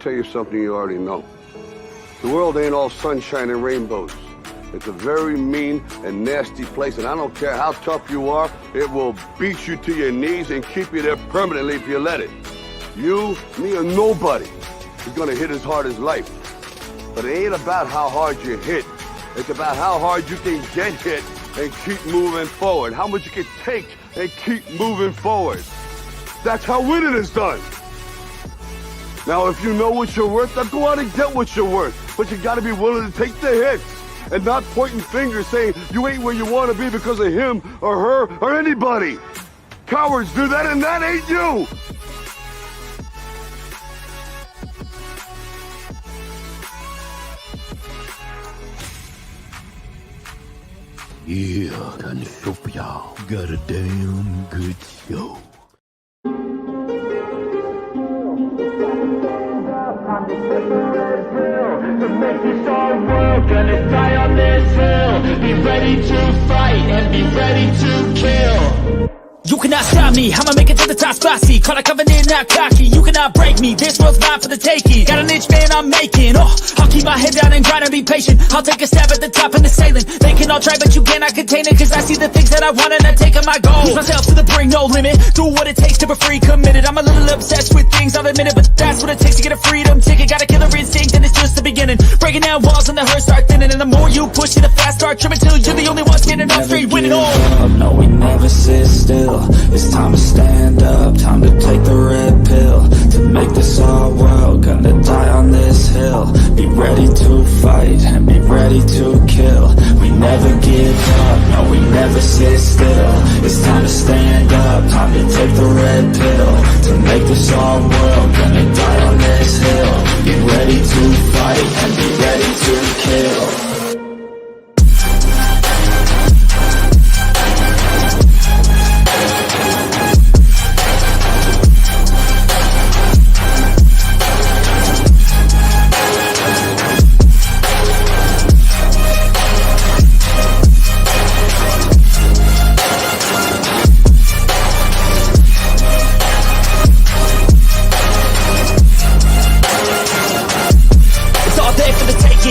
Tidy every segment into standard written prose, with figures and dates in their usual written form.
tell you something you already know. The world ain't all sunshine and rainbows. It's a very mean and nasty place, and I don't care how tough you are, it will beat you to your knees and keep you there permanently if you let it. You, me, or nobody is gonna hit as hard as life. But it ain't about how hard you hit. It's about how hard you can get hit and keep moving forward. How much you can take and keep moving forward. That's how winning is done. Now, if you know what you're worth, then go out and get what you're worth. But you gotta be willing to take the hits and not pointing fingers saying you ain't where you wanna be because of him or her or anybody. Cowards do that, and that ain't you. Yeah, got a show for y'all. Got a damn good show. To make this our world, gonna die on this hill. Be ready to fight and be ready to kill. You cannot stop me, I'ma make it to the top spicy. Call a covenant, not cocky. You cannot break me, this world's mine for the taking. Got an inch, man, I'm making. Oh, I'll keep my head down and try to be patient. I'll take a stab at the top and the sailing. They can all try, but you cannot contain it. Cause I see the things that I want and I take on my goal. Push myself to the brink, no limit. Do what it takes to be free, committed. I'm a little obsessed with things, I'll admit it. But that's what it takes to get a freedom ticket. Got a killer instinct and it's just the beginning. Breaking down walls and the hurt start thinning. And the more you push it, the fast start trimming. Till you're the only one standing up straight, winning all. No, we never sit still. It's time to stand up, time to take the red pill. To make this our world, gonna die on this hill. Be ready to fight and be ready to kill. We never give up, no, we never sit still. It's time to stand up, time to take the red pill. To make this our world, gonna die on this hill. Be ready to fight and be ready to kill.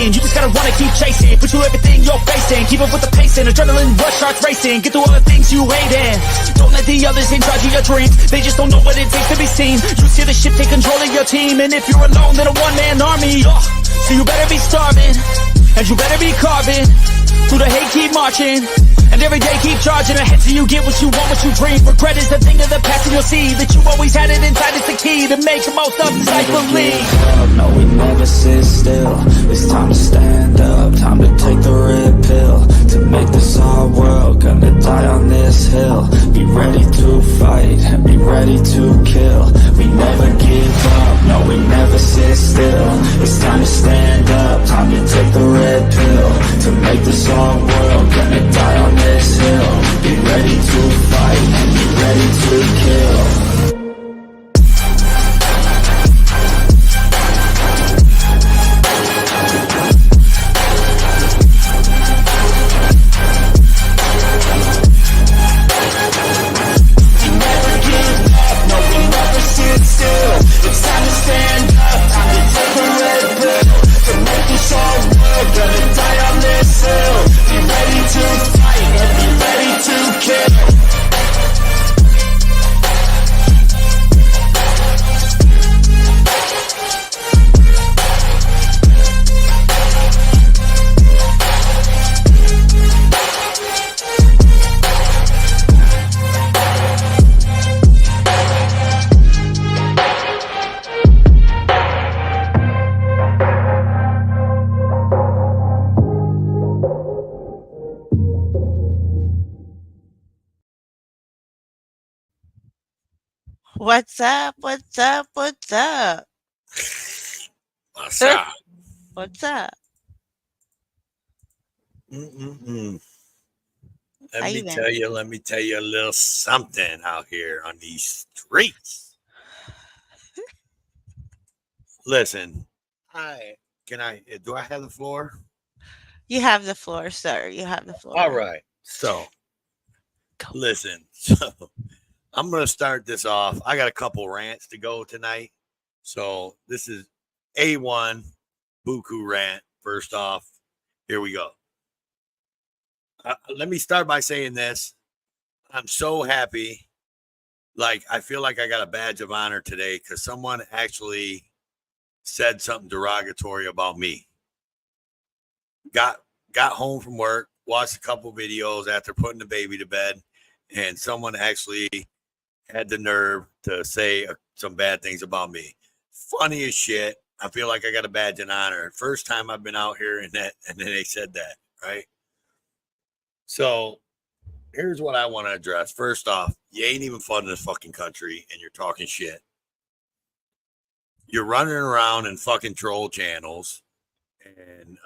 You just gotta wanna keep chasing, put you everything you're facing. Keep up with the pacing, adrenaline rush starts racing. Get through all the things you hate in. Don't let the others in charge of your dreams. They just don't know what it takes to be seen. You see the ship take control of your team. And if you're alone, then a one-man army. So you better be starving, and you better be carving. Through the hate, keep marching. And every day keep charging ahead till you get what you want, what you dream. Regret is the thing of the past, and you'll see that you always had it inside. It's the key to make the most of this life believe. No, we never sit still. It's time to stand up, time to take the red pill. To make this our world, gonna die on this hill. Be ready to fight and be ready to kill. We never give up, no, we never sit still. It's time to stand up, time to take the red pill. To make this our world, gonna die on this hill. Be ready to fight and be ready to kill. What's up? What's up? What's up? What's up? What's up? How you been? Let me tell you a little something out here on these streets. Listen, do I have the floor? You have the floor, sir. You have the floor. All right. So, listen. So, I'm going to start this off. I got a couple rants to go tonight. So, this is A1 Buku rant. First off, here we go. Let me start by saying this. I'm so happy. Like, I feel like I got a badge of honor today because someone actually said something derogatory about me. Got home from work, watched a couple videos after putting the baby to bed, and someone actually had the nerve to say some bad things about me. Funny as shit. I feel like I got a badge of honor. First time I've been out here and then they said that, right? So here's what I want to address. First off, you ain't even funding this fucking country and you're talking shit. You're running around in fucking troll channels and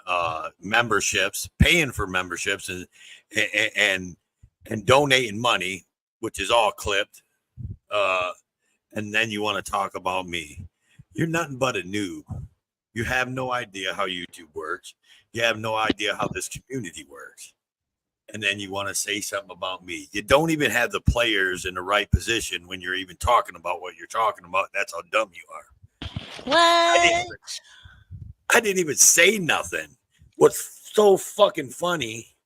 memberships, paying for memberships and donating money, which is all clipped. And then you want to talk about me. You're nothing but a noob. You have no idea how YouTube works. You have no idea how this community works. And then you want to say something about me. You don't even have the players in the right position when you're even talking about what you're talking about. That's how dumb you are. What? I didn't even say nothing. What's so fucking funny,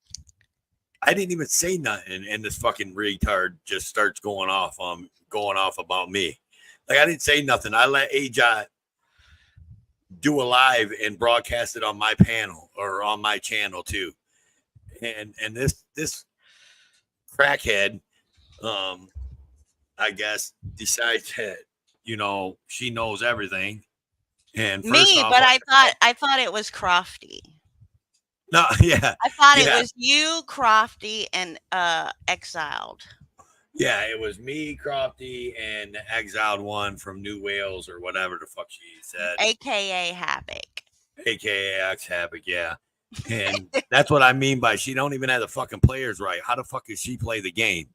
I didn't even say nothing, and this fucking retard just starts going off about me. Like, I didn't say nothing. I let AJot do a live and broadcast it on my panel or on my channel too. And this crackhead, I guess, decides that, you know, she knows everything. And first off, but I thought it was Crofty. No, yeah. I thought it was you, Crofty, and Exiled. Yeah, it was me, Crofty, and the exiled one from New Wales or whatever the fuck she said. AKA Havoc. AKA X Havoc, yeah. And that's what I mean by she don't even have the fucking players right. How the fuck does she play the game?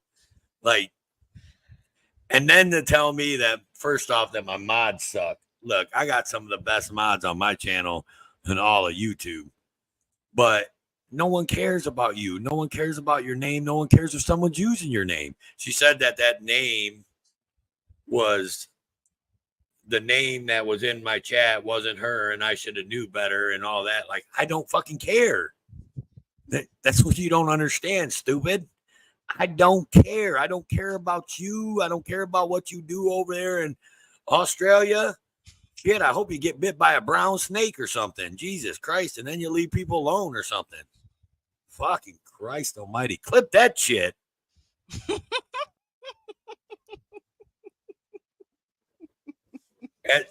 Like, and then to tell me that, first off, that my mods suck. Look, I got some of the best mods on my channel and all of YouTube. But no one cares about you. No one cares about your name. No one cares if someone's using your name. She said that name was the name that was in my chat wasn't her, and I should have knew better and all that. Like, I don't fucking care. That's what you don't understand, stupid. I don't care. I don't care about you. I don't care about what you do over there in Australia. Shit, I hope you get bit by a brown snake or something. Jesus Christ. And then you leave people alone or something. Fucking Christ almighty. Clip that shit.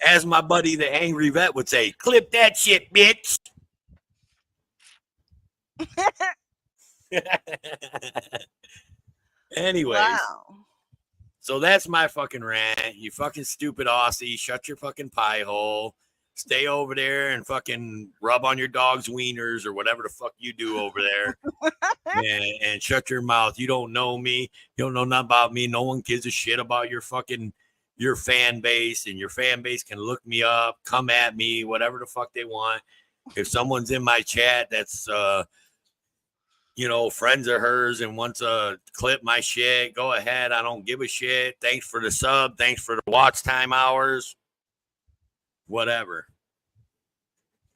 As my buddy, the Angry Vet, would say, clip that shit, bitch. Anyways. Wow. So that's my fucking rant. You fucking stupid Aussie. Shut your fucking pie hole. Stay over there and fucking rub on your dog's wieners or whatever the fuck you do over there. and shut your mouth. You don't know me. You don't know nothing about me. No one gives a shit about your fan base. And your fan base can look me up, come at me, whatever the fuck they want. If someone's in my chat that's you know, friends of hers and wants to clip my shit, go ahead. I don't give a shit. Thanks for the sub. Thanks for the watch time hours. Whatever.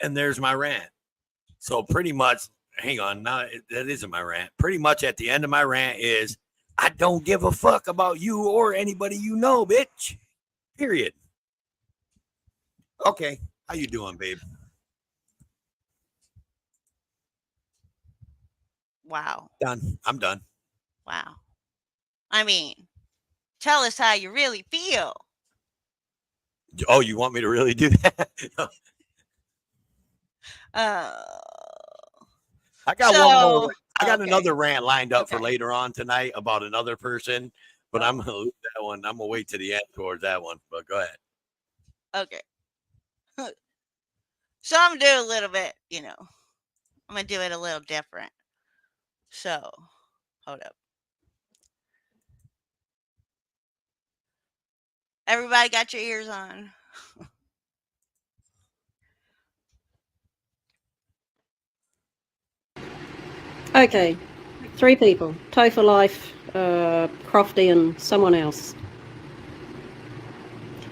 And there's my rant. So pretty much, hang on. No, that isn't my rant. Pretty much at the end of my rant is, I don't give a fuck about you or anybody you know, bitch. Period. Okay. How you doing, babe? Wow. Done. I'm done. Wow. I mean, tell us how you really feel. Oh, you want me to really do that? I got one more. I got another rant lined up for later on tonight about another person, but I'm gonna lose that one. I'm gonna wait to the end towards that one. But go ahead. Okay. So I'm gonna do a little bit, you know. I'm gonna do it a little different. So, hold up. Everybody got your ears on? Okay, 3 people. Toe for Life, Crofty, and someone else.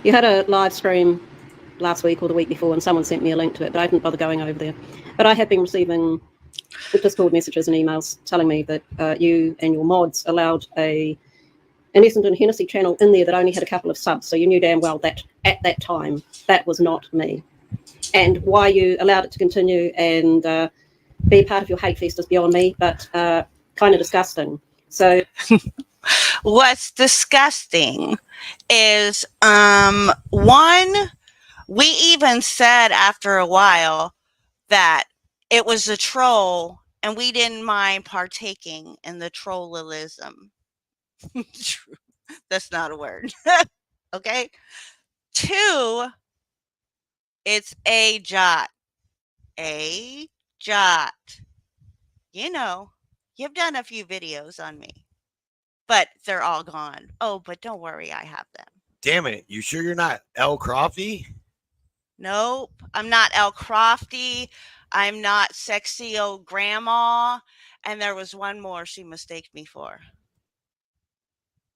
You had a live stream last week or the week before, and someone sent me a link to it, but I didn't bother going over there. But I have been receiving Discord messages and emails telling me that you and your mods allowed an Essendon Hennessy channel in there that only had a couple of subs, so you knew damn well that at that time that was not me. And why you allowed it to continue and be part of your hate fest is beyond me, but kind of disgusting. So what's disgusting is one, we even said after a while that it was a troll and we didn't mind partaking in the trollism. That's not a word. Okay. 2, it's a jot. A jot. You know, you've done a few videos on me, but they're all gone. Oh, but don't worry, I have them. Damn it. You sure you're not L. Crofty? Nope, I'm not El Crofty. I'm not sexy old grandma. And there was one more she mistaked me for.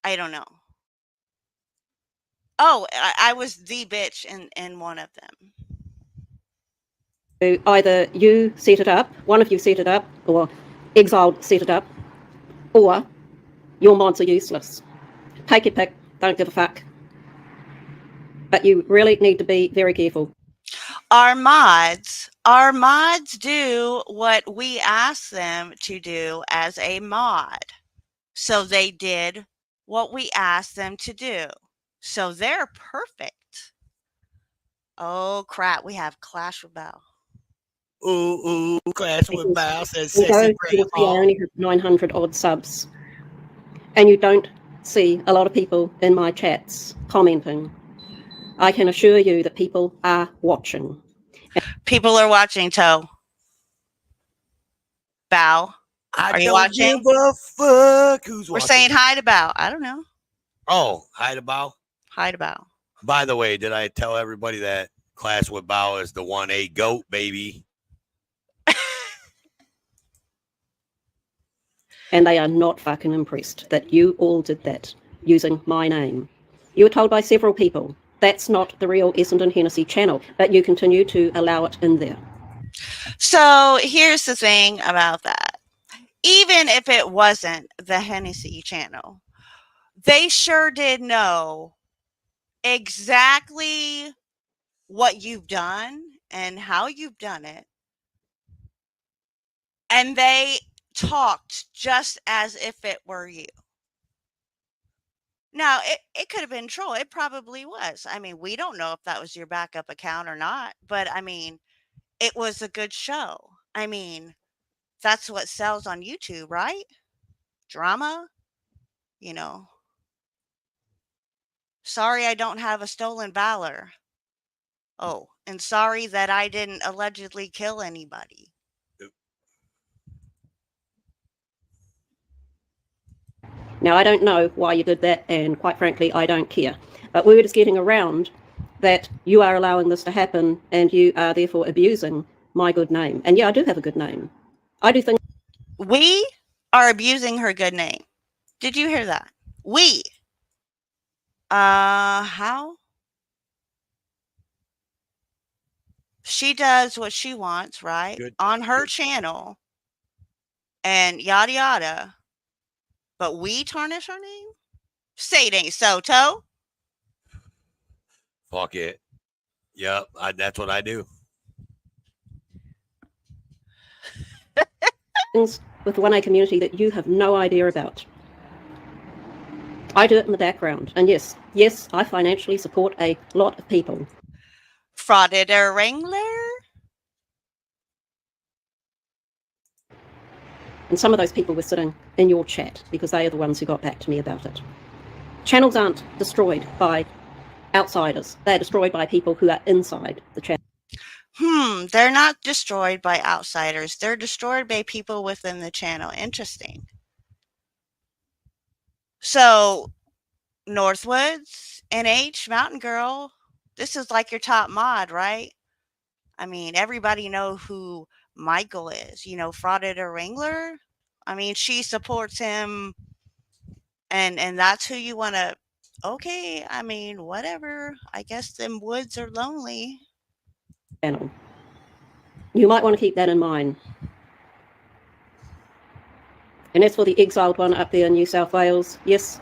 I don't know. Oh, I was the bitch in one of them. either you set it up, one of you set it up, or Exiled set it up, or your mods are useless. Take your pick, don't give a fuck. But you really need to be very careful. Our mods do what we ask them to do as a mod. So they did what we asked them to do. So they're perfect. Oh crap, we have Clash with Bell. Ooh, Clash with Bow says You sexy I grandma. only have 900 odd subs. And you don't see a lot of people in my chats commenting. I can assure you that people are watching. People are watching, Toe. Bow. I Are you don't watching? give a fuck who's We're watching. saying hi to Bow. I don't know. Oh, hi to Bow. Hi to Bow. By the way, did I tell everybody that Clash with Bow is the 1A GOAT, baby? And they are not fucking impressed that you all did that using my name. You were told by several people that's not the real Essendon Hennessy channel, but you continue to allow it in there. So here's the thing about that. Even if it wasn't the Hennessy channel, they sure did know exactly what you've done and how you've done it. And they talked just as if it were you. Now, it could have been troll. It probably was. I mean, we don't know if that was your backup account or not, but I mean, it was a good show. I mean, that's what sells on YouTube, right? Drama, you know. Sorry I don't have a stolen valor. Oh, and sorry that I didn't allegedly kill anybody. Now, I don't know why you did that, and quite frankly, I don't care. But we're just getting around that you are allowing this to happen, and you are therefore abusing my good name. And yeah, I do have a good name. I do things. We are abusing her good name. Did you hear that? We. How? She does what she wants, right? Good. On her channel and yada yada. But we tarnish her name? Say it ain't so, Toe. Fuck it. Yep, that's what I do. Things with the 1A community that you have no idea about. I do it in the background. And yes, I financially support a lot of people. Frauded Wrangler? And some of those people were sitting in your chat because they are the ones who got back to me about it. Channels aren't destroyed by outsiders. They're destroyed by people who are inside the channel. They're not destroyed by outsiders. They're destroyed by people within the channel. Interesting. So, Northwoods, NH, Mountain Girl, this is like your top mod, right? I mean, everybody know who Michael is. You know, Frauded Wrangler? I mean, she supports him, and that's who you want to okay, I mean, whatever. I guess them woods are lonely. channel. You might want to keep that in mind. And as for the exiled one up there in New South Wales, yes,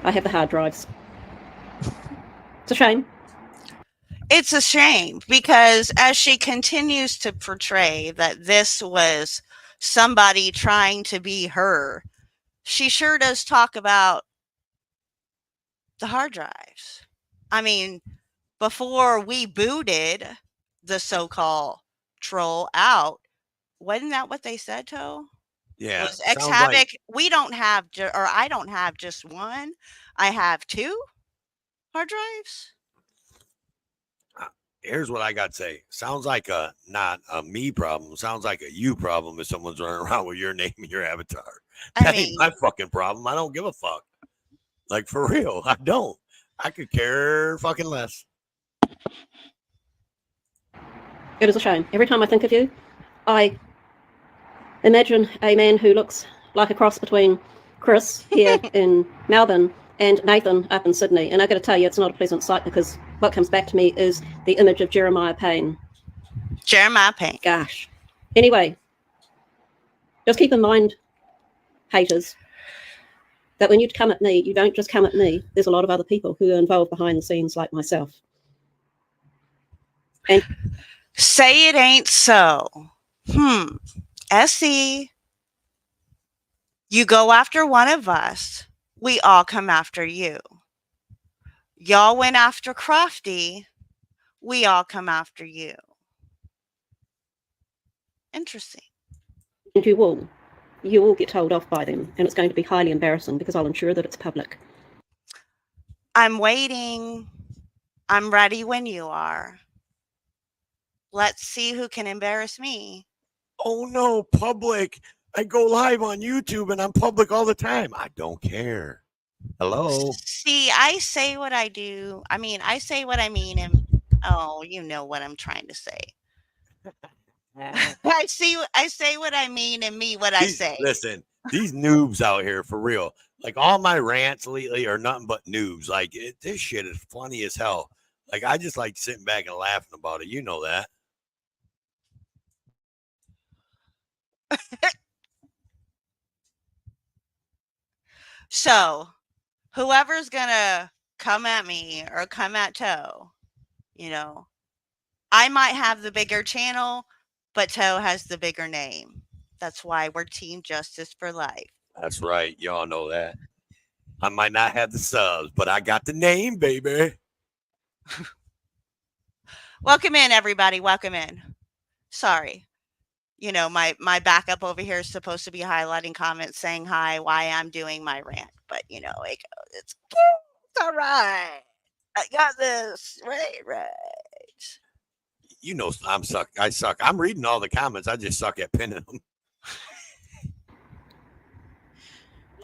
I have the hard drives. It's a shame. It's a shame because as she continues to portray that this was somebody trying to be her, she sure does talk about the hard drives. I mean, before we booted the so-called troll out, wasn't that what they said, Toe? Yeah, Was X sounds like Havoc? We don't have, or I don't have just one. I have 2 hard drives. here's what I got to say. Sounds like a not a me problem. Sounds like a you problem if someone's running around with your name and your avatar. I That ain't mean, my fucking problem. I don't give a fuck. Like for real, I don't. I could care fucking less. It is a shame. Every time I think of you, I imagine a man who looks like a cross between Chris here in Melbourne and Nathan up in Sydney. And I got to tell you, it's not a pleasant sight because what comes back to me is the image of Jeremiah Payne. Jeremiah Payne. Gosh. Anyway, just keep in mind, haters, that when you come at me, you don't just come at me. There's a lot of other people who are involved behind the scenes like myself. And say it ain't so. SE, you go after one of us, we all come after you. Y'all went after Crofty, we all come after you. Interesting. and you will get told off by them, and it's going to be highly embarrassing because I'll ensure that it's public. I'm waiting. I'm ready when you are. Let's see who can embarrass me. Oh no, public. I go live on YouTube and I'm public all the time. I don't care. Hello. See, I say what I do. I mean, I say what I mean, and oh, you know what I'm trying to say. I say what I mean and mean what I say. Listen, these noobs out here for real. Like all my rants lately are nothing but noobs. Like this shit is funny as hell. Like I just like sitting back and laughing about it. You know that. So, whoever's gonna come at me or come at Toe, you know, I might have the bigger channel, but Toe has the bigger name. That's why we're Team Justice for Life. That's right. Y'all know that. I might not have the subs, but I got the name, baby. Welcome in, everybody. Welcome in. Sorry. You know, my backup over here is supposed to be highlighting comments saying hi, why I'm doing my rant. But, you know, it's all right. I got this. Right. You know, I suck. I'm reading all the comments. I just suck at pinning them.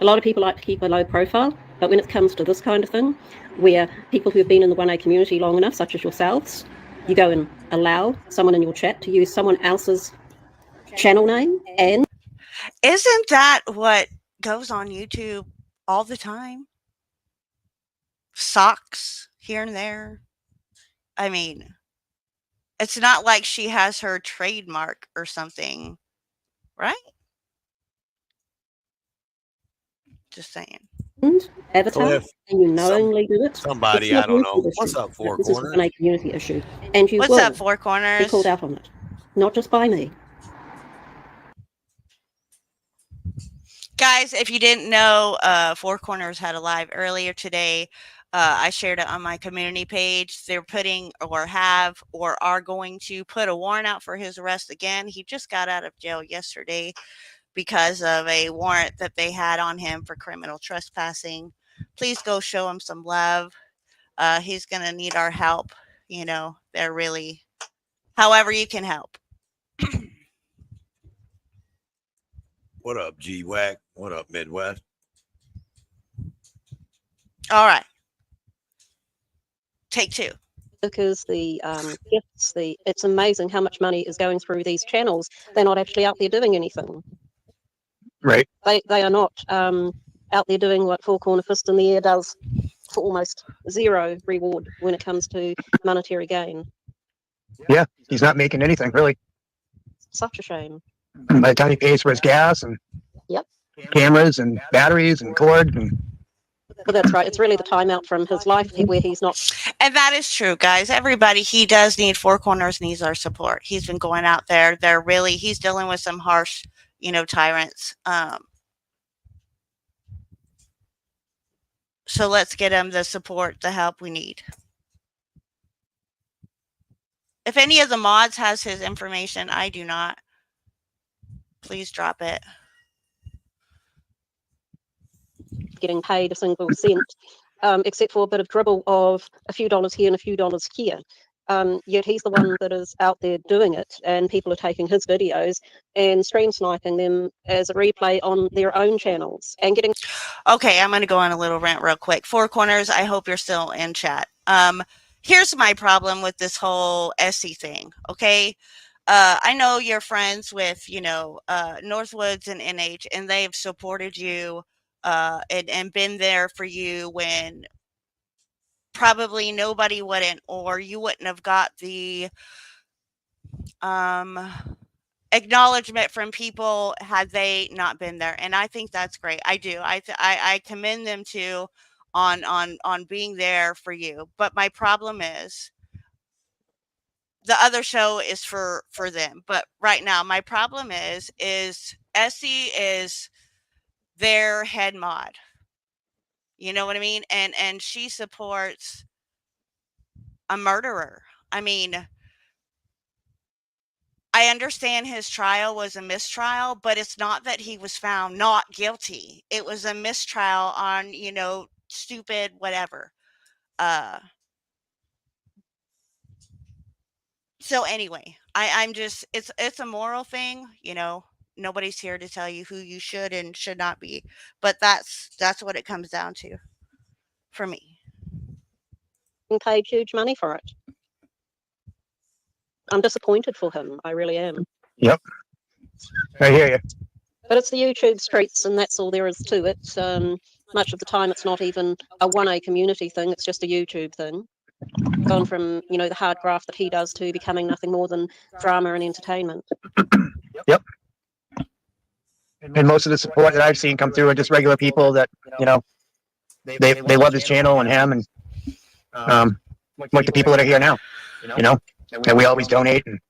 A lot of people like to keep a low profile, but when it comes to this kind of thing, where people who have been in the 1A community long enough, such as yourselves, you go and allow someone in your chat to use someone else's channel name, and isn't that what goes on YouTube all the time? Socks here and there. I mean, it's not like she has her trademark or something, right? Just saying. avatar, Cliff, and you knowingly do it. Somebody, it's not I don't a know. YouTube What's issue. up, Four This is Corners? a community issue, and you What's will up, Four be Corners? called out on it, not just by me. Guys, if you didn't know, Four Corners had a live earlier today. I shared it on my community page. They're putting or have or are going to put a warrant out for his arrest again. He just got out of jail yesterday because of a warrant that they had on him for criminal trespassing. Please go show him some love. He's going to need our help. You know, they're really, however you can help. What up, G-Wack? What up, Midwest? All right. Take 2. Because the gifts, it's amazing how much money is going through these channels. They're not actually out there doing anything. Right. They are not out there doing what Four Corner Fist in the Air does almost zero reward when it comes to monetary gain. Yeah, he's not making anything really. Such a shame. By the time he pays for his gas and Yep. cameras and batteries and cord and But that's right. It's really the time out from his life where he's not. And that is true, guys. Everybody, he does need Four Corners, needs our support. He's been going out there. He's dealing with some harsh, tyrants. So let's get him the support, the help we need. If any of the mods has his information, I do not. Please drop it. Getting paid a single cent, except for a bit of dribble of a few dollars here and a few dollars here. Yet he's the one that is out there doing it, and people are taking his videos and stream sniping them as a replay on their own channels and getting. Okay, I'm going to go on a little rant real quick. Four Corners, I hope you're still in chat. Here's my problem with this whole SC thing, okay? I know you're friends with, Northwoods and NH, and they've supported you and been there for you when probably nobody wouldn't, or you wouldn't have got the acknowledgement from people had they not been there. And I think that's great. I do. I commend them too on being there for you. But my problem is the other show is for them. But right now, my problem is Essie is their head mod. You know what I mean? And she supports a murderer. I mean, I understand his trial was a mistrial, but it's not that he was found not guilty. It was a mistrial on, stupid whatever. So anyway, I'm just it's a moral thing, Nobody's here to tell you who you should and should not be, but that's what it comes down to for me. Paid huge money for it. I'm disappointed for him. I really am. yep. I hear you. But it's the YouTube streets, and that's all there is to it. Much of the time, it's not even a 1A community thing. It's just a YouTube thing. Gone from, the hard graft that he does to becoming nothing more than drama and entertainment. Yep. And most of the support that I've seen come through are just regular people that, they love his channel and him, and like the people that are here now, and we always donate and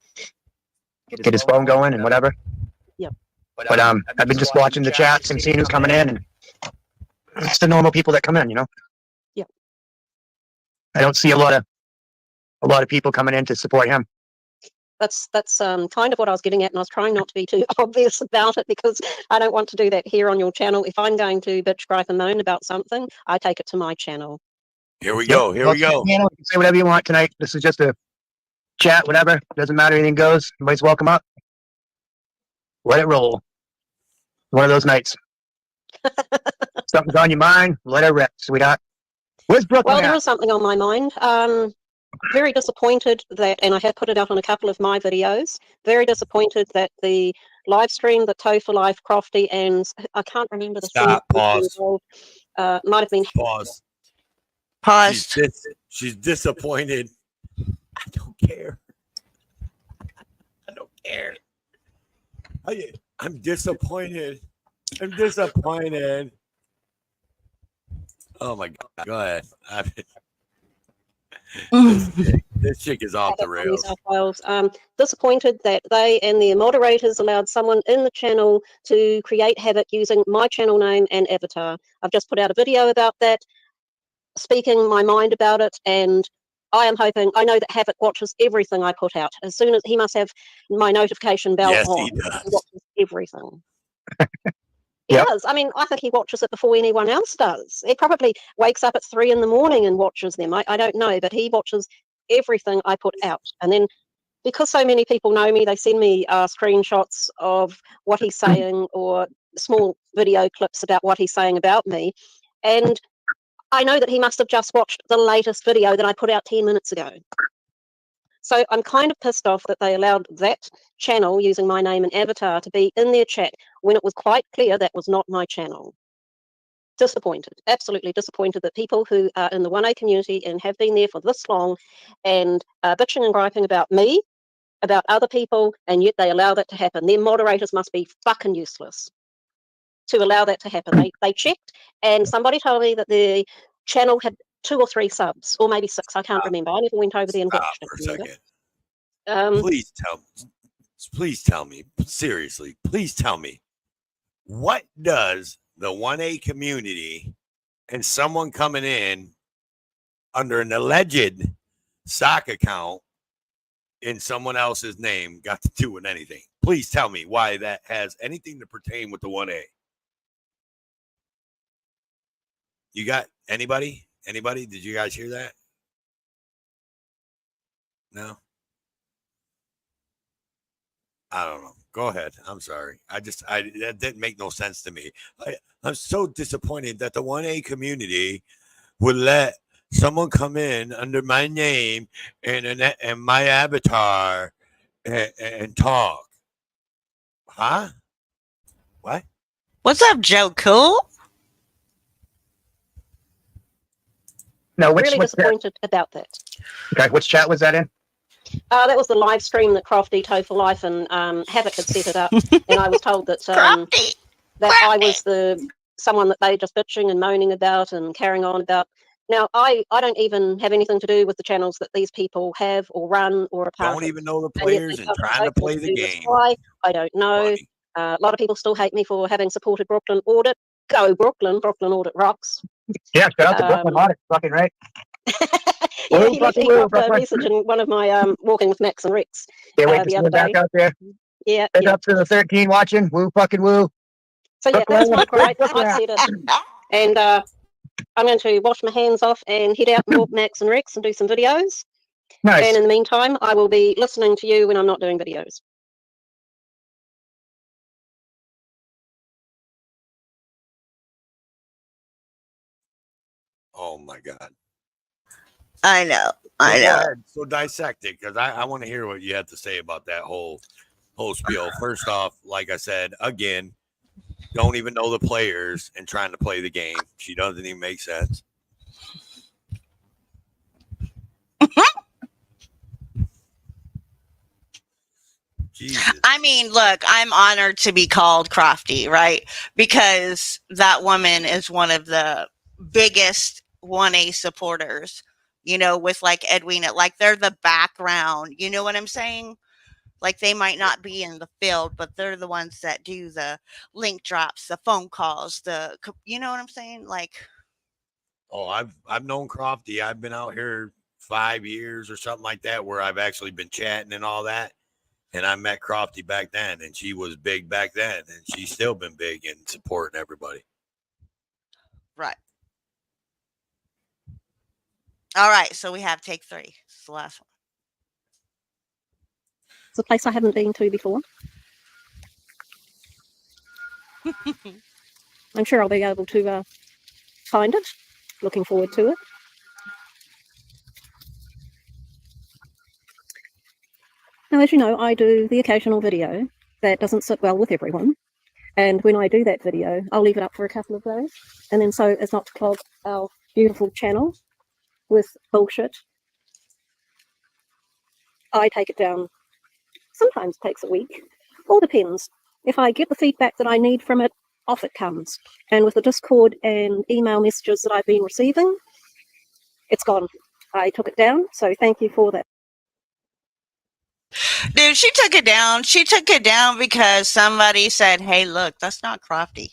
get his phone going and whatever. Yep. But I've been just watching the chats and seeing who's coming in, and it's the normal people that come in, Yep. I don't see a lot of people coming in to support him. That's kind of what I was getting at, and I was trying not to be too obvious about it because I don't want to do that here on your channel. If I'm going to bitch, gripe, and moan about something, I take it to my channel. Here we go. Here we go. You can say whatever you want tonight. This is just a chat, whatever. Doesn't matter. Anything goes. Everybody's welcome up. Let it roll. One of those nights. Something's on your mind. Let it rip, sweetheart. Where's Brooklyn? Well, there is something on my mind. Very disappointed that, and I have put it out on a couple of my videos, very disappointed that the live stream that Toe for Life, Crofty, and I can't remember the Stop, pause. Might have been Pause. Paused. She's disappointed. I don't care. I don't care. I'm disappointed. I'm disappointed. Oh my God. Go ahead. This chick is off the rails. Disappointed that they and their moderators allowed someone in the channel to create havoc using my channel name and avatar. I've just put out a video about that, speaking my mind about it, and I am hoping, I know that Havoc watches everything I put out. As soon as he must have my notification bell Yes, on, he does. he watches everything. He Yep. does. I mean, I think he watches it before anyone else does. He probably wakes up at 3 in the morning and watches them. I don't know, but he watches everything I put out. And then because so many people know me, they send me screenshots of what he's saying or small video clips about what he's saying about me. And I know that he must have just watched the latest video that I put out 10 minutes ago. So I'm kind of pissed off that they allowed that channel using my name and avatar to be in their chat when it was quite clear that was not my channel. disappointed, absolutely disappointed that people who are in the 1A community and have been there for this long and are bitching and griping about me, about other people, and yet they allow that to happen. Their moderators must be fucking useless to allow that to happen. They checked, and somebody told me that the channel had 2 or 3 subs, or maybe 6. I can't remember. I never went over there and watched it. For a second. Um, Please tell me, seriously, please tell me, what does the 1A community and someone coming in under an alleged sock account in someone else's name got to do with anything? Please tell me why that has anything to pertain with the 1A. You got anybody? Anybody? Did you guys hear that? No? I don't know. Go ahead. I'm sorry. That didn't make no sense to me. I'm so disappointed that the 1A community would let someone come in under my name and my avatar and talk. Huh? What? What's up, Joe Cool? No, really disappointed about that. Okay, which chat was that in? That was the live stream that Crofty, Tofu Life, and Havoc had set it up, and I was told that I was someone that they just bitching and moaning about and carrying on about. Now, I don't even have anything to do with the channels that these people have or run or are part of. Don't even know the players and trying to play the game. Why? I don't know. A lot of people still hate me for having supported Brooklyn Audit. Go Brooklyn! Brooklyn Audit rocks. Yeah, shout out to Brooklyn Audit. Fucking right. Yeah, he left me a message in one of my Walking with Max and Rex Can't wait to the see other him back day. out there. Yeah, Head up to the 13 watching. Woo fucking woo. So yeah, that's my gripe. I've said it. And I'm going to wash my hands off and head out and walk Max and Rex and do some videos. Nice. And in the meantime, I will be listening to you when I'm not doing videos. Oh my God. I know. So dissect it, because I want to hear what you have to say about that whole spiel. First off, like I said, again, don't even know the players and trying to play the game. She doesn't even make sense. Jesus. I mean, look, I'm honored to be called Crofty, right? Because that woman is one of the biggest 1A supporters, you know, with like Edwina, like they're the background, you know what I'm saying? Like they might not be in the field, but they're the ones that do the link drops, the phone calls, you know what I'm saying? Like, oh, I've known Crofty. I've been out here 5 years or something like that, where I've actually been chatting and all that. And I met Crofty back then, and she was big back then, and she's still been big in supporting everybody. right. All right, so we have take 3. It's the last one. It's a place I haven't been to before. I'm sure I'll be able to find it. Looking forward to it. Now, as you know, I do the occasional video that doesn't sit well with everyone. And when I do that video, I'll leave it up for a couple of days. And then so as not to clog our beautiful channel with bullshit, I take it down. Sometimes takes a week. All depends. If I get the feedback that I need from it, off it comes. And with the Discord and email messages that I've been receiving, it's gone. I took it down, so thank you for that. Dude, she took it down. She took it down because somebody said, hey, look, that's not Crofty.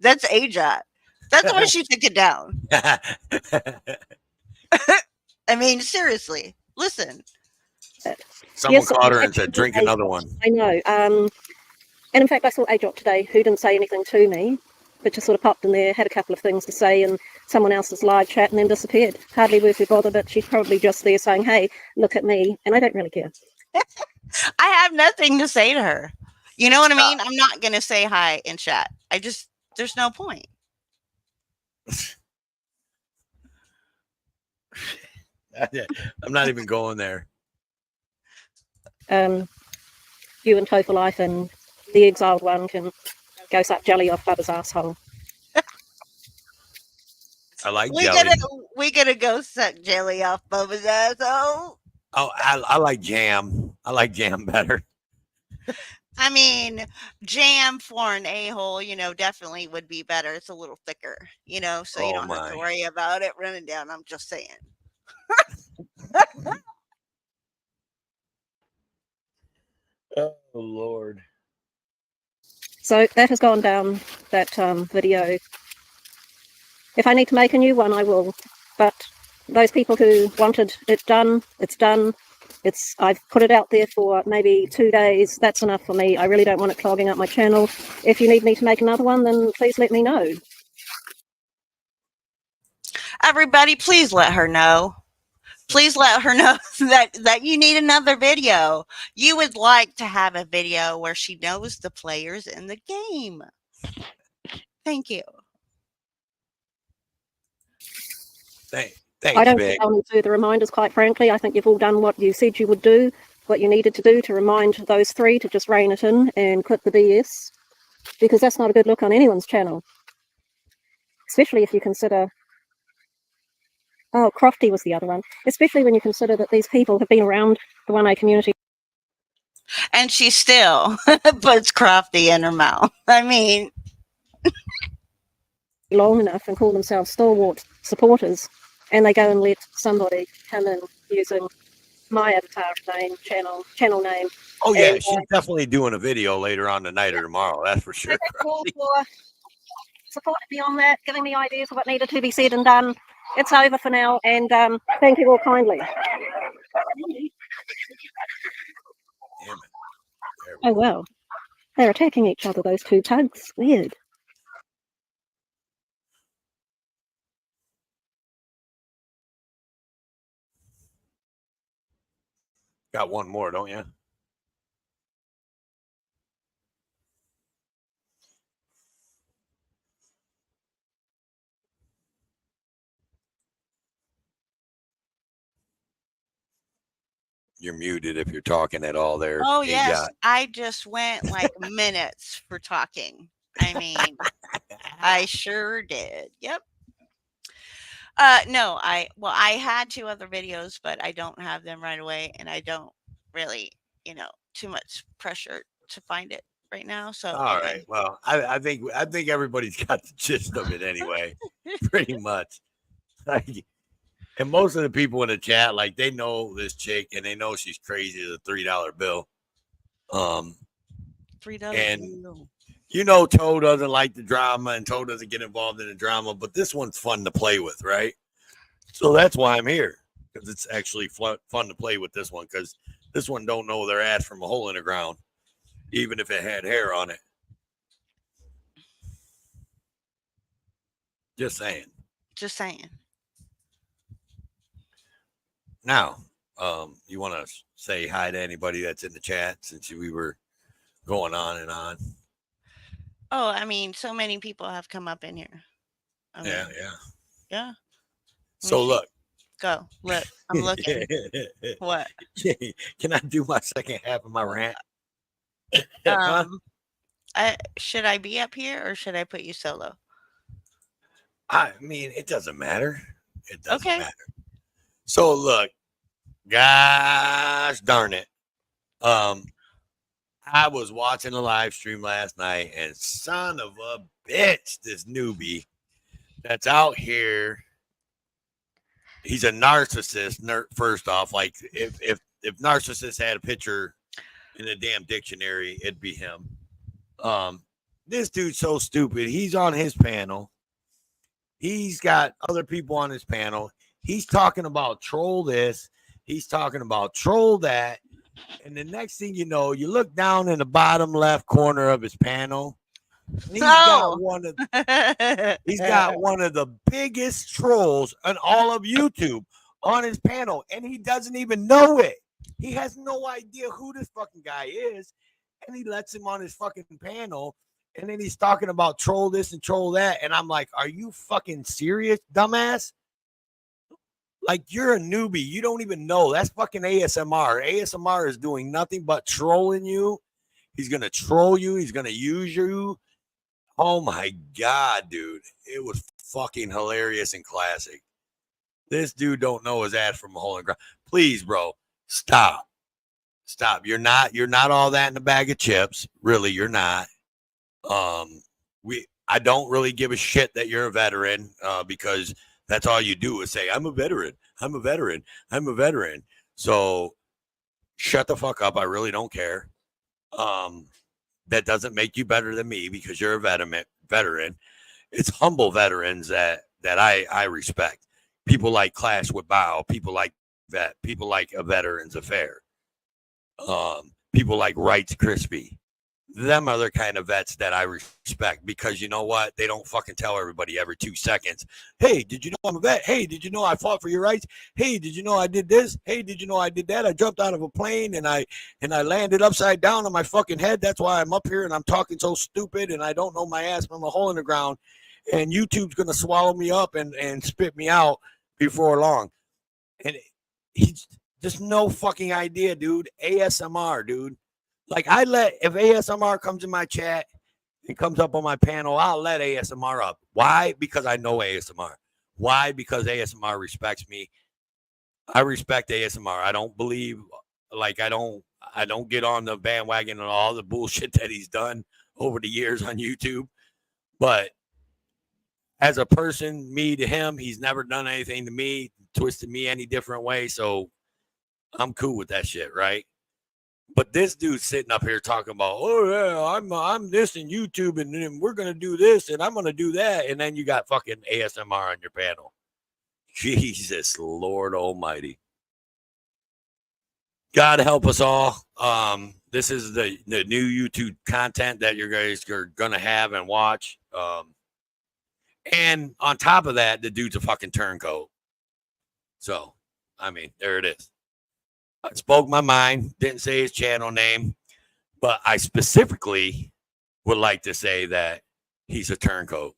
That's AJOT. That's why she took it down. I mean, seriously, listen. Someone caught her and said, drink another one. I know. And in fact, I saw AJOT today, who didn't say anything to me, but just sort of popped in there, had a couple of things to say in someone else's live chat, and then disappeared. Hardly worth your bother, but she's probably just there saying, hey, look at me, and I don't really care. I have nothing to say to her. You know what I mean? I'm not going to say hi in chat. There's no point. I'm not even going there. You and Tofu Life and the exiled one can go suck jelly off Bubba's asshole. I like We jelly. gonna go suck jelly off Bubba's asshole. Oh, I like jam. I like jam better. I mean, jam for an a-hole, definitely would be better. It's a little thicker, so you Oh don't have to my. worry about it running down. I'm just saying. Oh Lord. So that has gone down, that video. If I need to make a new one, I will. But those people who wanted it done, it's done. I've put it out there for maybe 2 days. That's enough for me. I really don't want it clogging up my channel. If you need me to make another one, then please let me know. Everybody, please let her know. Please let her know that you need another video. You would like to have a video where she knows the players in the game. Thank you. Thanks, I don't Vic. think I'll need further reminders, quite frankly. I think you've all done what you said you would do, what you needed to do to remind those three to just rein it in and quit the BS, because that's not a good look on anyone's channel. Especially if you consider... Oh, Crofty was the other one. Especially when you consider that these people have been around the 1A community. And she still puts Crofty in her mouth. I mean... long enough and call themselves stalwart supporters, and they go and let somebody come in using my avatar name, channel name. Oh yeah, and, she's definitely doing a video later on tonight or tomorrow. That's for sure. Call for supporting me on that, giving me ideas of what needed to be said and done. It's over for now, and thank you all kindly. Damn it. Oh well, they're attacking each other, those two tugs. Weird. Got one more, don't you? You're muted if you're talking at all there. Oh, Hey, yes. yeah. I just went like minutes for talking. I mean, I sure did. Yep. No, I had 2 other videos, but I don't have them right away, and I don't really, too much pressure to find it right now. So All right. Well, I think everybody's got the gist of it anyway, pretty much. Like, and most of the people in the chat, like, they know this chick and they know she's crazy as a $3 bill. $3 and bill. Toe doesn't like the drama and Toe doesn't get involved in the drama, but this one's fun to play with, right? So that's why I'm here, because it's actually fun to play with this one, because this one don't know their ass from a hole in the ground, even if it had hair on it. Just saying. Just saying. Now, you want to say hi to anybody that's in the chat, since we were going on and on? Oh, I mean, so many people have come up in here. Yeah. Yeah. So look. Go. Look. I'm looking. What? Can I do my second half of my rant? Should I be up here or should I put you solo? I mean, it doesn't matter. It doesn't matter. So look, gosh darn it. I was watching a live stream last night, and son of a bitch, this newbie that's out here, he's a narcissist. First off, like, if narcissist had a picture in the damn dictionary, it'd be him. This dude's so stupid. He's on his panel. He's got other people on his panel. He's talking about troll this. He's talking about troll that. And the next thing you know, you look down in the bottom left corner of his panel. He's got one of the biggest trolls on all of YouTube on his panel, and he doesn't even know it. He has no idea who this fucking guy is, and he lets him on his fucking panel, and then he's talking about troll this and troll that, and I'm like, are you fucking serious, dumbass? Like, you're a newbie. You don't even know. That's fucking ASMR. ASMR is doing nothing but trolling you. He's going to troll you. He's going to use you. Oh my God, dude. It was fucking hilarious and classic. This dude don't know his ass from a hole in the ground. Please, bro, stop. Stop. You're not all that in a bag of chips. Really, you're not. I don't really give a shit that you're a veteran, because that's all you do is say, I'm a veteran. I'm a veteran. I'm a veteran. So shut the fuck up. I really don't care. That doesn't make you better than me because you're a veteran. It's humble veterans that I respect. People like Clash with Bow, people like Vet, people like A Veterans Affair, people like Rights Crispy. Them are the kind of vets that I respect because you know what? They don't fucking tell everybody every 2 seconds, hey, did you know I'm a vet? Hey, did you know I fought for your rights? Hey, did you know I did this? Hey, did you know I did that? I jumped out of a plane and I landed upside down on my fucking head. That's why I'm up here and I'm talking so stupid and I don't know my ass from a hole in the ground. And YouTube's going to swallow me up and spit me out before long. And he's just no fucking idea, dude. ASMR, dude. Like if ASMR comes in my chat and comes up on my panel, I'll let ASMR up. Why? Because I know ASMR. Why? Because ASMR respects me. I respect ASMR. I don't believe, like, I don't get on the bandwagon and all the bullshit that he's done over the years on YouTube. But as a person, me to him, he's never done anything to me, twisted me any different way. So I'm cool with that shit, right? But this dude's sitting up here talking about, oh yeah, I'm this in YouTube, and then we're gonna do this, and I'm gonna do that, and then you got fucking ASMR on your panel. Jesus Lord Almighty, God help us all. This is the new YouTube content that you guys are gonna have and watch. And on top of that, the dude's a fucking turncoat. So, I mean, there it is. I spoke my mind, didn't say his channel name, but I specifically would like to say that he's a turncoat.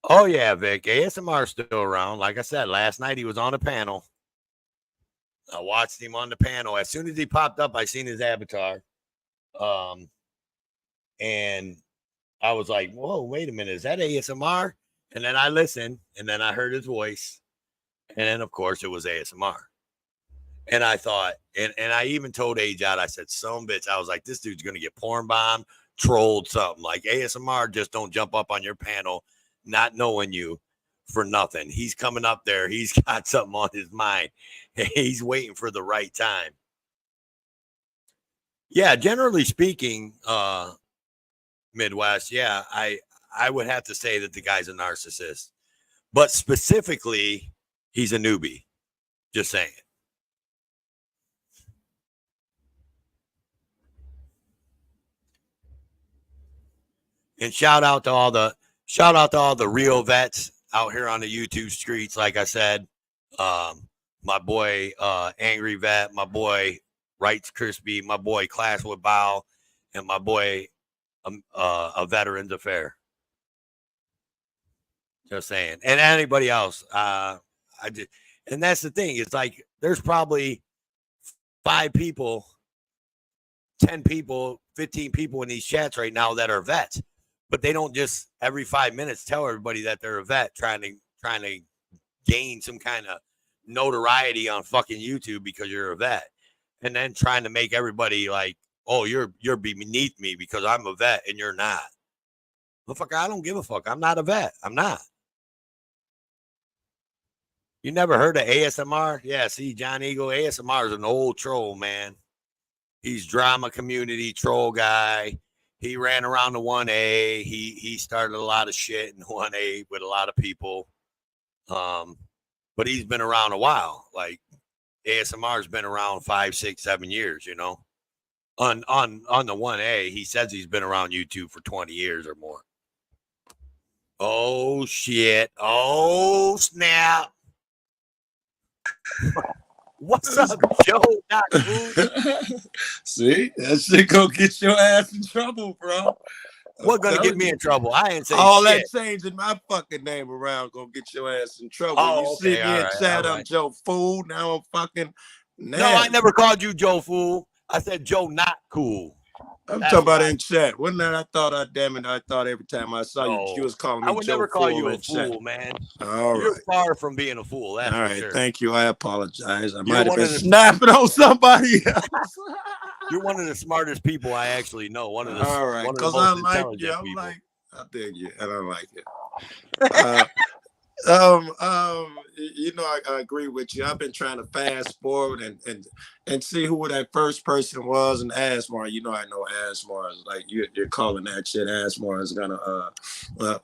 Oh, yeah, Vic. ASMR is still around. Like I said, last night he was on a panel. I watched him on the panel. As soon as he popped up, I seen his avatar. And I was like, whoa, wait a minute. Is that ASMR? And then I listened, and then I heard his voice. And then, of course, it was ASMR. And I thought, and I even told Ajad, I said, some bitch, I was like, this dude's going to get porn bombed, trolled, something. Like ASMR just don't jump up on your panel not knowing you for nothing. He's coming up there. He's got something on his mind. He's waiting for the right time. Yeah, generally speaking, Midwest, yeah, I would have to say that the guy's a narcissist. But specifically, he's a newbie. Just saying. And shout out to all the real vets out here on the YouTube streets. Like I said, my boy Angry Vet, my boy Rights Crispy, my boy Clash with Bow, and my boy A Veterans Affair. Just saying. And anybody else, and that's the thing. It's like there's probably 5 people, 10 people, 15 people in these chats right now that are vets. But they don't just every 5 minutes tell everybody that they're a vet, trying to gain some kind of notoriety on fucking YouTube because you're a vet, and then trying to make everybody like, oh, you're beneath me because I'm a vet and you're not. Motherfucker, I don't give a fuck. I'm not a vet. I'm not. You never heard of ASMR? Yeah, see, John Eagle, ASMR is an old troll, man. He's drama community troll guy. He ran around the 1A. He started a lot of shit in the 1A with a lot of people. But he's been around a while. Like ASMR has been around 5, 6, 7 years, you know. On the 1A, he says he's been around YouTube for 20 years or more. Oh shit. Oh snap. What's up, Joe? See, that shit gonna get your ass in trouble, bro. What gonna get me in trouble? I ain't say all shit. that changing my fucking name around gonna get your ass in trouble. Oh, You see okay, me in all right, chat, all I'm right. Joe Fool. Now I'm fucking No, I never called you Joe Fool. I said Joe Not Cool. I'm That's talking about what in chat. Wasn't that I thought I thought every time I saw you, No, you was calling I me would Joe never call Fool you a in chat. fool, man. All You're right. far from being a fool. That's All for right, sure. thank you. I apologize. I You're might have one been of the- snapping on somebody else. You're one of the smartest people I actually know. One of the All right, one of the because most I like intelligent you. I'm people. like, I dig you, and I like it. You know, I agree with you. I've been trying to fast forward and see who that first person was, and Asmar. You know, I know Asmar is like you're calling that shit. Asmar is gonna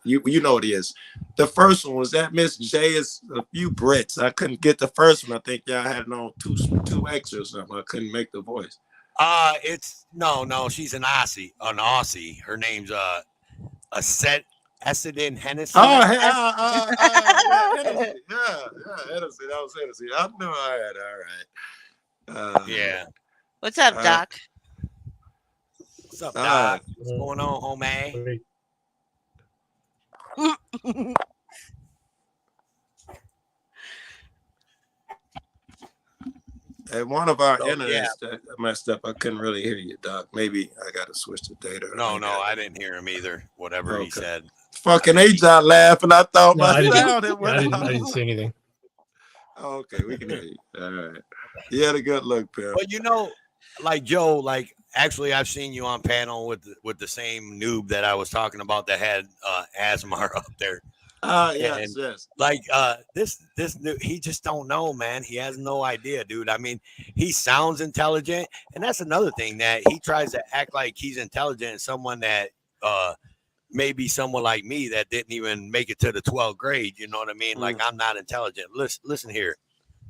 you know what it is. The first one was that Miss J is a few Brits. I couldn't get the first one. I think y'all had on two X or something. I couldn't make the voice. It's no, she's an Aussie. Her name's Essendon Hennessy. Oh, yeah, Hennessy. Yeah, Hennessy. That was Hennessy. I knew I had. All right. Yeah. What's up, Doc? What's up, Doc? What's going on, homie? And one of our internets that messed up. I couldn't really hear you, Doc. Maybe I got to switch the data. No, I didn't hear him either. Whatever he said. Fucking H.I. laughing. I thought No, I didn't say anything. Oh, okay, we can hear you. All right. You had a good look, Pimp. But you know, like Joe, like actually, I've seen you on panel with the same noob that I was talking about that had Asmar up there. Yes. Like this new, he just don't know, man. He has no idea, dude. I mean, he sounds intelligent, and that's another thing that he tries to act like he's intelligent. And someone that maybe someone like me that didn't even make it to the 12th grade. You know what I mean? Like I'm not intelligent. Listen here.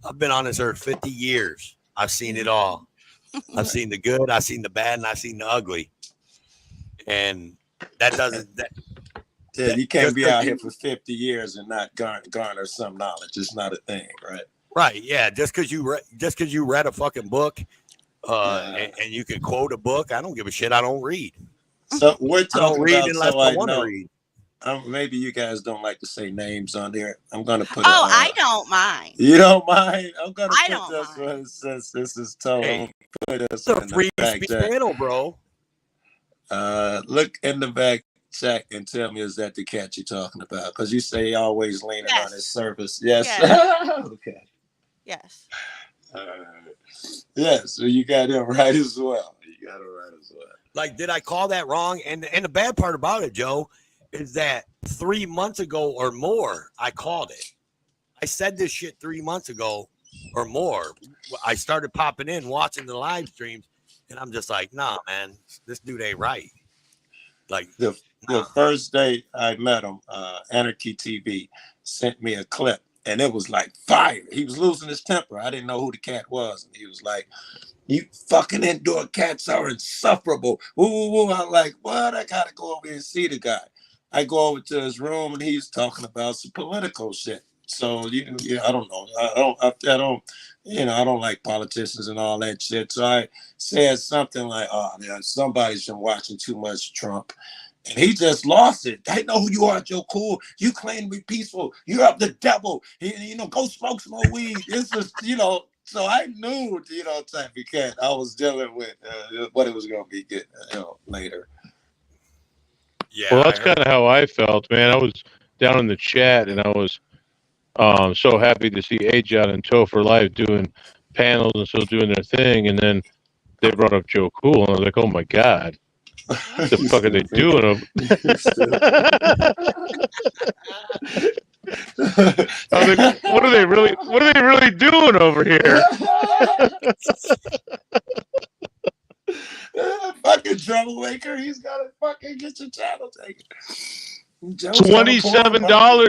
I've been on this earth 50 years. I've seen it all. I've seen the good, I've seen the bad, and I've seen the ugly. And that doesn't. Yeah, you can't be out here for 50 years and not garner some knowledge. It's not a thing, right? Right. Yeah. Just because you read a fucking book, and you can quote a book, I don't give a shit. I don't read. So we're talking about unless so I I want to know. read. Maybe you guys don't like to say names on here. I'm gonna put. I don't mind. You don't mind? I'm gonna I put don't this mind. one since this is told. Hey, I'm gonna put this It's a in free the back speech chat. channel, bro. Look in the back chat and tell me, is that the cat you're talking about? Because you say always leaning on his service. Yes. Okay. Yes. Yes. So you got him right as well. Like, did I call that wrong? And the bad part about it, Joe, is that 3 months ago or more, I called it. I said this shit 3 months ago or more. I started popping in, watching the live streams, and I'm just like, nah, man, this dude ain't right. Like the first day I met him, Anarchy TV sent me a clip, and it was like fire. He was losing his temper. I didn't know who the cat was, and he was like, "You fucking indoor cats are insufferable." Woo, woo, woo. I'm like, what? I gotta go over and see the guy. I go over to his room, and he's talking about some political shit. So I don't know. I don't. I don't like politicians and all that shit. So I said something like, "Oh, man, somebody's been watching too much Trump." And he just lost it. I know who you are, Joe Cool. You claim to be peaceful. You're of the devil. Go smoke some more weed. It's just, so I knew, type of cat I was dealing with, what it was going to be getting, later. Yeah. Well, that's kind of how I felt, man. I was down in the chat, and I was so happy to see A-John and Topher Live doing panels and still doing their thing. And then they brought up Joe Cool, and I was like, oh my God. What the fuck are they doing? I was like, what are they really doing over here? Fucking troublemaker. He's got to fucking get your channel taken. $27.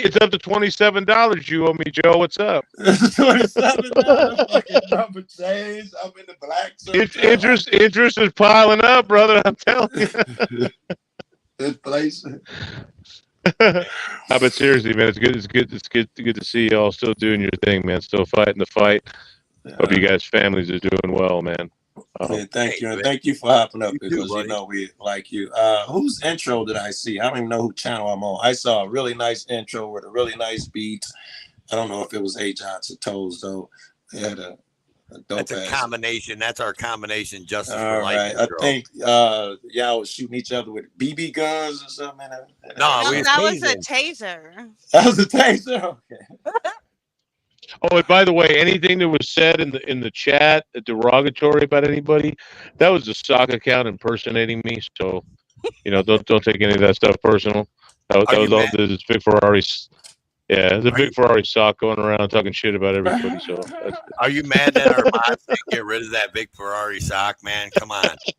It's up to $27. You owe me, Joe. What's up? $27 fucking number change. I'm in the black. Interest is piling up, brother. I'm telling you. Inflation. But seriously, man, it's good to see y'all still doing your thing, man. Still fighting the fight. Hope you guys' families are doing well, man. Yeah, thank Hey, you. And man. thank you for hopping up You too, because you buddy. know we like you. Whose intro did I see? I don't even know who channel I'm on. I saw a really nice intro with a really nice beat. I don't know if it was A. Johnson Toes though. It had a dope That's a ass. combination. That's our combination Justice for All Life right. I intro. think y'all was shooting each other with BB guns or something. No, No, we was that was a tasing. taser. That was a taser. Okay. Oh, and by the way, anything that was said in the chat derogatory about anybody, that was the sock account impersonating me. So, don't take any of that stuff personal. That Are was you all mad? this big Ferrari. Yeah, there's a Are you big Ferrari sock going around talking shit about everybody. So that's are you mad that our mods didn't get rid of that big Ferrari sock, man? Come on. Yeah.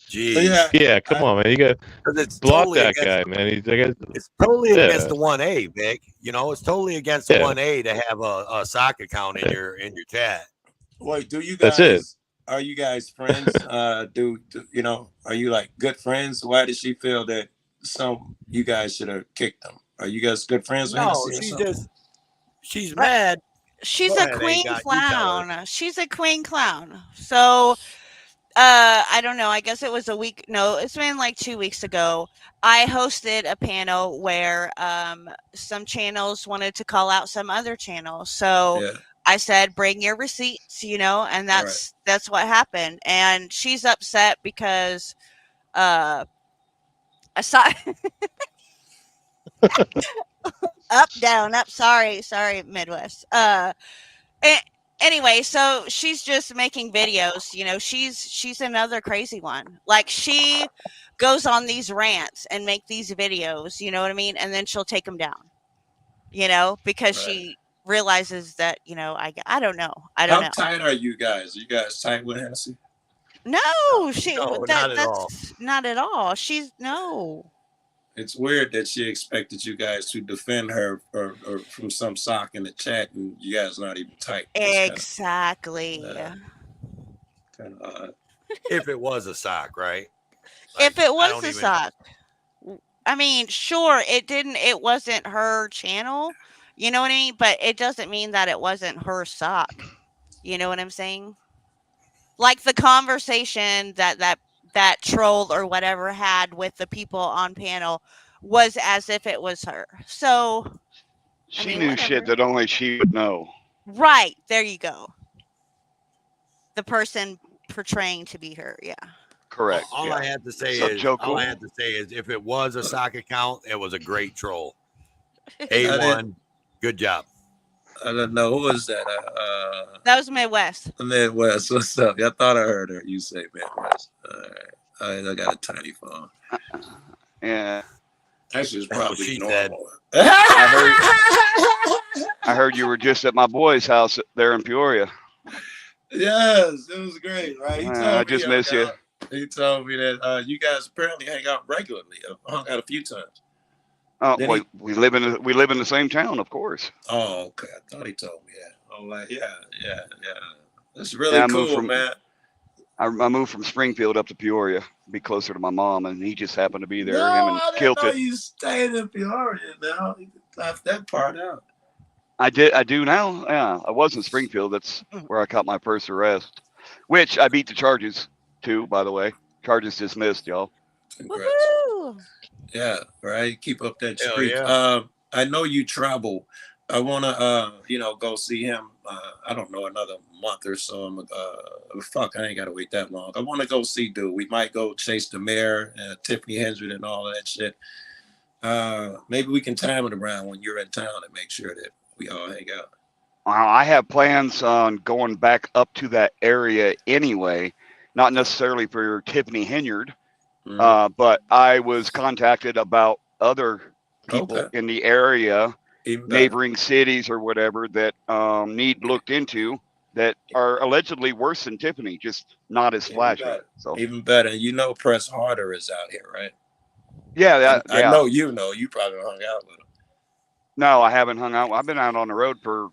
Jeez. yeah. Come on, man. You got Because it's block totally that against guy, man. it's totally against Yeah, the 1A, Vic. It's totally against the yeah, 1A to have a sock account in yeah. your chat. Wait, That's it. are you guys friends? Do are you like good friends? Why did she feel that you guys should have kicked them? Are you guys good friends with No, Hennessy or something? she's Right. mad. She's Go a ahead, queen Ajot. You tell her. clown. She's a queen clown. So I don't know. I guess it was a week. No, it's been like 2 weeks ago. I hosted a panel where some channels wanted to call out some other channels. So Yeah. I said, "Bring your receipts," and All right. that's what happened. And she's upset because I saw up, down, up. Sorry, Midwest. Anyway, so she's just making videos. She's another crazy one. Like, she goes on these rants and make these videos. You know what I mean? And then she'll take them down. Because Right. she realizes that I don't know. How tight are you guys? Are you guys tight with Hennessy? No, No, not at all. that's not at all. She's no. It's weird that she expected you guys to defend her or from some sock in the chat, and you guys not even tight. Exactly. Kind of odd. If it was a sock, right? If it I was don't a even. sock, I mean, sure, it wasn't her channel, you know what I mean? But it doesn't mean that it wasn't her sock. You know what I'm saying? Like the conversation that troll or whatever had with the people on panel was as if it was her. So, She knew shit that only she would know. Right, there you go. The person portraying to be her, yeah. Correct. All yeah. I had to say Sup, is, Joko? all I had to say is, if it was a sock account, it was a great troll. A1, good job. I don't know. Who was that? That was Midwest. Midwest. What's up? I thought I heard her. You say Midwest. All right. I got a tiny phone. Yeah. Actually, it's probably normal. I heard you were just at my boy's house there in Peoria. Yes, it was great, right? He told I me just miss you. He told me that you guys apparently hang out regularly. Hung out a few times. Oh, we live in the same town, of course. Oh, okay. I thought he told me that. I'm like, yeah. That's really cool, man. I moved from Springfield up to Peoria to be closer to my mom, and he just happened to be there. No, him and I didn't know Kilted. you stayed in Peoria now. You left that part out. I do now. Yeah, I was in Springfield. That's where I caught my first arrest, which I beat the charges too, by the way. Charges dismissed, y'all. Congrats. Yeah, right. Keep up that Hell streak. yeah. I know you travel. I want to, go see him. I don't know, another month or so. I ain't got to wait that long. I want to go see dude. We might go chase the mayor, Tiffany Hendry, and all of that shit. Maybe we can time it around when you're in town and make sure that we all hang out. I have plans on going back up to that area anyway, not necessarily for Tiffany Henyard, but I was contacted about other people in the area, neighboring cities or whatever, that need looked into, that are allegedly worse than Tiffany, just not as flashy. So even better. Press Harder is out here, right? Yeah, I know you probably hung out with him. No, I haven't hung out. I've been out on the road for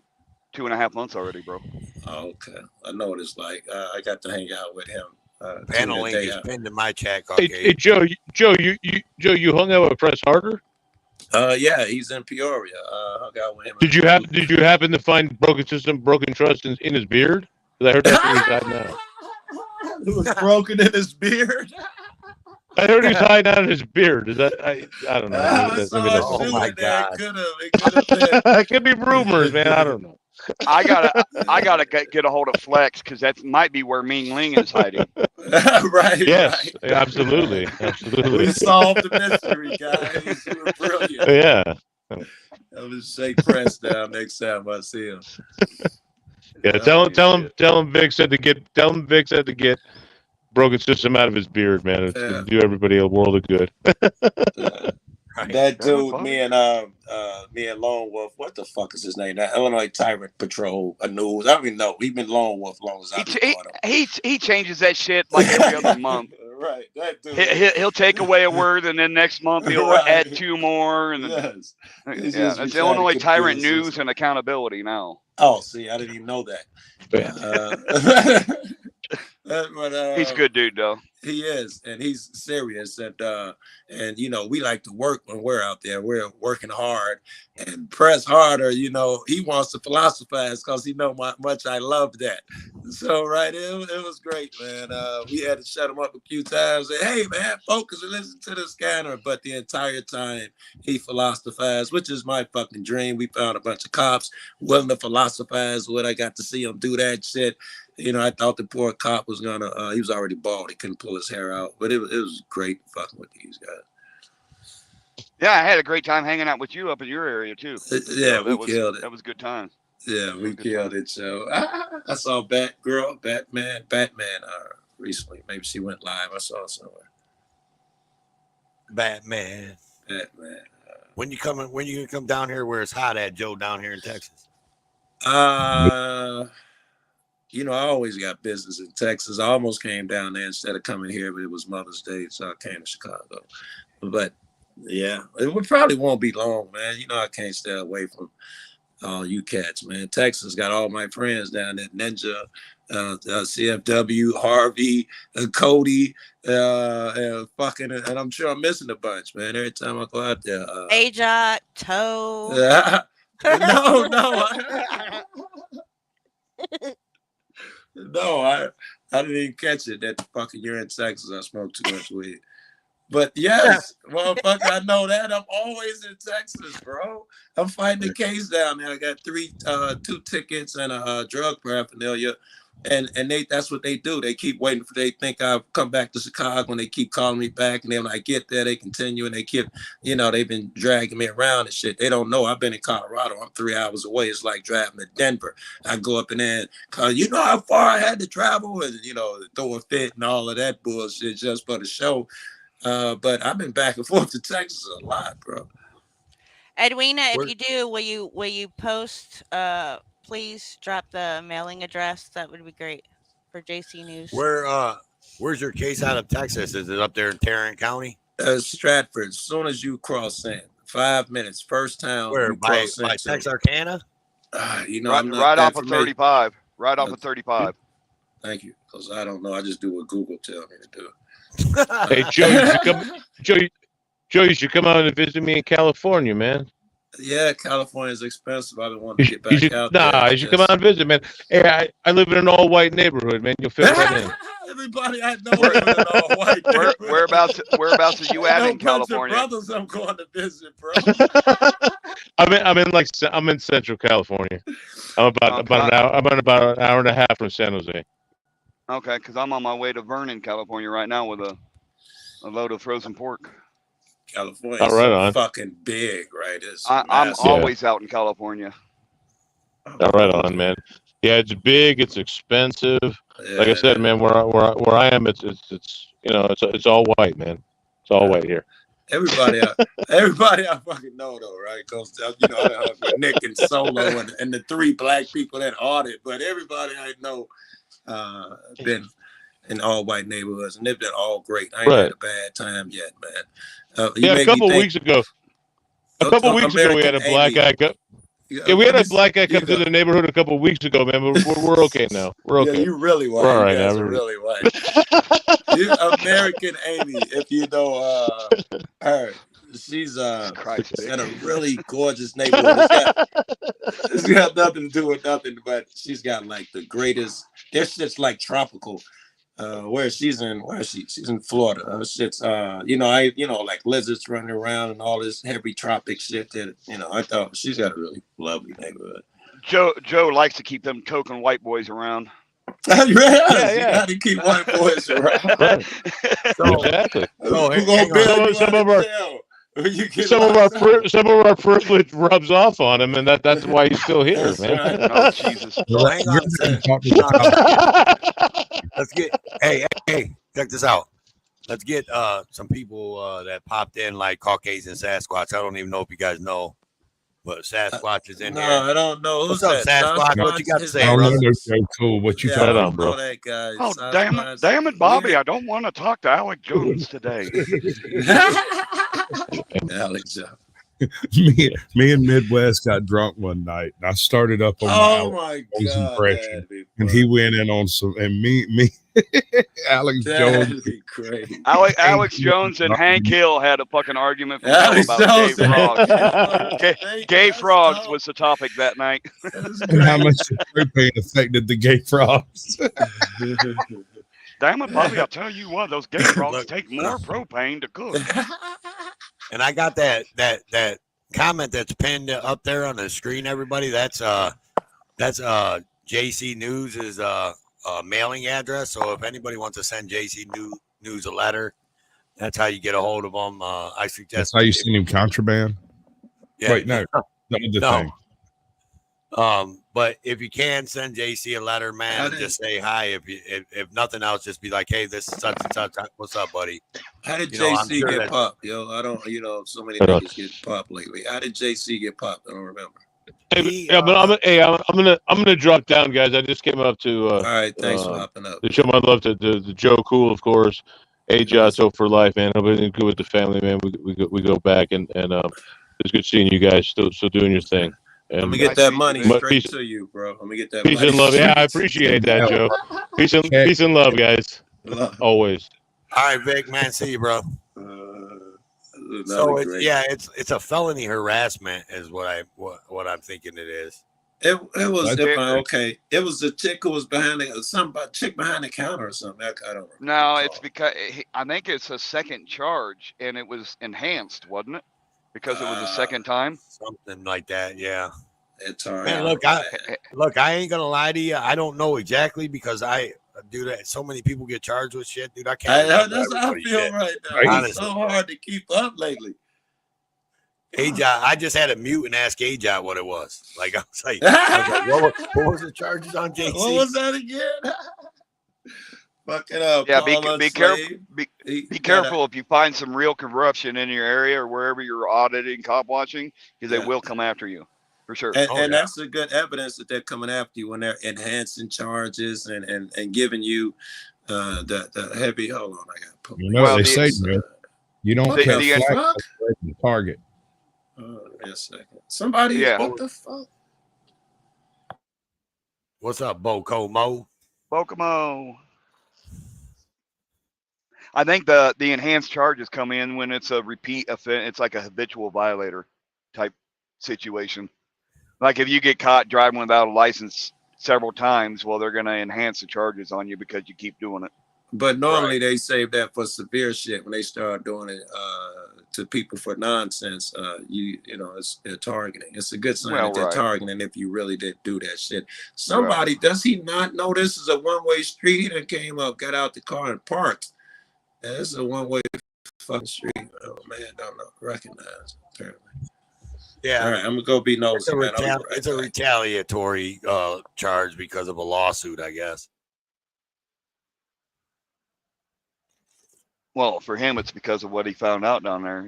2.5 months already, bro. Oh, okay. I know what it's like. I got to hang out with him. Panel link is pinned in my chat. Hey, Joe, you hung out with Press Harder? Yeah, he's in Peoria. Hung out with him. Did you happen to find broken trust in his beard? Because I heard that's where he's at now. It was broken in his beard. I heard he's hiding out in his beard. Is that I don't know. I Maybe saw that's a Oh shoe my in there. God. It could have been. it could be rumors, man. I don't know. I gotta get a hold of Flex because that might be where Ming Ling is hiding. Right, Yes, right. absolutely, We absolutely. solved the mystery, guys. You were brilliant. Yeah, I'm gonna shake Press down next time I see him. yeah. Tell him Vic said to get broken system out of his beard, man. It'll do everybody a world of good. That dude, me and Lone Wolf, what the fuck is his name? That Illinois Tyrant Patrol news. I don't even know. He been Lone Wolf long as I've been caught up. He changes that shit like every other month. Right, that dude. He'll take away a word, and then next month he'll Right. add 2 more, and then, Yes. It's yeah, just that's we try to Illinois confuse Tyrant us. News and Accountability now. Oh, see, I didn't even know that. But, He's a good dude, though. He is, and he's serious, and you know, we like to work when we're out there. We're working hard and press harder. You know, he wants to philosophize because he know how much I love that. So, right, it was great, man. We had to shut him up a few times. Say, hey, man, focus and listen to the scanner. But the entire time he philosophized, which is my fucking dream. We found a bunch of cops willing to philosophize. What I got to see him do that shit. You know, I thought the poor cop was gonna. He was already bald. He couldn't pull his hair out. But it was great fucking with these guys. Yeah, I had a great time hanging out with you up in your area too. Yeah, So we killed it. That was a good time. Yeah, we killed it. So I saw Batman recently. Maybe she went live. I saw it somewhere. Batman. When you gonna come down here where it's hot at, Joe, down here in Texas? You know, I always got business in Texas. I almost came down there instead of coming here, but it was Mother's Day, so I came to Chicago. But yeah, it probably won't be long, man. You know, I can't stay away from all you cats, man. Texas got all my friends down there: Ninja, CFW, Harvey, Cody, fucking, and I'm sure I'm missing a bunch, man. Every time I go out there, Aja, Toe. No, I didn't even catch it. That fucking you're in Texas. I smoke too much weed. But yes, motherfucker, I know that. I'm always in Texas, bro. I'm fighting the case down there. I got 2 tickets and a drug paraphernalia. And that's what they do. They keep waiting for, they think I've come back to Chicago, and they keep calling me back. And then when I get there, they continue, and they keep, you know, they've been dragging me around and shit. They don't know I've been in Colorado. I'm 3 hours away. It's like driving to Denver. I go up in there, and, you know how far I had to travel, and, you know, throw a fit and all of that bullshit just for the show. But I've been back and forth to Texas a lot, bro. Edwina, if you do, will you post? Please drop the mailing address. That would be great for JC News. Where's your case out of Texas? Is it up there in Tarrant County? Stratford. As soon as you cross in, 5 minutes, first town. Where, you by cross into. Texarkana? You know, right off of 35. Right off of 35. Thank you, because I don't know. I just do what Google tells me to do. Hey, Joe, you should come out and visit me in California, man. Yeah, California is expensive. I've been wanting to get back out there. You should come out and visit, man. Hey, I live in an all-white neighborhood, man. You'll fit right in. Everybody I know live in an all-white neighborhood. Whereabouts are you at in California? Brothers, I'm going to visit, bro. I'm in Central California. I'm about an hour and a half from San Jose. Okay, because I'm on my way to Vernon, California right now with a load of frozen pork. California is fucking big, right? I'm always out in California. All right on, man. Yeah, it's big. It's expensive. Yeah. Like I said, man, where I am, it's you know, it's all white, man. It's all white here. Everybody I fucking know though, right? Because you know, I have Nick and Solo and the 3 black people that audit, but everybody I know been in all white neighborhoods, and they've been all great. I ain't had a bad time yet, man. A couple weeks ago, we had a black guy come. Yeah, we had a black guy come to the neighborhood a couple of weeks ago, man. We're okay now. We're okay. Yeah, you really white. We're all right now. You're really white. You American Amy, if you know her. She's in a really gorgeous neighborhood. It's got nothing to do with nothing, but she's got like the greatest. This shit's like tropical. where she's in Florida. Shit's like lizards running around and all this heavy tropic shit that I thought she's got a really lovely neighborhood. Joe likes to keep them token white boys around. You got to keep white boys around. Exactly. Some of our privilege rubs off on him, and that's why he's still here, man. Right. Oh Jesus! So hang on a second. Let's get hey, check this out. Let's get some people that popped in like Caucasian Sasquatch. I don't even know if you guys know, but Sasquatch is in no, here. I don't know. What's Who's up, Sasquatch? What you got to say, I don't brother? know. They're so cool. What you Yeah, talking I about, don't bro? know that guy. Oh Sasquatch. damn it, Bobby! I don't want to talk to Alec Jones today. Alex Jones. me and Midwest got drunk one night, and I started up on my Jones God, impression, and he went in on some, and me, Alex Jones, crazy. Alex Jones and Hank Hill had a fucking argument from hell Alex about Jones gay frogs. and Gay frogs was the topic that night. and how much the propane affected the gay frogs. Damn it, Bobby! I'll tell you what, those gay frogs take more propane to cook. And I got that comment that's pinned up there on the screen. Everybody, that's JC News's mailing address. So if anybody wants to send JC News a letter, that's how you get a hold of them. I suggest That's how you send him contraband. Yeah, Wait, no, the thing. But if you can send JC a letter, man, and just say hi. If nothing else, just be like, hey, this is such and such. What's up, buddy? How did JC get popped, yo? I don't, so many niggas get popped lately. How did JC get popped? I don't remember. I'm gonna drop down, guys. I just came up to. All right, thanks for hopping up. To show my love to Joe Cool, of course. Jato for life, man. Hope everything's good with the family, man. We go back, and it's good seeing you guys still doing your thing. And let me get that money straight to you, bro. Let me get that peace money. and love. Yeah, I appreciate that, Joe. Peace and love, guys. Always. All right, Vic, man. See you, bro. So it's a felony harassment, is what I'm thinking it is. It was okay. It was a chick who was behind chick behind the counter or something. I don't know. No, it's because I think it's a second charge, and it was enhanced, wasn't it? Because it was the second time, something like that. Yeah, it's hard. Man, look, I ain't gonna lie to you. I don't know exactly because so many people get charged with shit, dude. I can't. That's how I feel right now. It's so hard to keep up lately. I just had to mute and ask AJ what it was. Like I was like, what was the charges on JC? What was that again? Fuck it up. Yeah, be careful. Be careful if you find some real corruption in your area or wherever you're auditing, cop watching, because they will come after you for sure. And that's a good evidence that they're coming after you when they're enhancing charges and giving you the heavy. Hold on, I got to they say you don't catch the target. Wait a second. Somebody, what the fuck? What's up, Bokomo? Bokomo. I think the enhanced charges come in when it's a repeat offense. It's like a habitual violator type situation. Like if you get caught driving without a license several times, well, they're going to enhance the charges on you because you keep doing it. But normally they save that for severe shit when they start doing it to people for nonsense. It's targeting. It's a good sign that they're targeting if you really did do that shit. Somebody, does he not know this is a one-way street and came up, got out the car and parked? Yeah, this is a one-way fucking street. Oh man, don't know. Recognize apparently. Yeah. All right, I'm gonna go be nosy. It's a retaliatory charge because of a lawsuit, I guess. Well, for him, it's because of what he found out down there.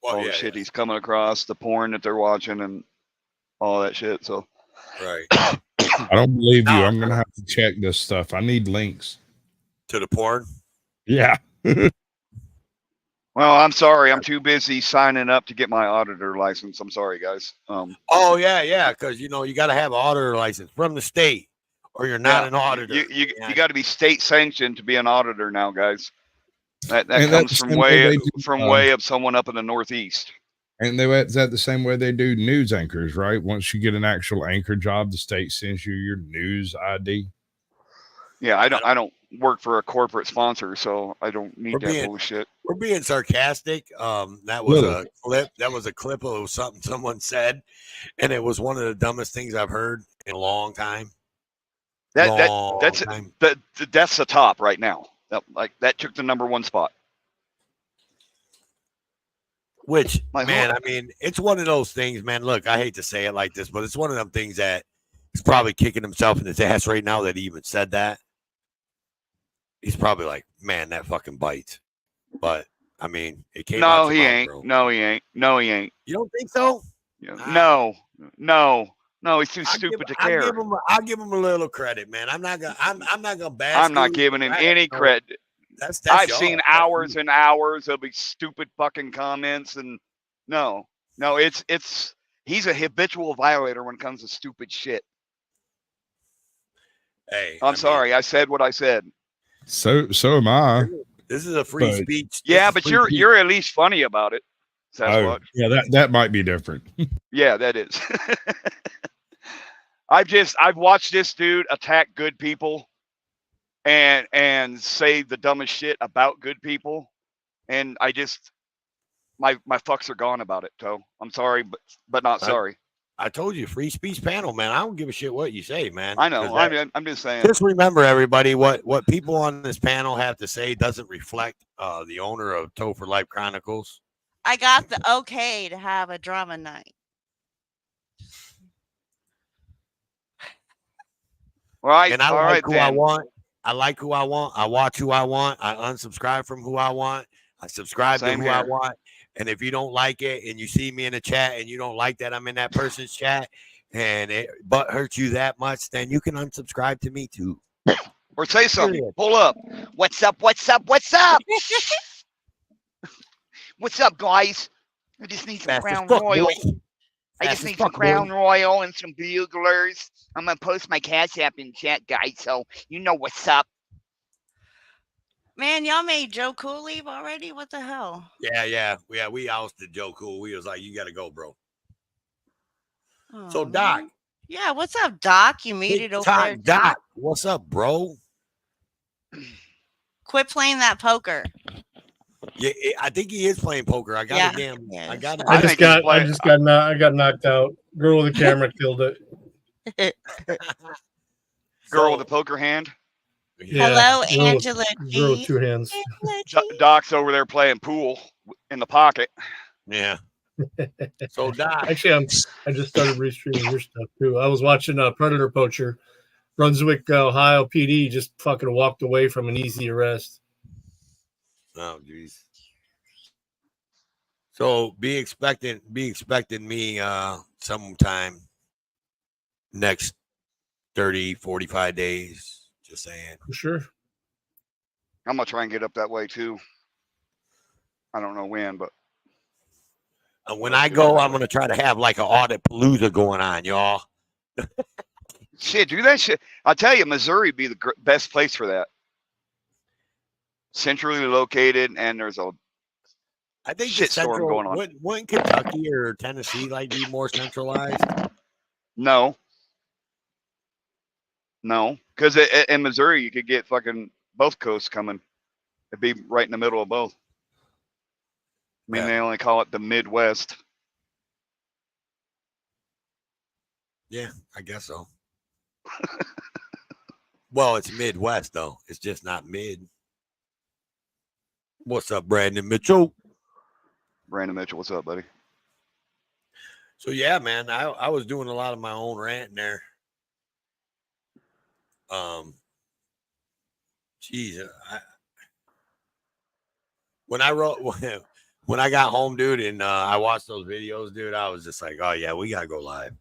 All the shit he's coming across, the porn that they're watching, and all that shit. So, right. I don't believe you. I'm gonna have to check this stuff. I need links to the porn. Yeah. Well, I'm sorry. I'm too busy signing up to get my auditor license. I'm sorry, guys. Oh yeah, because you got to have an auditor license from the state, or you're not an auditor. You got to be state sanctioned to be an auditor now, guys. That comes from way of someone up in the Northeast. And is that the same way they do news anchors, right? Once you get an actual anchor job, the state sends you your news ID. Yeah, I don't work for a corporate sponsor, so I don't need that bullshit. We're being sarcastic. That was a clip. That was a clip of something someone said, and it was one of the dumbest things I've heard in a long time. That's the top right now. That took the #1 spot. Which, man, I mean, it's one of those things, man. Look, I hate to say it like this, but it's one of them things that he's probably kicking himself in his ass right now that he even said that. He's probably like, man, that fucking bites. But, I mean, it came out. No, he ain't. Bro. No, he ain't. No, he ain't. You don't think so? No, he's too stupid to care. I'll give him a little credit, man. I'm not gonna bash. I'm not giving him any credit. I've seen hours and hours of these stupid fucking comments, and no, he's a habitual violator when it comes to stupid shit. Hey, I'm sorry, I said what I said. So am I. This is a free speech. Yeah, but you're at least funny about it. Yeah, that might be different. Yeah, that is. I've watched this dude attack good people and say the dumbest shit about good people, and I just my fucks are gone about it, Toe. I'm sorry, but not sorry. I told you, free speech panel, man. I don't give a shit what you say, man. I know. I'm just saying. Just remember, everybody, what people on this panel have to say doesn't reflect the owner of Toe for Life Chronicles. I got the okay to have a drama night. Right. And I like who I want. I like who I want. I watch who I want. I unsubscribe from who I want. I subscribe to who I want. And if you don't like it and you see me in the chat and you don't like that I'm in that person's chat and it butt hurts you that much, then you can unsubscribe to me too. Or say something. Pull up. What's up? What's up? What's up? What's up, guys? I just need some Crown Royal. I just need some Crown Royal and some buglers. I'm going to post my Cash App in chat, guys, so you know what's up. Man, y'all made Joe Cool leave already? What the hell? Yeah. We ousted Joe Cool. We was like, you got to go, bro. Oh, so, Doc. Man. Yeah, what's up, Doc? You muted over there. Doc, what's up, bro? Quit playing that poker. Yeah, I think he is playing poker. I got a damn. Yes. I got. I got knocked out. Girl with the camera killed it. Girl with a poker hand. Yeah. Hello, Angela G. Girl with 2 hands. Doc's over there playing pool in the pocket. Yeah. So Doc. Actually, I just started restreaming your stuff too. I was watching Predator Poacher. Brunswick, Ohio PD just fucking walked away from an easy arrest. Oh, geez. So be expecting me sometime next 30, 45 days. Just saying. For sure. I'm going to try and get up that way too. I don't know when, but. When I go, I'm going to try to have like an audit palooza going on, y'all. Shit, do that shit. I'll tell you, Missouri would be the best place for that. Centrally located, and there's a I think shit storm going on. Wouldn't Kentucky or Tennessee like be more centralized? No, because in Missouri you could get fucking both coasts coming. It'd be right in the middle of both. I mean, they only call it the Midwest. Yeah, I guess so. Well, it's Midwest though. It's just not mid. What's up, Brandon Mitchell? Brandon Mitchell, what's up, buddy? So yeah, man, I was doing a lot of my own ranting there. Geez, when I got home, dude, and I watched those videos, dude, I was just like, oh yeah, we gotta go live.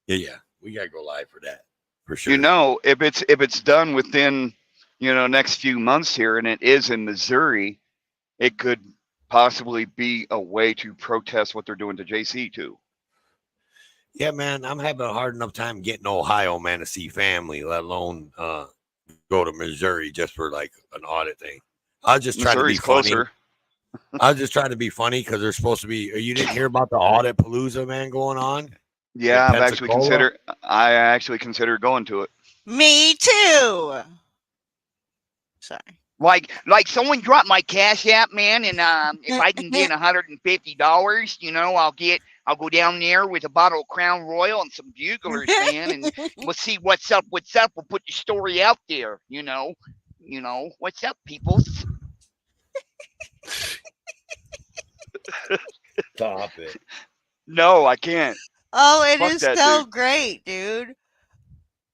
Yeah, we gotta go live for that, for sure. You know, if it's done within, next few months here, and it is in Missouri, it could possibly be a way to protest what they're doing to JC too. Yeah, man, I'm having a hard enough time getting to Ohio, man, to see family, let alone go to Missouri just for like an audit thing. I was just trying to be funny. I was just trying to be funny because there's supposed to be. You didn't hear about the audit palooza, man, going on? Yeah, I actually considered going to it. Me too. Sorry. Like someone dropped my Cash App, man, and if I can get $150, you know, I'll go down there with a bottle of Crown Royal and some buglers, man, and we'll see what's up. We'll put the story out there, you know, what's up, peoples. Stop it. No, I can't. Oh, it Fuck is that, so dude. great, dude.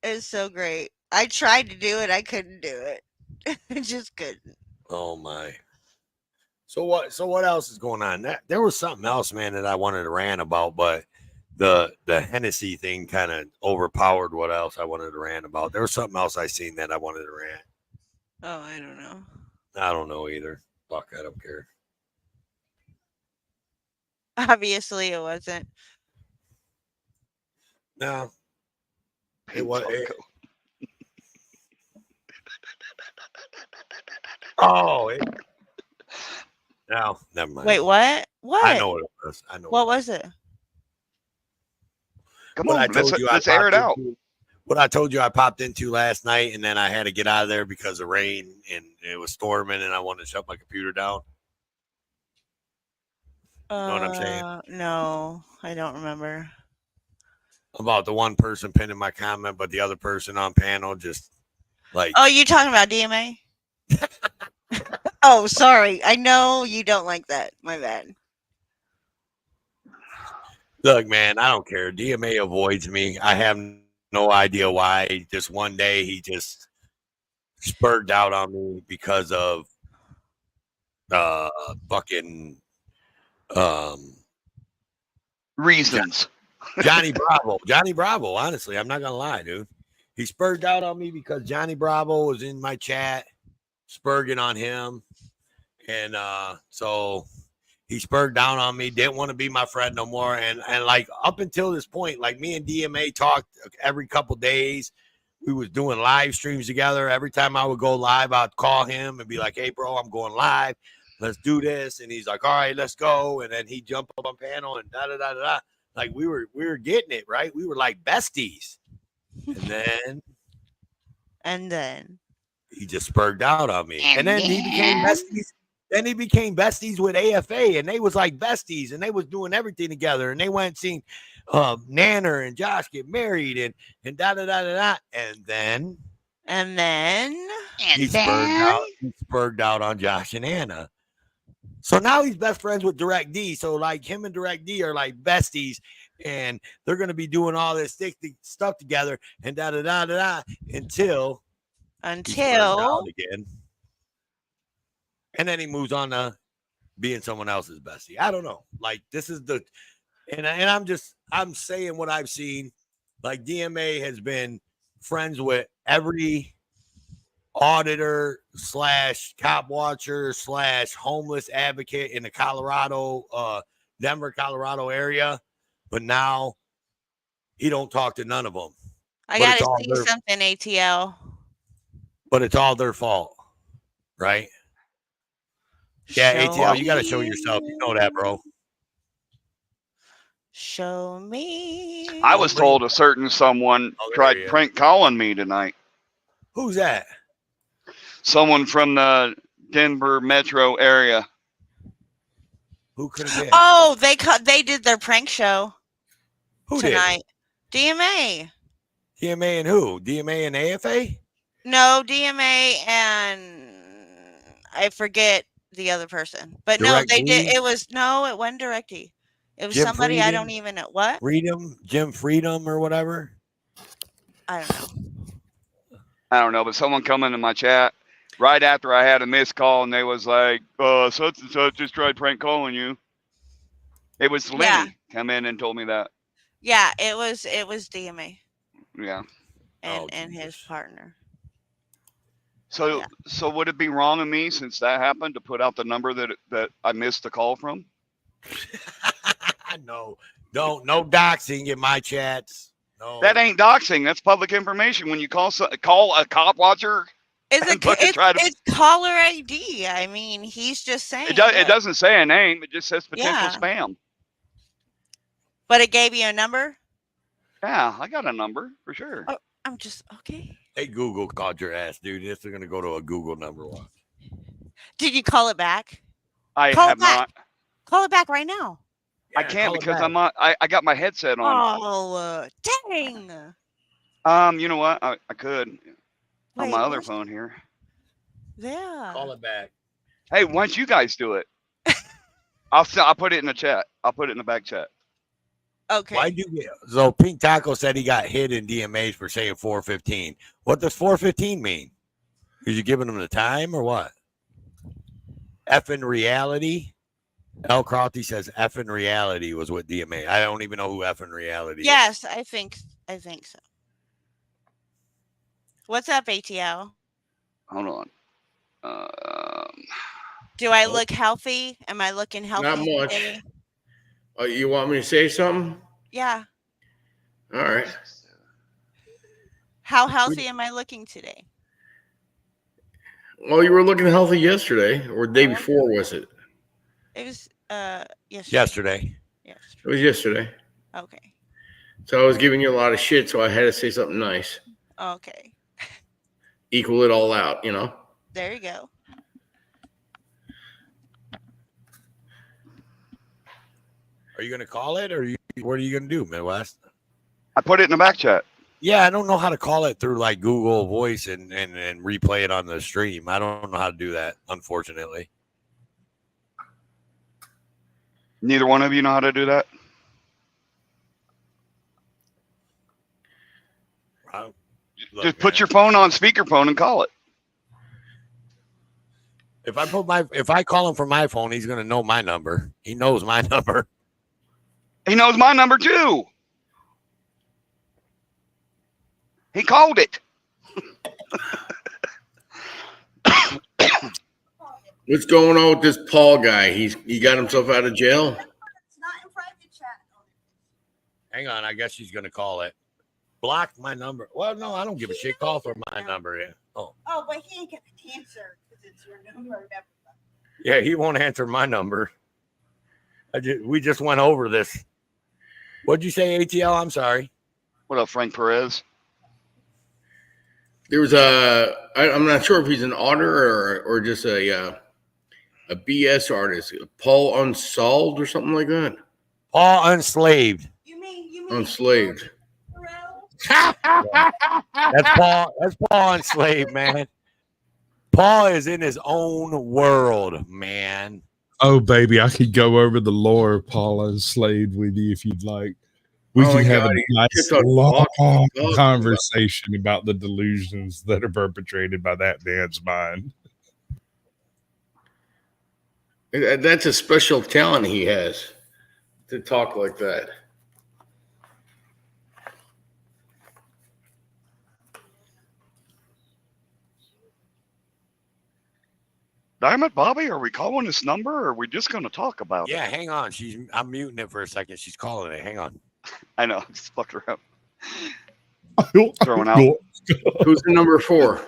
It's so great. I tried to do it. I couldn't do it. I just couldn't. Oh my. So what else is going on? There was something else, man, that I wanted to rant about, but the Hennessy thing kind of overpowered what else I wanted to rant about. There was something else I seen that I wanted to rant. Oh, I don't know. I don't know either. Fuck, I don't care. Obviously, it wasn't. No. It was. No, never mind. Wait, what? What? I know what it was. I know what was it? Come what on, I told you let's I air it out. What I told you I popped into last night, and then I had to get out of there because of rain and it was storming, and I wanted to shut my computer down. You know what I'm saying? No, I don't remember. About the one person pinning my comment, but the other person on panel just like. Oh, you talking about DMA? Oh, sorry. I know you don't like that. My bad. Look, man, I don't care. DMA avoids me. I have no idea why. Just one day he just spurred out on me because of fucking reasons. Johnny Bravo. Johnny Bravo, honestly, I'm not gonna lie, dude. He spurred out on me because Johnny Bravo was in my chat, spurging on him. And so he spurred down on me, didn't want to be my friend no more. And like up until this point, like me and DMA talked every couple days. We was doing live streams together. Every time I would go live, I'd call him and be like, hey, bro, I'm going live. Let's do this. And he's like, all right, let's go. And then he'd jump up on panel and da-da-da-da-da. Like we were getting it, right? We were like besties. And then he just spurred out on me. And then he became besties. Then he became besties with AFA, and they was like besties, and they was doing everything together. And they went and seen Nanner and Josh get married, and da-da-da-da-da. And then he spurred out on Josh and Anna. So now he's best friends with Direct D. So like him and Direct D are like besties, and they're gonna be doing all this stuff together and da-da-da-da-da until he spurred out again. And then he moves on to being someone else's bestie. I don't know. Like this is and I'm saying what I've seen. Like DMA has been friends with every auditor / cop watcher / homeless advocate in the Denver, Colorado area. But now he don't talk to none of them. I got to see something, ATL. But it's all their fault, right? Yeah, ATL, you got to show yourself. You know that, bro. Show me. I was told a certain someone tried prank calling me tonight. Who's that? Someone from the Denver metro area. Who could have been? Oh, they did their prank show. Who tonight? did? DMA. DMA and who? DMA and AFA? No, DMA and I forget the other person. But Direct no, they D? did. It wasn't Directy. It was Jim somebody I Freedom? don't even know. What? Jim Freedom or whatever? I don't know. I don't know, but someone come into my chat right after I had a missed call, and they was like, such and such just tried prank calling you. It was Lenny come in and told me that. Yeah, it was DMA. Yeah. And his partner. So would it be wrong of me, since that happened, to put out the number that I missed the call from? No doxing in my chats. No. That ain't doxing. That's public information. When you call a cop watcher, It's caller ID. I mean, he's just saying. It doesn't say a name. It just says potential spam. But it gave you a number? Yeah, I got a number for sure. Oh, I'm just okay. Hey, Google called your ass, dude. This is gonna go to a Google number one. Did you call it back? I Call have it back. not. Call it back right now. I can't because I'm on. I got my headset on. Oh, dang. You know what? I could on my Wait, other what? phone here. Yeah. Call it back. Hey, why don't you guys do it? I'll put it in the chat. I'll put it in the back chat. Okay. Why do you? So Pink Taco said he got hit in DMAs for saying 415. What does 415 mean? Are you giving him the time or what? Effing reality. L. Crofty says effing reality was what DMA. I don't even know who effing reality is. Yes, I think so. What's up, ATL? Hold on. Do I look healthy? Am I looking healthy? Not much. today? Oh, you want me to say something? Yeah. All right. How healthy am I looking today? Well, you were looking healthy yesterday, or the day before, was it? It was yesterday. It was yesterday. Okay. So I was giving you a lot of shit, so I had to say something nice. Okay. Equal it all out, you know? There you go. Are you going to call it, or what are you going to do, Midwest? I put it in the back chat. Yeah, I don't know how to call it through like Google Voice and replay it on the stream. I don't know how to do that, unfortunately. Neither one of you know how to do that? Just put your phone on speakerphone and call it. If I call him from my phone, he's going to know my number. He knows my number. He knows my number too. He called it. What's going on with this Paul guy? He got himself out of jail? Hang on, I guess she's going to call it. Block my number. Well, no, I don't give a shit. Call for my number. Yeah. Oh, but he ain't gonna answer because it's your number. yeah, he won't answer my number. We just went over this. What'd you say, ATL? I'm sorry. What up, Frank Perez? There was I'm not sure if he's an author or just a BS artist, Paul Unsolved or something like that. Paul Unslaved. You mean Unslaved. That's Paul. That's Paul Unslaved, man. Paul is in his own world, man. Oh, baby, I could go over the lore of Paul Enslaved with you if you'd like. We can have a nice long conversation about the delusions that are perpetrated by that man's mind. That's a special talent he has to talk like that. Damn it, Bobby, are we calling this number or are we just going to talk about it? Yeah, hang on. I'm muting it for a second. She's calling it. Hang on. I know. Just fucked around. Throwing out. Who's the number 4?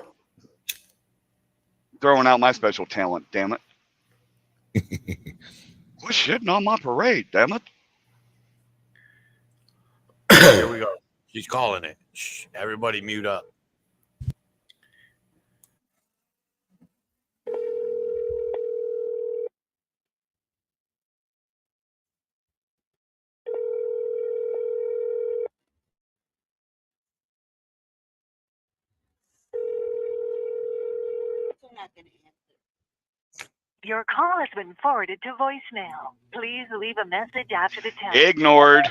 Throwing out my special talent, damn it. Quit shitting on my parade, damn it. Here we go. She's calling it. Shh, everybody mute up. Your call has been forwarded to voicemail. Please leave a message after the tone. Ignored.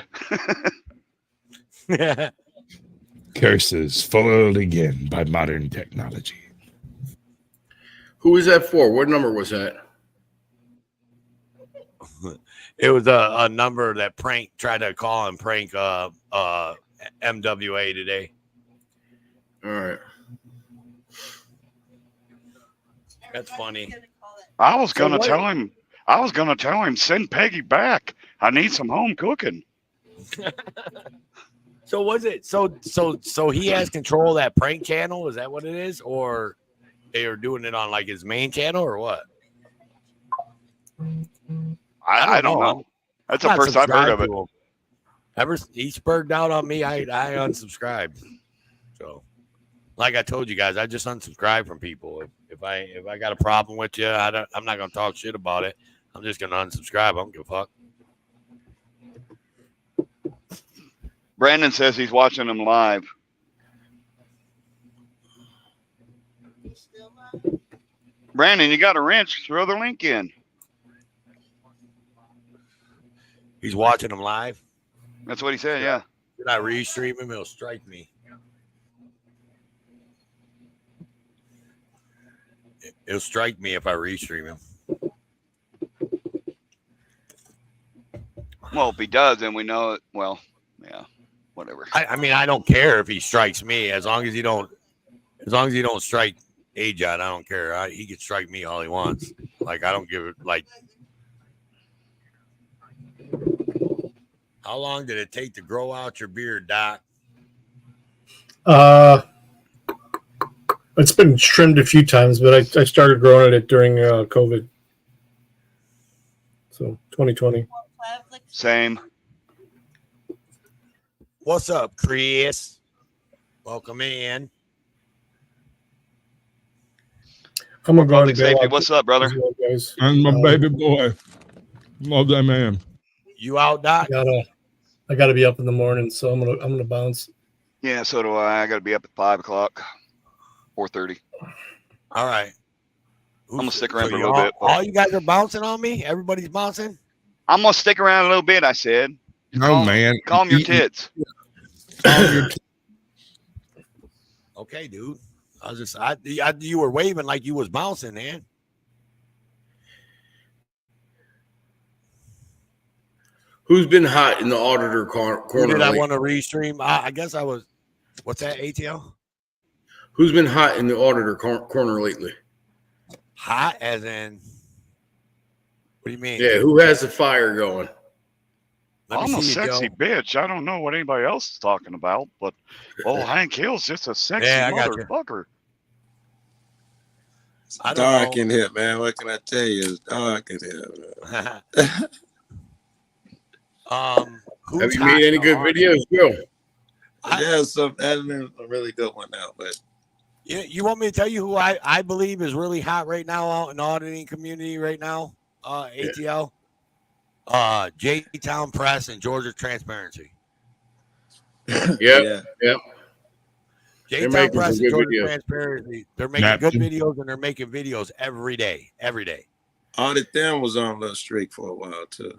Curses foiled again by modern technology. Who was that for? What number was that? It was a number that tried to call and prank MWA today. All right. That's funny. I was gonna tell him send Peggy back. I need some home cooking. So was it so he has control of that prank channel? Is that what it is? Or they are doing it on like his main channel or what? I don't know. That's the first I've heard of it. He spurred out on me, I unsubscribed. So like I told you guys, I just unsubscribe from people. If I got a problem with you, I'm not gonna talk shit about it. I'm just gonna unsubscribe. I don't give a fuck. Brandon says he's watching them live. Brandon, you got a wrench? Throw the link in. He's watching them live. That's what he said. Yeah. Did I restream him? He'll strike me. It'll strike me if I restream him. Well, if he does, then we know it. Well, yeah, whatever. I mean, I don't care if he strikes me as long as he don't strike Ajot. I don't care. He can strike me all he wants. Like I don't give it. Like, how long did it take to grow out your beard, Doc? It's been trimmed a few times, but I started growing it during COVID. So 2020. Same. What's up, Chris? Welcome in. I'm gonna go ahead and Safety, bail out what's up, brother? guys. And my baby boy. Love that man. You out, Doc? I gotta be up in the morning, so I'm gonna bounce. Yeah, so do I. I got to be up at 5 o'clock, 4:30. All right. I'm gonna stick around So for a little bit. all you guys are bouncing on me? Everybody's bouncing? I'm gonna stick around a little bit. I said. No, man. Calm your tits. Okay, dude. I was just, you were waving like you was bouncing, man. Who's been hot in the auditor corner? Did I want to restream? I guess I was. What's that, ATL? Who's been hot in the auditor corner lately? Hot as in? What do you mean? Yeah, who has the fire going? I'm a sexy bitch. I don't know what anybody else is talking about, but Hank Hill's just a sexy motherfucker. It's dark in here, man. What can I tell you? It's dark in here. Have you made any good videos, Joe? Yeah, so that's been a really good one now. But you want me to tell you who I believe is really hot right now out in the auditing community right now? ATL, J-Town Press and Georgia Transparency. Yeah. J-Town Press and Georgia Transparency. They're making good videos and they're making videos every day. Audit Them was on a little streak for a while too.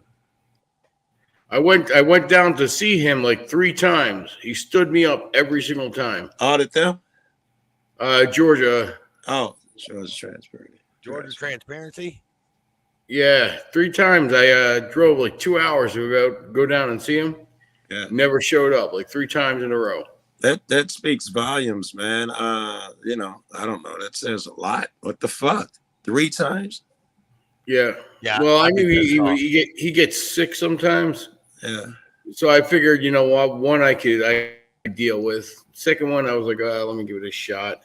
I went down to see him like 3 times. He stood me up every single time. Audit Them? Georgia. Oh, Georgia Transparency. Georgia Transparency? Yeah, 3 times. I drove like 2 hours to go down and see him. Yeah. Never showed up, like 3 times in a row. That speaks volumes, man. I don't know. That says a lot. What the fuck? 3 times? Yeah. Well, I knew he gets sick sometimes. Yeah. So I figured, you know what, one I could deal with. Second one, I was like, let me give it a shot.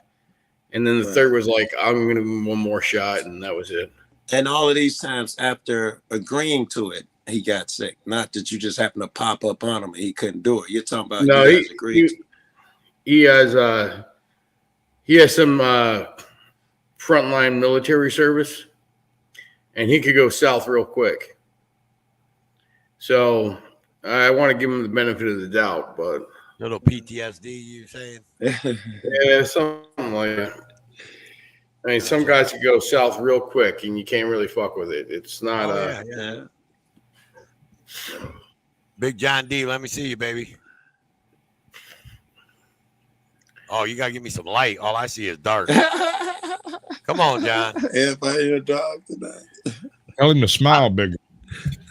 And then the third was like, I'm gonna give him one more shot, and that was it. And all of these times after agreeing to it, he got sick. Not that you just happened to pop up on him and he couldn't do it. You're talking about no, he has some frontline military service, and he could go south real quick. So I want to give him the benefit of the doubt, but little PTSD, you saying? Yeah, something like that. I mean, some guys could go south real quick, and you can't really fuck with it. It's not. Yeah. Big John D, let me see you, baby. Oh, you gotta give me some light. All I see is dark. Come on, John. Everybody in the dark tonight. Tell him to smile bigger.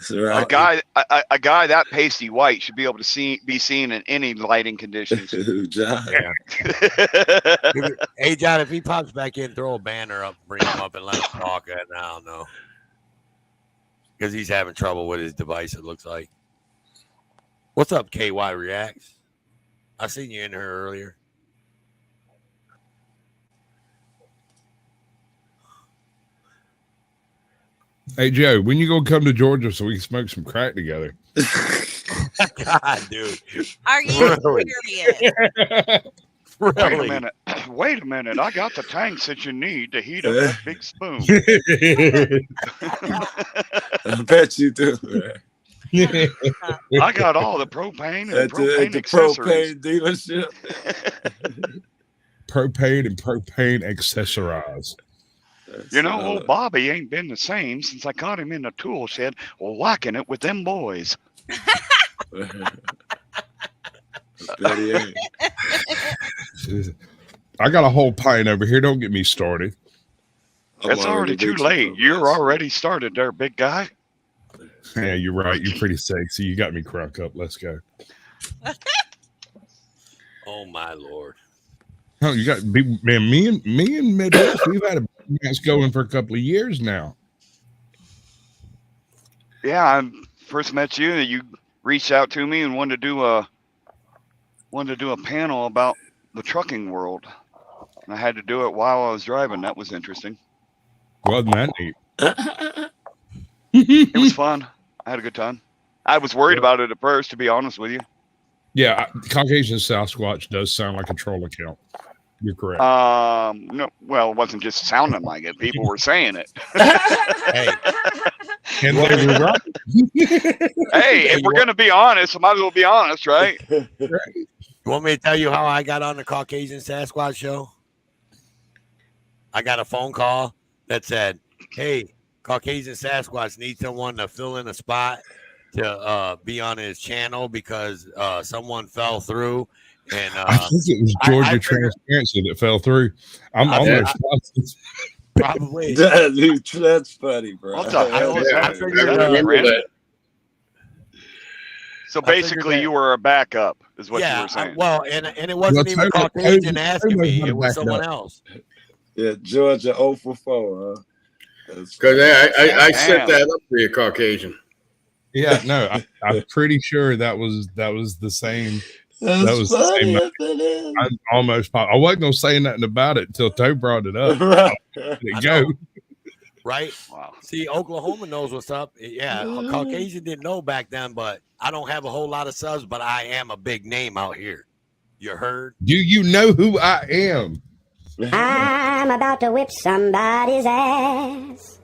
Right. A guy that pasty white should be able to be seen in any lighting conditions. John. Yeah. Hey, John, if he pops back in, throw a banner up, bring him up, and let him talk. I don't know, because he's having trouble with his device. It looks like. What's up, KY Reacts? I seen you in here earlier. Hey, Joe, when you gonna come to Georgia so we can smoke some crack together? God, dude. Are you serious? Wait a minute. Wait a minute. I got the tanks that you need to heat up that big spoon. I bet you do. I got all the propane and At propane the accessories. propane dealership. Propane and propane accessorize. You know, old Bobby ain't been the same since I caught him in the tool shed whacking it with them boys. I got a whole pint over here. Don't get me started. It's already too late. You're already started there, big guy. Yeah, you're right. You're pretty sexy. You got me crunk up. Let's go. Oh my Lord. Oh, you got man. Me and Midwest. We've had a match going for a couple of years now. Yeah, I first met you. You reached out to me and wanted to do a panel about the trucking world. And I had to do it while I was driving. That was interesting. Wasn't that neat? It was fun. I had a good time. I was worried about it at first, to be honest with you. Yeah, Caucasian Sasquatch does sound like a troll account. You're correct. No, well, it wasn't just sounding like it. People were saying it. Hey. And they were right. Hey, if we're gonna be honest, I might as well be honest, right? You want me to tell you how I got on the Caucasian Sasquatch show? I got a phone call that said, "Hey, Caucasian Sasquatch needs someone to fill in a spot to be on his channel because someone fell through." And I think it was Georgia Transparency that fell through. I'm almost probably. That's funny, bro. What the hell is that? So basically, you were a backup, is what you were saying. Well, and it wasn't even Caucasian asking me; it was someone else. Yeah, Georgia 0 for 4. Huh? Because I set that up for you, Caucasian. Yeah, no, I'm pretty sure that was the same. That's that was the same. I'm almost. I wasn't gonna say nothing about it until Toe brought it up. Let it go. Right? Wow. See, Oklahoma knows what's up. Yeah, Caucasian didn't know back then, but I don't have a whole lot of subs, but I am a big name out here. You heard? Do you know who I am? I'm about to whip somebody's ass.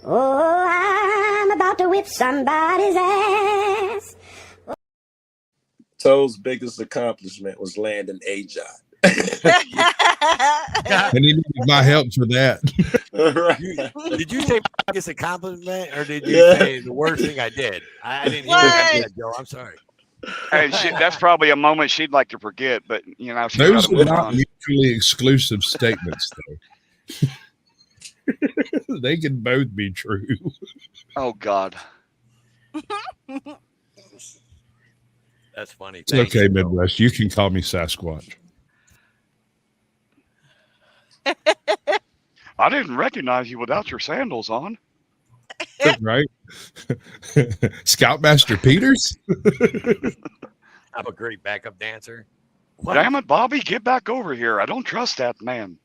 Oh, I'm about to whip somebody's ass. Toe's biggest accomplishment was landing a job. And he needed my help for that. Did you say biggest accomplishment, or did you say the worst thing I did? I didn't hear that, Joe. I'm sorry. Hey, that's probably a moment she'd like to forget, but you know, those are not mutually exclusive statements, though. They can both be true. Oh God. That's funny. It's okay, Midwest. You can call me Sasquatch. I didn't recognize you without your sandals on. Right? Scoutmaster Peters? I'm a great backup dancer. What? Damn it, Bobby, get back over here. I don't trust that man.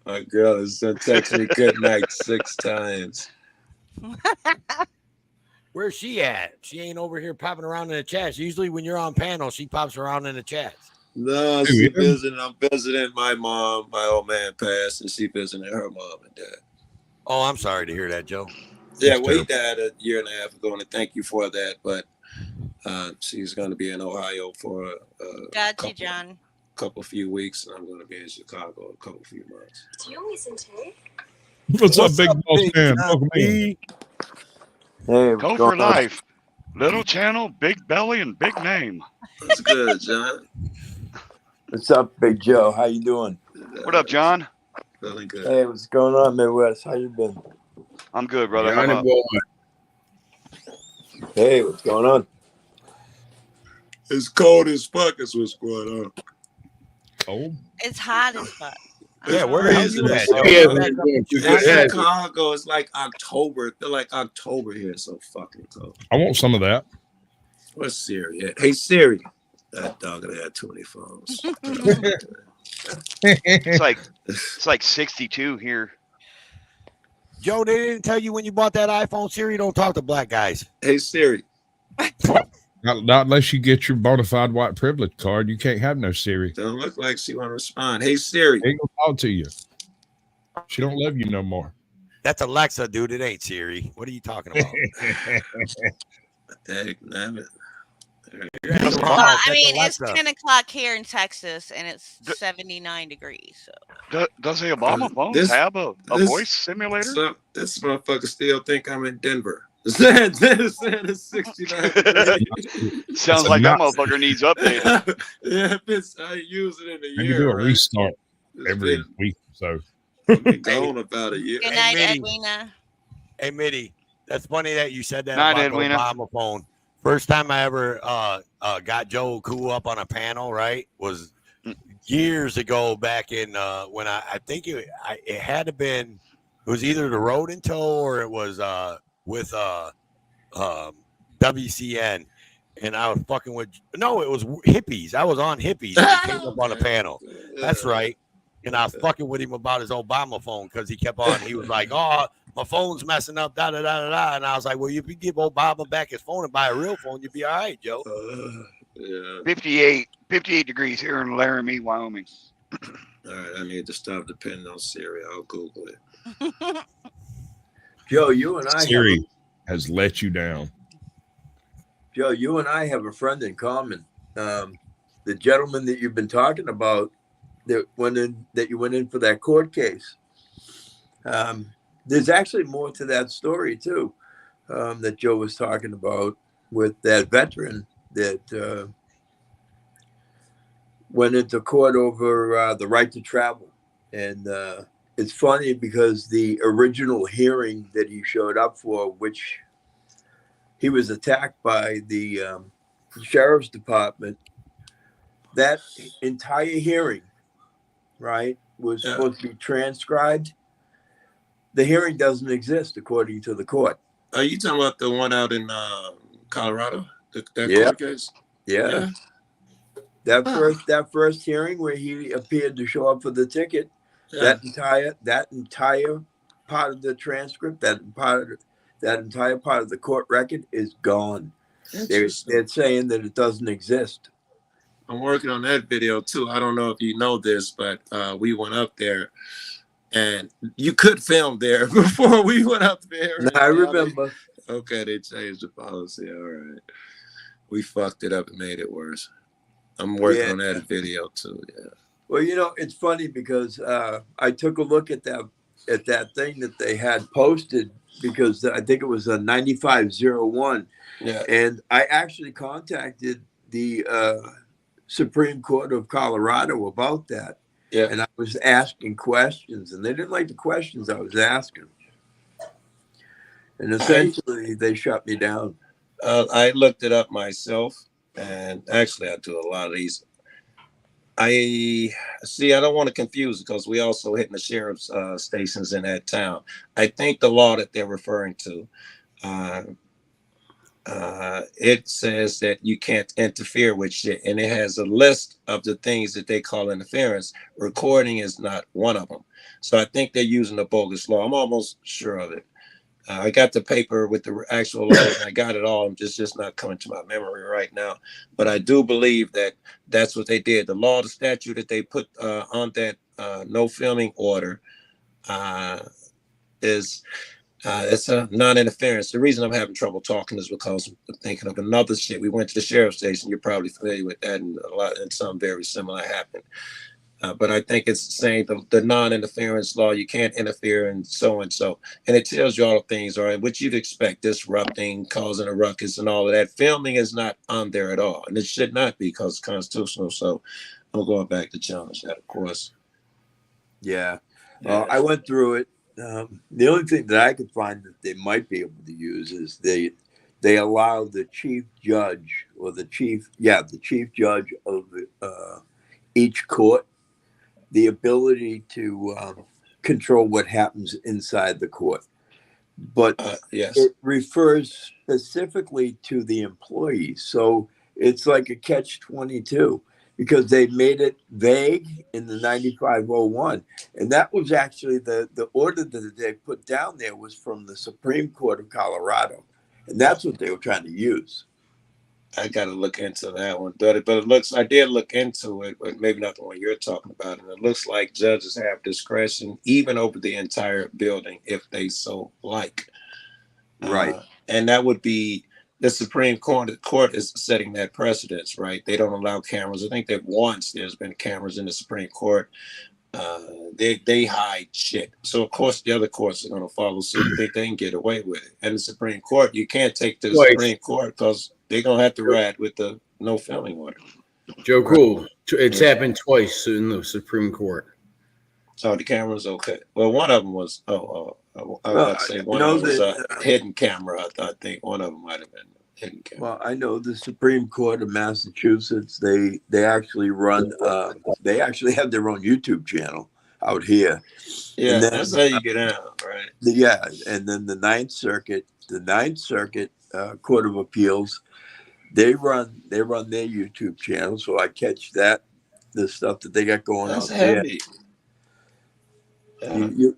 My girl has texted me good night 6 times. Where's she at? She ain't over here popping around in the chats. Usually when you're on panel, she pops around in the chats. No, she visiting. I'm visiting my mom. My old man passed, and she visiting her mom and dad. Oh, I'm sorry to hear that, Joe. Yeah, well, he died a year and a half ago, and I thank you for that. But she's going to be in Ohio for a few weeks, and I'm going to be in Chicago a few months. Do you always intake? What's up, big boss man? Welcome in. Hey, Go for life. Little channel, big belly, and big name. That's good, John. What's up, Big Joe? How you doing? What up, John? Feeling good. Hey, what's going on, Midwest? How you been? I'm good, brother. Johnny How about? boy. Hey, what's going on? It's cold as fuck. Is what's going on. Cold? It's hot as fuck. Yeah, where is it at? In Chicago, it's like October. I feel like October here is so fucking cold. I want some of that. Where's Siri at? Hey, Siri. That dog had too many phones. It's like 62 here. Joe, they didn't tell you when you bought that iPhone. Siri don't talk to black guys. Hey, Siri. Not unless you get your bona fide white privilege card. You can't have no Siri. Don't look like she want to respond. Hey Siri. Ain't gonna talk to you. She don't love you no more. That's Alexa, dude. It ain't Siri. What are you talking about? Damn it. Well, I mean, it's 10 o'clock here in Texas, and it's 79 degrees. So Does the Obama phones have a voice simulator? So, this motherfucker still think I'm in Denver. Said it's 69 degrees. Sounds like that motherfucker needs updated. Yeah, I use it in a And year. you do a right? restart It's every been- week or so. Been gone about a year. good night, Mitty. Edwina. Hey, Mitty, that's funny that you said that Night, about Edwina. the Obama phone. First time I ever got Joe Cool up on a panel, right, was years ago back in when I think it had to been, it was either the Road in Tow or it was with WCN. And I was fucking with, no, it was hippies. I was on hippies. And he came up on a panel. That's right. And I was fucking with him about his Obama phone because he kept on. He was like, "Oh, my phone's messing up, da da da da da." And I was like, "Well, if you give Obama back his phone and buy a real phone, you'll be all right, Joe." Yeah. 58 degrees here in Laramie, Wyoming. All right, I need to stop depending on Siri. I'll Google it. Joe, you and I Siri has let you down. Joe, you and I have a friend in common. The gentleman that you've been talking about that you went in for that court case. There's actually more to that story too, that Joe was talking about with that veteran that went into court over the right to travel. And it's funny because the original hearing that he showed up for, which he was attacked by the sheriff's department, that entire hearing, right, was supposed to be transcribed. The hearing doesn't exist according to the court. Are you talking about the one out in Colorado? That Yeah. court case? Yeah. That first hearing where he appeared to show up for the ticket, that entire part of the transcript, that entire part of the court record is gone. They're saying that it doesn't exist. I'm working on that video too. I don't know if you know this, but we went up there, and you could film there before we went up there. No, I remember. Okay, they changed the policy. All right, we fucked it up and made it worse. I'm working on that video too. Yeah. Well, it's funny because I took a look at that thing that they had posted, because I think it was a 9501. Yeah. And I actually contacted the Supreme Court of Colorado about that. Yeah. And I was asking questions, and they didn't like the questions I was asking. And essentially, they shut me down. I looked it up myself, and actually, I do a lot of these. I don't want to confuse it because we also hitting the sheriff's stations in that town. I think the law that they're referring to, it says that you can't interfere with shit, and it has a list of the things that they call interference. Recording is not one of them. So I think they're using a bogus law. I'm almost sure of it. I got the paper with the actual law, and I got it all. I'm just not coming to my memory right now. But I do believe that that's what they did. The law, the statute that they put on that no filming order is it's a non-interference. The reason I'm having trouble talking is because I'm thinking of another shit. We went to the sheriff's station. You're probably familiar with that, and something very similar happened. But I think it's saying the non-interference law, you can't interfere and so. And it tells you all the things, all right, what you'd expect, disrupting, causing a ruckus and all of that. Filming is not on there at all. And it should not be because it's constitutional. So I'm going back to challenge that, of course. Yeah. I went through it. The only thing that I could find that they might be able to use is they allow the chief judge or the chief judge of each court the ability to control what happens inside the court. But yes, it refers specifically to the employees. So it's like a catch-22 because they made it vague in the 9501. And that was actually the order that they put down there was from the Supreme Court of Colorado. And that's what they were trying to use. I got to look into that one. But it looks, I did look into it, but maybe not the one you're talking about. And it looks like judges have discretion even over the entire building if they so like. Right. And that would be the Supreme Court. The court is setting that precedence, right? They don't allow cameras. I think that once there's been cameras in the Supreme Court, they hide shit. So of course the other courts are going to follow suit. Think they can get away with it. And the Supreme Court, you can't take to the Supreme Court because they're going to have to ride with the no filming order. Joe Cool, it's happened twice in the Supreme Court. Oh, the camera's okay. Well, one of them was I was about to say one of them was a hidden camera. I think one of them might have been a hidden camera. Well, I know the Supreme Court of Massachusetts. They actually run. They actually have their own YouTube channel out here. Yeah, and then, that's how you get out, right? Yeah, and then the Ninth Circuit Court of Appeals, they run their YouTube channel, so I catch the stuff that they got going on there.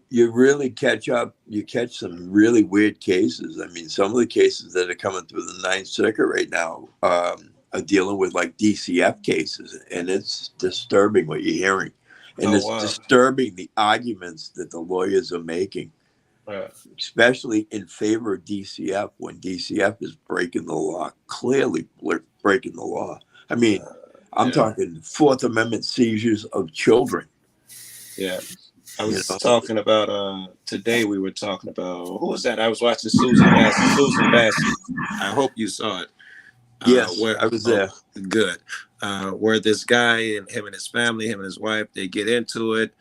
You really catch up. You catch some really weird cases. I mean, some of the cases that are coming through the Ninth Circuit right now are dealing with like DCF cases, and it's disturbing what you're hearing, and it's disturbing the arguments that the lawyers are making, especially in favor of DCF when DCF is breaking the law, clearly breaking the law. I mean, I'm talking Fourth Amendment seizures of children. Yeah. I was talking about today. We were talking about who was that? I was watching Susan Bassett. I hope you saw it. Yes, I was there. Good. Where this guy and him and his family, him and his wife, they get into it.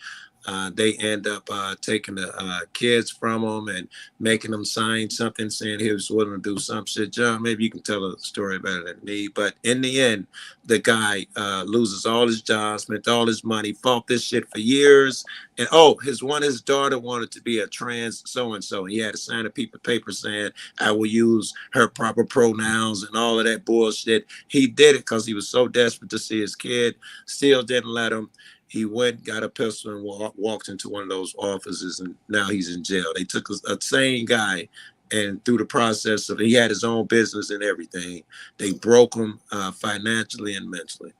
They end up taking the kids from them and making them sign something saying he was willing to do some shit. John, maybe you can tell a story better than me. But in the end, the guy loses all his jobs, spent all his money, fought this shit for years. And his daughter wanted to be a trans so-and-so. He had to sign a piece of paper saying, I will use her proper pronouns and all of that bullshit. He did it because he was so desperate to see his kid. Still didn't let him. He went, got a pistol, and walked into one of those offices, and now he's in jail. They took a sane guy, and through the process of he had his own business and everything, they broke him financially and mentally.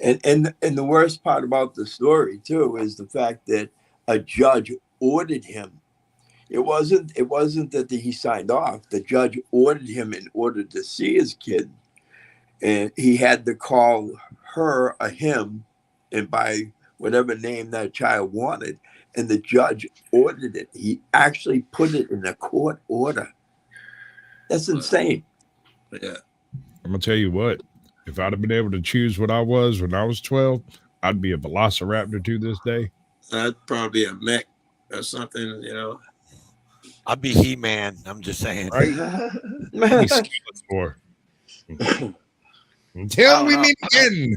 And the worst part about the story too is the fact that a judge ordered him. It wasn't that he signed off. The judge ordered him in order to see his kid, and he had to call her a him, and by whatever name that child wanted, and the judge ordered it. He actually put it in a court order. That's insane. Yeah. I'm gonna tell you what, if I'd have been able to choose what I was when I was 12, I'd be a velociraptor to this day. I'd probably be a mech or something, you know. I'd be He-Man. I'm just saying. Right? For. Until we meet again.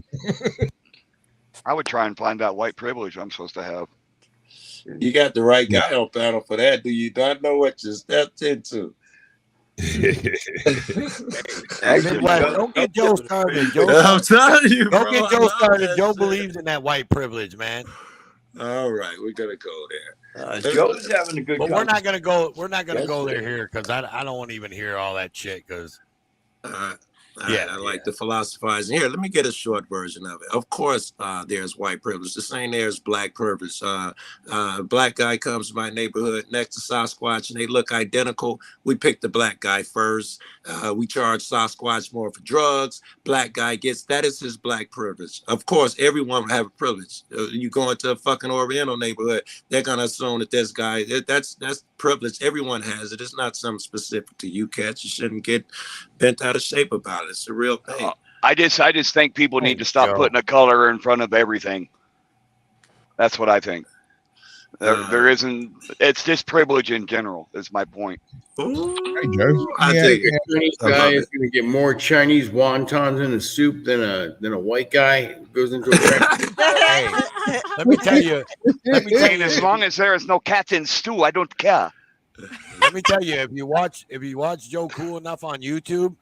I would try and find out white privilege I'm supposed to have. You got the right guy on panel for that. Do you not know what you stepped into? Don't get Joe started. I'm telling you, don't get Joe started. Joe believes in that white privilege, man. All right, we're gonna go there. Joe's having a good. But we're not gonna go. We're not gonna go there here because I don't want to even hear all that shit. Because I like the philosophizing. Here, let me get a short version of it. Of course, there's white privilege. The same there's black privilege. Black guy comes to my neighborhood next to Sasquatch, and they look identical. We pick the black guy first. We charge Sasquatch more for drugs. Black guy gets that is his black privilege. Of course, everyone will have a privilege. You go into a fucking Oriental neighborhood, they're gonna assume that this guy that's privilege. Everyone has it. It's not something specific to you, cats. You shouldn't get bent out of shape about it. It's a real thing. I just think people need to stop putting a color in front of everything. That's what I think. There isn't. It's just privilege in general. Is my point. Ooh, I think a Chinese guy is going to get more Chinese wontons in a soup than a white guy who goes into a Hey, let me tell you. As long as there is no cat in stew, I don't care. Let me tell you, if you watch Joe Cool enough on YouTube,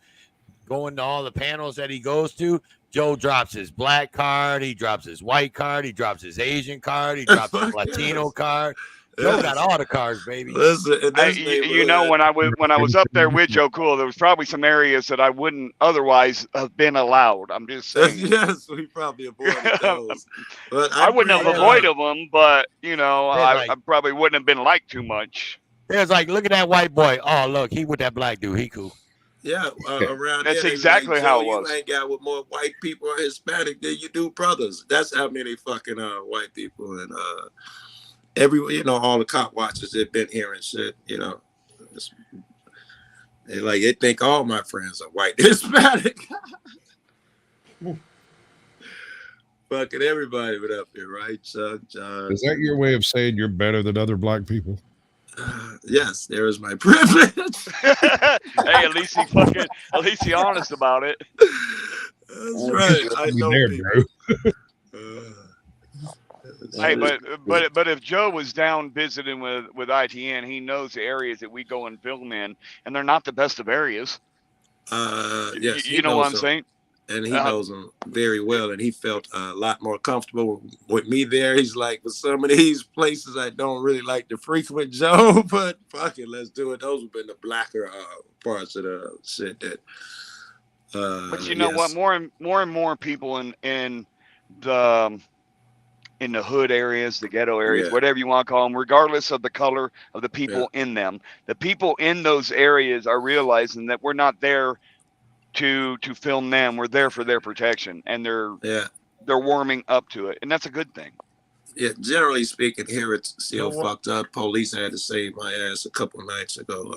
going to all the panels that he goes to, Joe drops his black card, he drops his white card, he drops his Asian card, he drops his Latino card. Joe got all the cars, baby. Listen, in this you know, when I was up there with Joe Cool, there was probably some areas that I wouldn't otherwise have been allowed. I'm just saying. Yes, we probably avoided those. But I wouldn't have avoided them, but you know, I probably wouldn't have been liked too much. There's like, look at that white boy. Oh, look, he with that black dude. He cool. Yeah, around That's here, exactly like, how Joe, it was. You hang out with more white people or Hispanic than you do brothers. That's how many fucking white people and all the cop watchers that been here and shit. You know, they think all my friends are white Hispanic. Fucking everybody but up here, right, Chuck, John? Is that your way of saying you're better than other black people? Yes, there is my privilege. Hey, at least he honest about it. That's right. I know people. Hey, but if Joe was down visiting with ITN, he knows the areas that we go and film in, and they're not the best of areas. Yes, you know what I'm saying? And he knows them very well, and he felt a lot more comfortable with me there. He's like, for some of these places I don't really like to frequent, Joe, but fuck it, let's do it. Those have been the blacker parts of the shit that. But you know what? More and more people in the hood areas, the ghetto areas, whatever you want to call them, regardless of the color of the people in them, the people in those areas are realizing that we're not there to film them. We're there for their protection, and they're warming up to it, and that's a good thing. Yeah, generally speaking, here it's still fucked up. Police had to save my ass a couple of nights ago.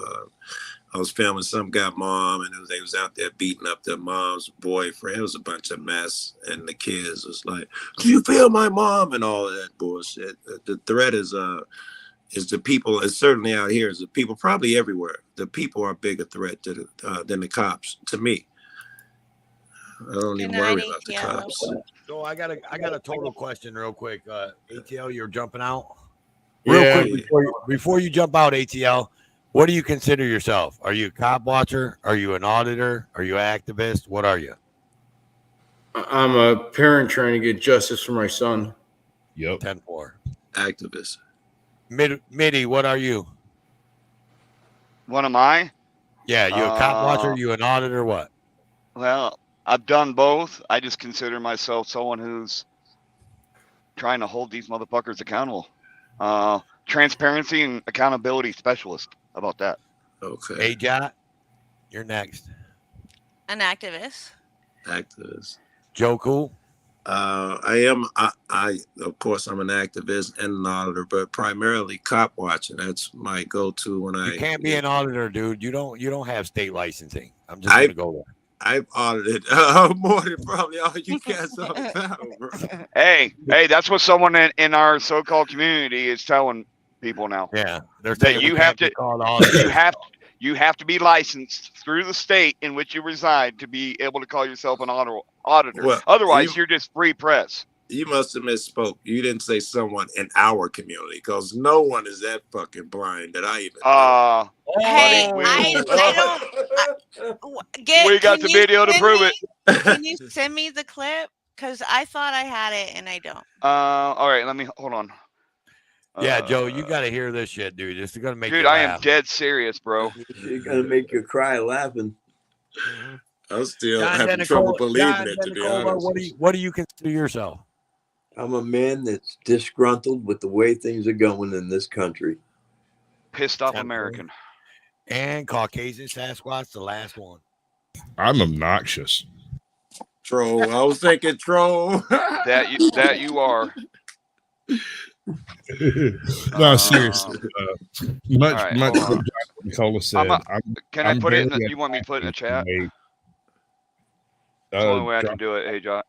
I was filming some guy mom, and they was out there beating up their mom's boyfriend. It was a bunch of mess, and the kids was like, "Do you feel my mom?" and all of that bullshit. The threat is the people. It's certainly out here. Is the people, probably everywhere. The people are a bigger threat than the cops to me. I don't even worry about the cops. So I got a total question real quick. ATL, you're jumping out? Real quick, before you jump out, ATL, what do you consider yourself? Are you a cop watcher? Are you an auditor? Are you an activist? What are you? I'm a parent trying to get justice for my son. Yep. 10-4. Activist. Mitty, what are you? What am I? Yeah, you a cop watcher? You an auditor? What? Well, I've done both. I just consider myself someone who's trying to hold these motherfuckers accountable. Transparency and accountability specialist. How about that? Okay. Hey, Jot, you're next. An activist. Activist. Joe Cool. I am. I of course I'm an activist and an auditor, but primarily cop watching. That's my go-to when You can't be an auditor, dude. You don't have state licensing. I'm just gonna go there. I've audited more than probably all you cats on the panel, bro. Hey, that's what someone in our so-called community is telling people now. Yeah, they're that saying you have to you have to be licensed through the state in which you reside to be able to call yourself an auditor. Well, otherwise, you're just free press. You must have misspoke. You didn't say someone in our community, because no one is that fucking blind that I even know. Hey, we got the video to prove it. Can you send me the clip? Because I thought I had it and I don't. All right, let me hold on. Yeah, Joe, you got to hear this shit, dude. This is gonna make dude. you I laugh. am dead serious, bro. You're gonna make you cry laughing. I'm still John having Denicola, trouble believing John it, to be Denicola, honest. what do you consider yourself? I'm a man that's disgruntled with the way things are going in this country. Pissed off American. And Caucasian Sasquatch, the last one. I'm obnoxious. Troll. I was thinking troll. that you are. No, seriously. Much right, what hold on. John Nicola said. Can I put it in you want me to put it in the chat? That's the only way I can do it. Hey, John.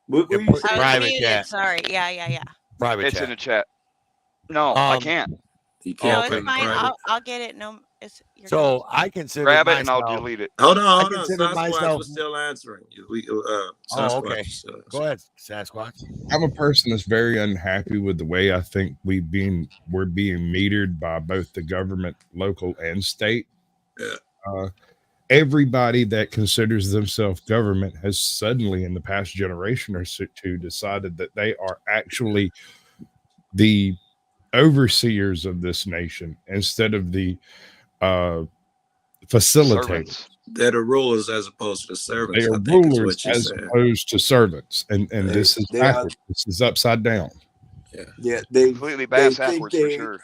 Private chat. Sorry. Yeah. Private it's chat. in the chat. No, I can't. You No, can't it's fine. I'll get it. No, you're So I consider grab it and myself, I'll delete it. Hold I on. consider Sasquatch myself- was still answering. Oh, okay. Go ahead, Sasquatch. I'm a person that's very unhappy with the way I think we're being metered by both the government, local and state. Yeah. Everybody that considers themselves government has suddenly, in the past generation or two, decided that they are actually the overseers of this nation instead of the facilitators. Servants. They're the rulers as opposed to the servants. They are I think is rulers what you as said. opposed to servants, and this is they are- backwards. This is upside down. Yeah, they Completely they backwards think for sure.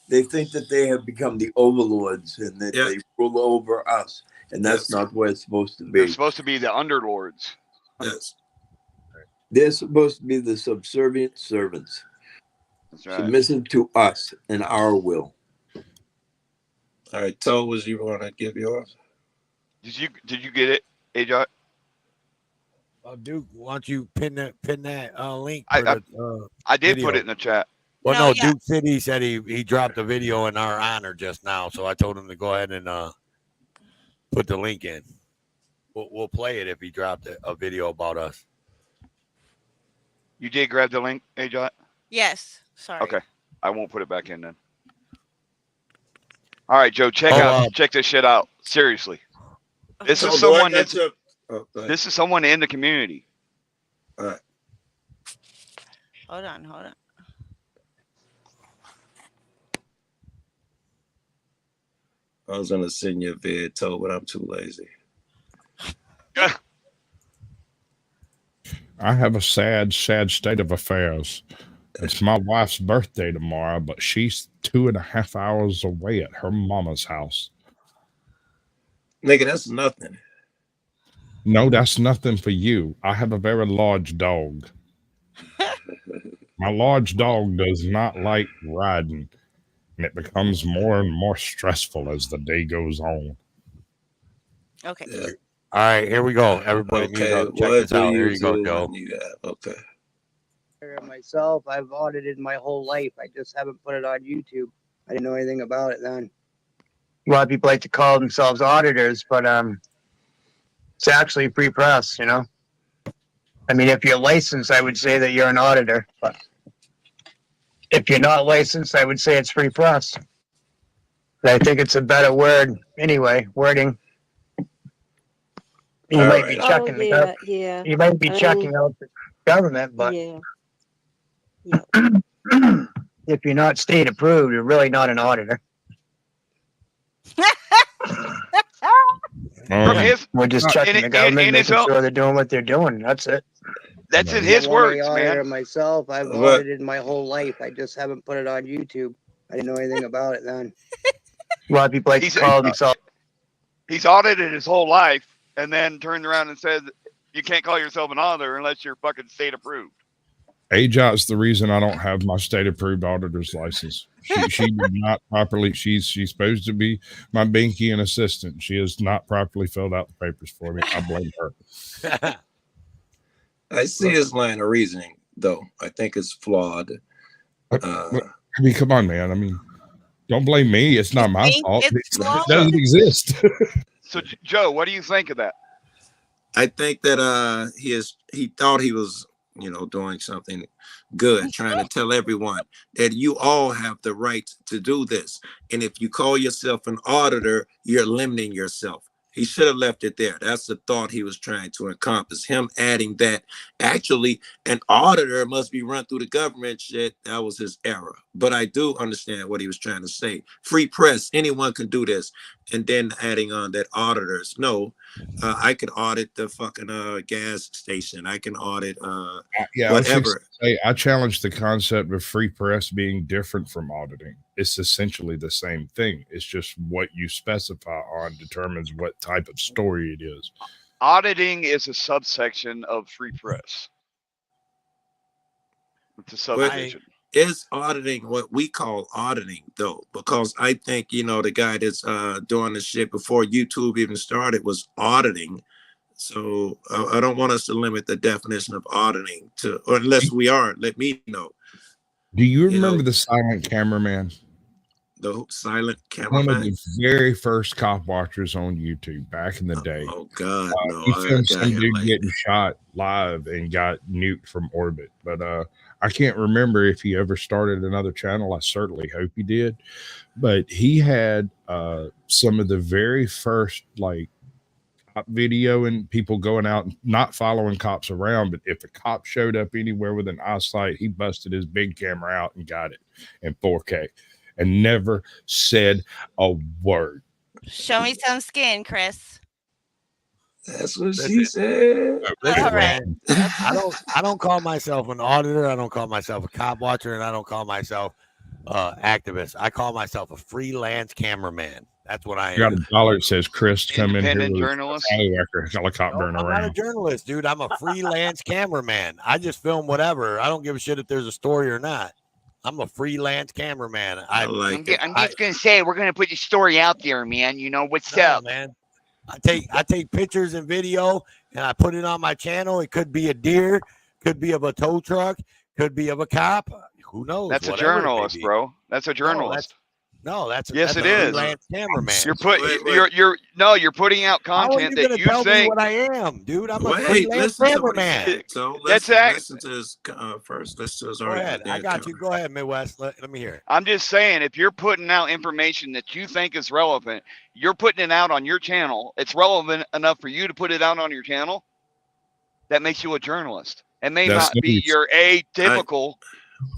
they think that they have become the overlords and that they rule over us, and that's not what it's supposed to They're be. supposed to be the underlords. Yes. They're supposed to be the subservient servants, That's right. submissive to us and our will. All right, Toe, was you want to give yours? Did you get it, AJ? Duke, why don't you pin that link? I did video. put it in the chat. Well, No, no, yeah. Duke said he dropped a video in our honor just now, so I told him to go ahead and put the link in. We'll play it if he dropped a video about us. You did grab the link, AJ? Yes. Sorry. Okay, I won't put it back in then. All right, Joe, check this shit out. Seriously, this is someone that's this is someone in the community. All right. Hold on. I was gonna send you a vid, Toe, but I'm too lazy. I have a sad state of affairs. It's my wife's birthday tomorrow, but she's 2.5 hours away at her mama's house. Nigga, that's nothing. No, that's nothing for you. I have a very large dog. My large dog does not like riding, and it becomes more and more stressful as the day goes on. Okay. Yeah. All right, here we go. Everybody, Okay, check this out. Here you go, do Joe. when you have? Okay. Myself, I've audited my whole life. I just haven't put it on YouTube. I didn't know anything about it then. A lot of people like to call themselves auditors, but it's actually free press, you know. I mean, if you're licensed, I would say that you're an auditor, but if you're not licensed, I would say it's free press. But I think it's a better word anyway, wording. You might be checking the government. Yeah. You might be checking out the government, but Yeah. if you're not state approved, you're really not an auditor. We're just checking the government, making sure they're doing what they're doing. That's it. That's in his words, man. Myself, I've audited my whole life. I just haven't put it on YouTube. I didn't know anything about it then. A lot of people like to call themselves. He's audited his whole life and then turned around and said, you can't call yourself an auditor unless you're fucking state approved. AJOT's the reason I don't have my state approved auditor's license. She did not properly. She's supposed to be my binky and assistant. She has not properly filled out the papers for me. I blame her. I see his line of reasoning, though. I think it's flawed. I mean, come on, man. I mean, don't blame me. It's not my fault. It flawed. doesn't exist. So, Joe, what do you think of that? I think that he thought he was, doing something good, trying to tell everyone that you all have the right to do this. And if you call yourself an auditor, you're limiting yourself. He should have left it there. That's the thought he was trying to encompass. Him adding that actually an auditor must be run through the government shit. That was his error. But I do understand what he was trying to say. Free press, anyone can do this. And then adding on that auditors. No, I could audit the fucking gas station. I can audit whatever. I challenge the concept of free press being different from auditing. It's essentially the same thing. It's just what you specify on determines what type of story it is. Auditing is a subsection of free press. It's a subsection. Is auditing what we call auditing, though? Because I think, the guy that's doing this shit before YouTube even started was auditing. So I don't want us to limit the definition of auditing to, or unless we are, let me know. Do you remember the silent cameraman? The silent cameraman? One of the very first cop watchers on YouTube back in the day. Oh, God, no. He filmed some dude getting shot live and got nuked from orbit. But I can't remember if he ever started another channel. I certainly hope he did. But he had some of the very first, cop video and people going out and not following cops around, but if a cop showed up anywhere with an eyesight, he busted his big camera out and got it in 4K and never said a word. Show me some skin, Chris. That's what she said. Listen, All right. man, I don't call myself an auditor. I don't call myself a cop watcher, and I don't call myself activist. I call myself a freelance cameraman. That's what I I got am. a dollar that says Chris come in here Independent with journalist. a helicopter I'm not a around. journalist, dude. I'm a freelance cameraman. I just film whatever. I don't give a shit if there's a story or not. I'm a freelance cameraman. like it. I'm just gonna say we're gonna put your story out there, man. You know what's No, up, man. I take pictures and video and I put it on my channel. It could be a deer, could be of a tow truck, could be of a cop. Who knows? That's a Whatever it may journalist, be. bro. That's a journalist. Yes, it is. Freelance cameraman. You're putting out How are content you that gonna you tell me think. what I am, dude? I'm a Wait, freelance listen to what he cameraman. said. So That's listen to his first. Listen to his Go argument. ahead. I then, got Tony. you. Go ahead, Midwest. Let me hear it. I'm just saying, if you're putting out information that you think is relevant, you're putting it out on your channel. It's relevant enough for you to put it out on your channel. That makes you a journalist. It may That's not be news. your atypical.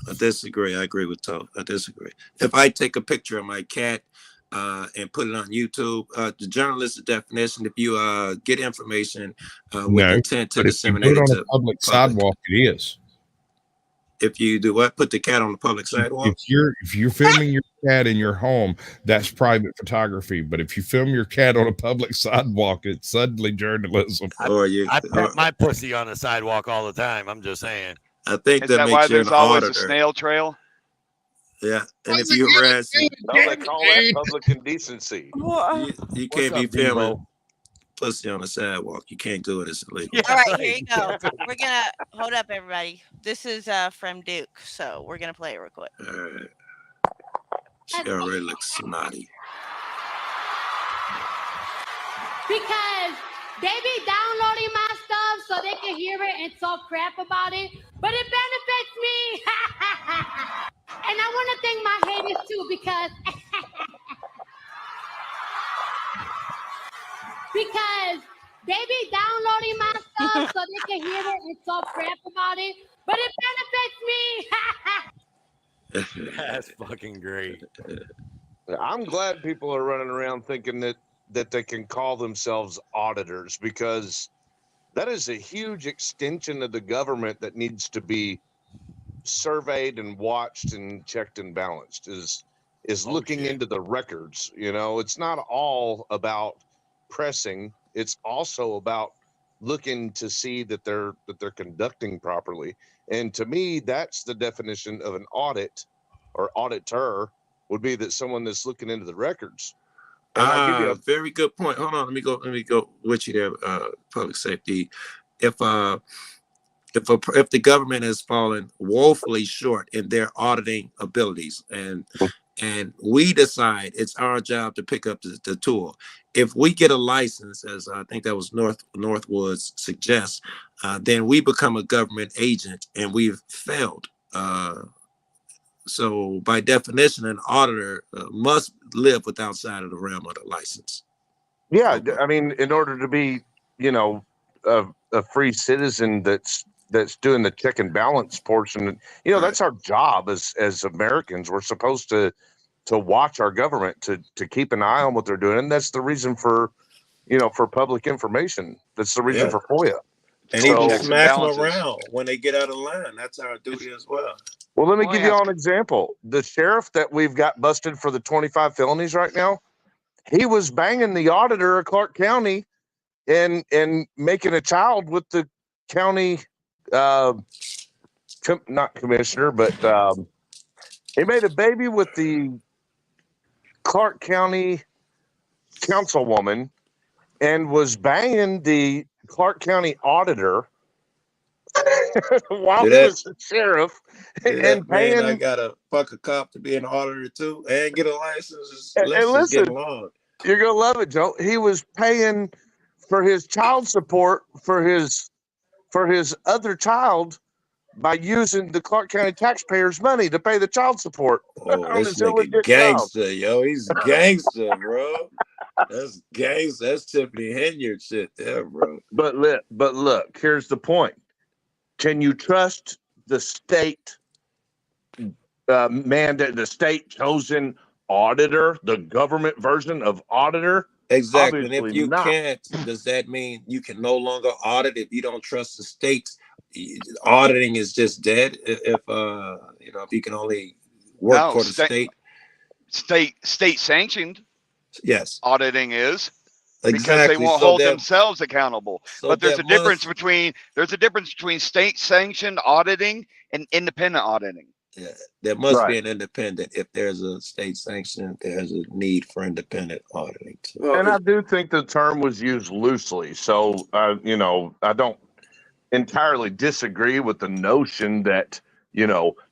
I disagree. I agree with Toe. I disagree. If I take a picture of my cat and put it on YouTube, the journalistic definition, if you get information with No, intent to but if you put disseminate it it on to a public sidewalk, it is. If you do what? Put the cat on the public sidewalk? If you're filming your cat in your home, that's private photography. But if you film your cat on a public sidewalk, it's suddenly journalism. I pet my pussy on the sidewalk all the time. I'm just saying. I think Is that that makes why you there's an always a auditor. snail trail? Yeah, and if you harass, No, they call that public indecency. you can't be up, filming Debo? pussy on the sidewalk. You can't do it. It's illegal. All right, here you go. We're gonna hold up, everybody. This is from Duke, so we're gonna play it real quick. All right. She already looks snotty. Because they be downloading my stuff so they can hear it and talk crap about it, but it benefits me. And I want to thank my haters too because they be downloading my stuff so they can hear it and talk crap about it, but it benefits me. That's fucking great. I'm glad people are running around thinking that they can call themselves auditors, because that is a huge extension of the government that needs to be surveyed and watched and checked and balanced. Is looking into the records. You know, it's not all about pressing. It's also about looking to see that they're conducting properly. And to me, that's the definition of an audit or auditor, would be that someone that's looking into the records. And I'll give you a Very good point. Hold on, let me go with you there. Public safety. If the government has fallen woefully short in their auditing abilities, and we decide it's our job to pick up the tool. If we get a license, as I think that was Northwoods suggests, then we become a government agent and we've failed. So by definition, an auditor must live outside of the realm of the license. Yeah, I mean, in order to be, you know, a free citizen that's doing the check and balance portion, you know, that's our job as Americans. We're supposed to watch our government, to keep an eye on what they're doing, and that's the reason for, you know, for public information. That's the reason for FOIA. And even smack them around when they get out of line. That's our duty as well. Well, let me give you all an example. The sheriff that we've got busted for the 25 felonies right now, he was banging the auditor of Clark County and making a child with the county, not commissioner, but he made a baby with the Clark County councilwoman and was banging the Clark County auditor while he was the sheriff. And paying, I gotta fuck a cop to be an auditor too and get a license. And listen, you're gonna love it, Joe. He was paying for his child support for his other child by using the Clark County taxpayers' money to pay the child support. Oh, this nigga gangster, yo. He's gangster, bro. That's gangs. That's Tiffany Henyard shit there, bro. But look, here's the point. Can you trust the state the state chosen auditor, the government version of auditor? Exactly. And Obviously if you not. can't, does that mean you can no longer audit if you don't trust the state? Auditing is just dead if if you can only work No, for the state. State sanctioned Yes. auditing is. Because Exactly. they won't So hold that- themselves accountable. so But there's that a difference must- between state sanctioned auditing and independent auditing. Yeah, there must be Right. an independent. If there's a state sanction, there's a need for independent auditing too. And I do think the term was used loosely. So, I don't entirely disagree with the notion that,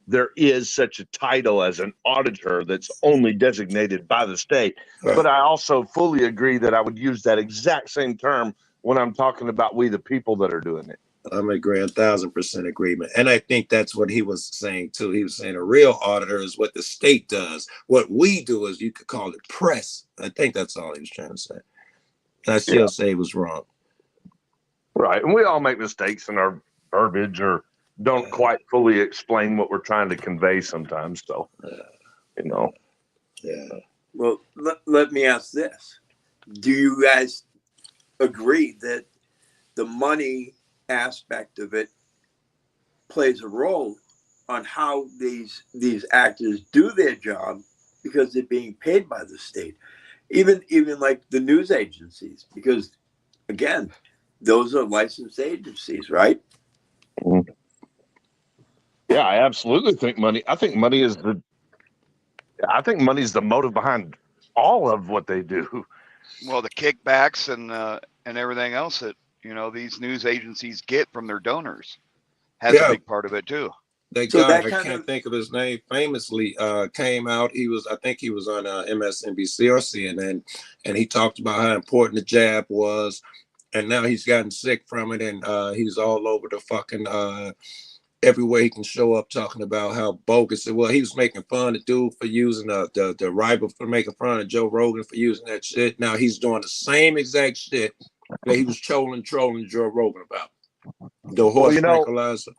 there is such a title as an auditor that's only designated by the state. Right. But I also fully agree that I would use that exact same term when I'm talking about we the people that are doing it. I'm agreeing, 1,000% agreement. And I think that's what he was saying too. He was saying a real auditor is what the state does. What we do is, you could call it press. I think that's all he was trying to say. And I still say he was wrong. Right. And we all make mistakes in our verbiage or don't quite fully explain what we're trying to convey sometimes. So, Yeah. Well, let me ask this. Do you guys agree that the money aspect of it plays a role on how these actors do their job because they're being paid by the state? Even like the news agencies, because again, those are licensed agencies, right? yeah, I absolutely think money. I think money is the motive behind all of what they do. Well, the kickbacks and everything else that these news agencies get from their donors has a big part of it too. That guy, I can't think of his name, famously came out. I think he was on MSNBC or CNN, and he talked about how important the jab was. And now he's gotten sick from it, and he's all over the fucking everywhere he can show up talking about how bogus it was. He was making fun of dude for using the rival, for making fun of Joe Rogan for using that shit. Now he's doing the same exact shit that he was trolling Joe Rogan about. The horse tranquilizer.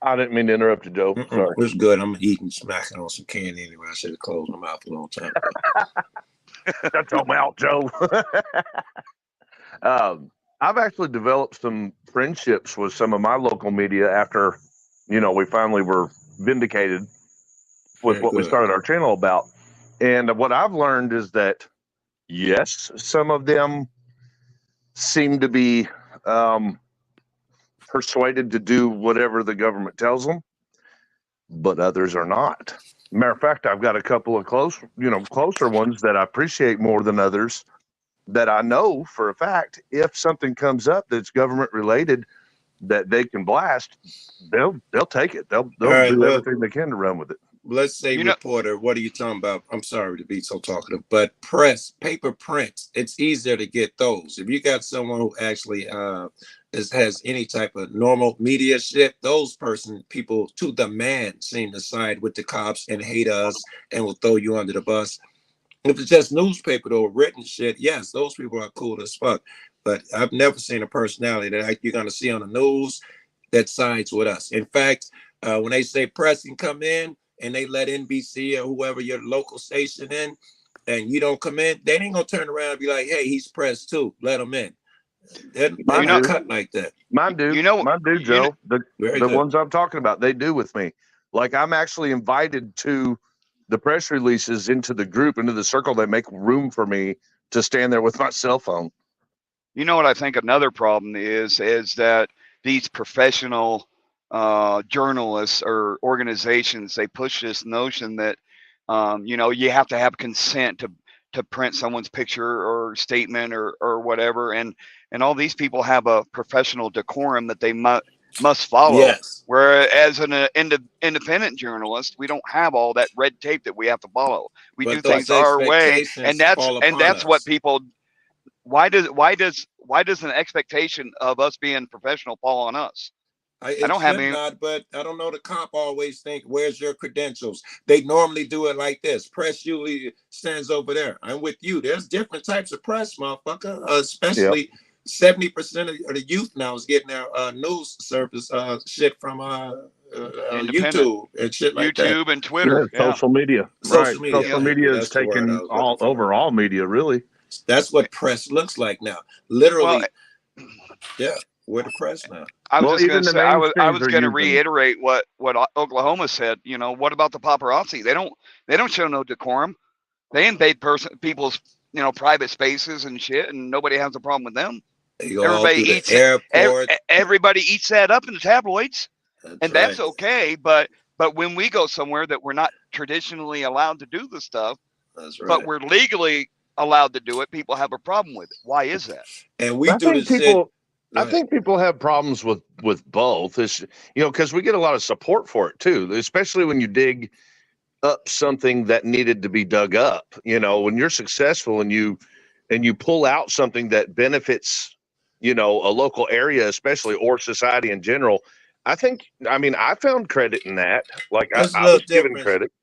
I didn't mean to interrupt you, Joe. Sorry. It was good. I'm eating, smacking on some candy anyway. I should have closed my mouth a long time ago. Shut your mouth, Joe. I've actually developed some friendships with some of my local media after, we finally were vindicated with what we started our channel about. And what I've learned is that, yes, some of them seem to be persuaded to do whatever the government tells them, but others are not. Matter of fact, I've got a couple of closer ones that I appreciate more than others, that I know for a fact, if something comes up that's government related that they can blast, they'll take it. They'll do everything they can to run with it. Let's say reporter, what are you talking about? I'm sorry to be so talkative, but paper prints, it's easier to get those. If you got someone who actually has any type of normal media shit, those people to the man seem to side with the cops and hate us and will throw you under the bus. If it's just newspaper though, written shit, yes, those people are cool as fuck. But I've never seen a personality that you're gonna see on the news that sides with us. In fact, when they say press can come in and they let NBC or whoever your local station in, and you don't come in, they ain't gonna turn around and be like, "Hey, he's press too. Let him in." They're not cut like that. Mine do, Joe. The ones I'm talking about, they do with me. Like, I'm actually invited to the press releases, into the group, into the circle. They make room for me to stand there with my cell phone. You know what I think another problem is that these professional journalists or organizations, they push this notion that you have to have consent to print someone's picture or statement or whatever, and all these people have a professional decorum that they must follow. Yes. Whereas an independent journalist, we don't have all that red tape that we have to follow. We do things our way, and that's what people. Why does an expectation of us being professional fall on us? It don't have should any. not, but I don't know. The cop always think, "Where's your credentials?" They normally do it like this. Press usually stands over there. I'm with you. There's different types of press, motherfucker. Especially 70% of the youth now is getting their news service shit from Independent. YouTube and shit like that. YouTube and Twitter. Yeah. Social media. Social Right. media. Social Thank media you. is That's the word I taking was all looking for. over all media, really. That's what press looks like now. Literally, Well, yeah. We're the press now. I was Well, just going even to the say, I was mainstreams are going to using. reiterate what Oklahoma said. You know, what about the paparazzi? They don't show no decorum. They invade people's private spaces and shit, and nobody has a problem with them. They go all through the airport. Everybody eats that up in the tabloids, and that's right. okay. But when we go somewhere that we're not traditionally allowed to do the stuff, That's right. but we're legally allowed to do it, people have a problem with it. Why is that? And we I do think the people. shit. I think people have problems with both. It's because we get a lot of support for it too, especially when you dig up something that needed to be dug up. When you're successful and you pull out something that benefits, a local area, especially, or society in general. I found credit in that. Like I was given credit.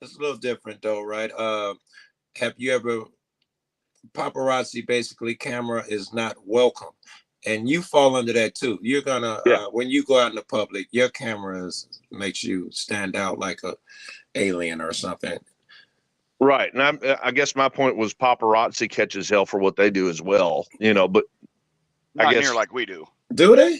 It's a little different though, right? Have you ever paparazzi? Basically, camera is not welcome. And you fall under that too. You're gonna when you go out in the public, your camera makes you stand out like a alien or something. Right, and I guess my point was paparazzi catches hell for what they do as well. But not I guess near like we do. Do they?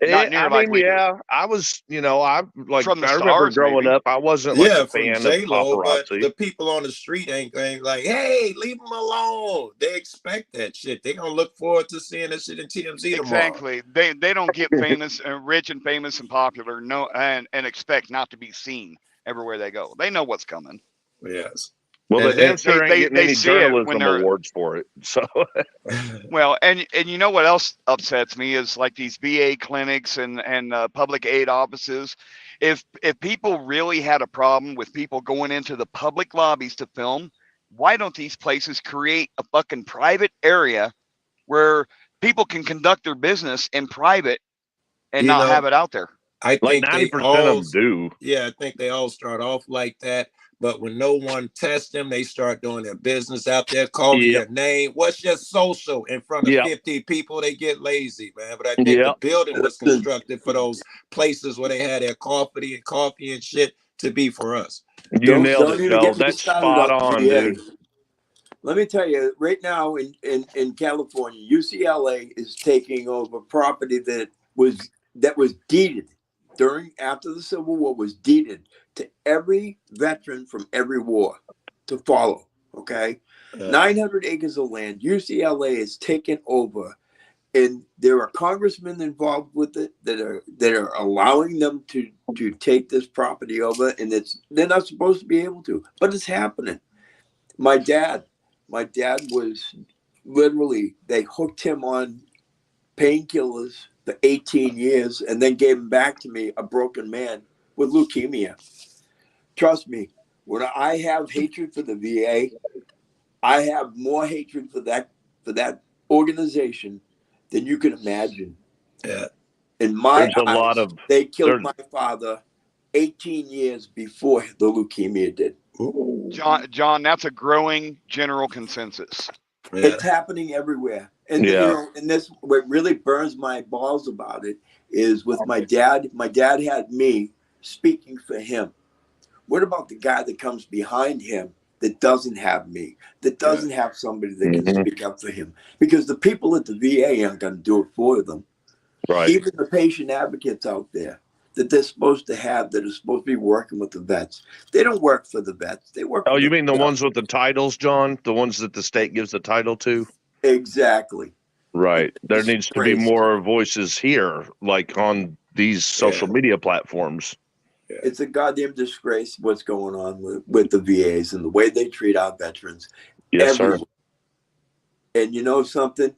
Not near like we do. I was. I From the remember stars, growing maybe. up. I wasn't like a from fan of J-Lo, but paparazzi. the people on the street ain't like, "Hey, leave them alone." They expect that shit. They gonna look forward to seeing that shit in TMZ tomorrow. Exactly. They don't get famous, rich and famous and popular, and expect not to be seen everywhere they go. They know what's coming. Yes. Well, the dancer ain't getting any see it when journalism they're awards for it. So, well, and you know what else upsets me is like these VA clinics and public aid offices. If people really had a problem with people going into the public lobbies to film, why don't these places create a fucking private area where people can conduct their business in private and not have it out there? I like think 90% of all them do. Yeah, I think they all start off like that. But when no one tests them, they start doing their business out there, calling their name. What's your social in front of 50 people? They get lazy, man. But I think the building was constructed for those places where they had their coffee and shit to be for us. You nailed it, even Joe. get me That's started spot on on, VA. dude. Let me tell you, right now in California, UCLA is taking over property that was deeded after the Civil War, was deeded to every veteran from every war to follow. Okay, 900 acres of land. UCLA is taken over, and there are congressmen involved with it that are allowing them to take this property over, and they're not supposed to be able to, but it's happening. My dad was literally, they hooked him on painkillers for 18 years and then gave him back to me, a broken man with leukemia. Trust me, when I have hatred for the VA, I have more hatred for that organization than you can imagine. Yeah. In my There's a eyes, lot of they killed my father 18 years before the leukemia did. John, that's a growing general consensus. It's happening everywhere. And and this, what really burns my balls about it is with my dad. My dad had me speaking for him. What about the guy that comes behind him that doesn't have me, that doesn't have somebody that can speak up for him? Because the people at the VA aren't going to do it for them. Right. Even the patient advocates out there that they're supposed to have, that are supposed to be working with the vets, they don't work for the vets. They work. Oh, you mean the ones with the titles, John? The ones that the state gives the title to? Exactly. Right. There needs to be more voices here, like on these social media platforms. It's a goddamn disgrace what's going on with the VAs and the way they treat our veterans. Yes, sir. And you know something?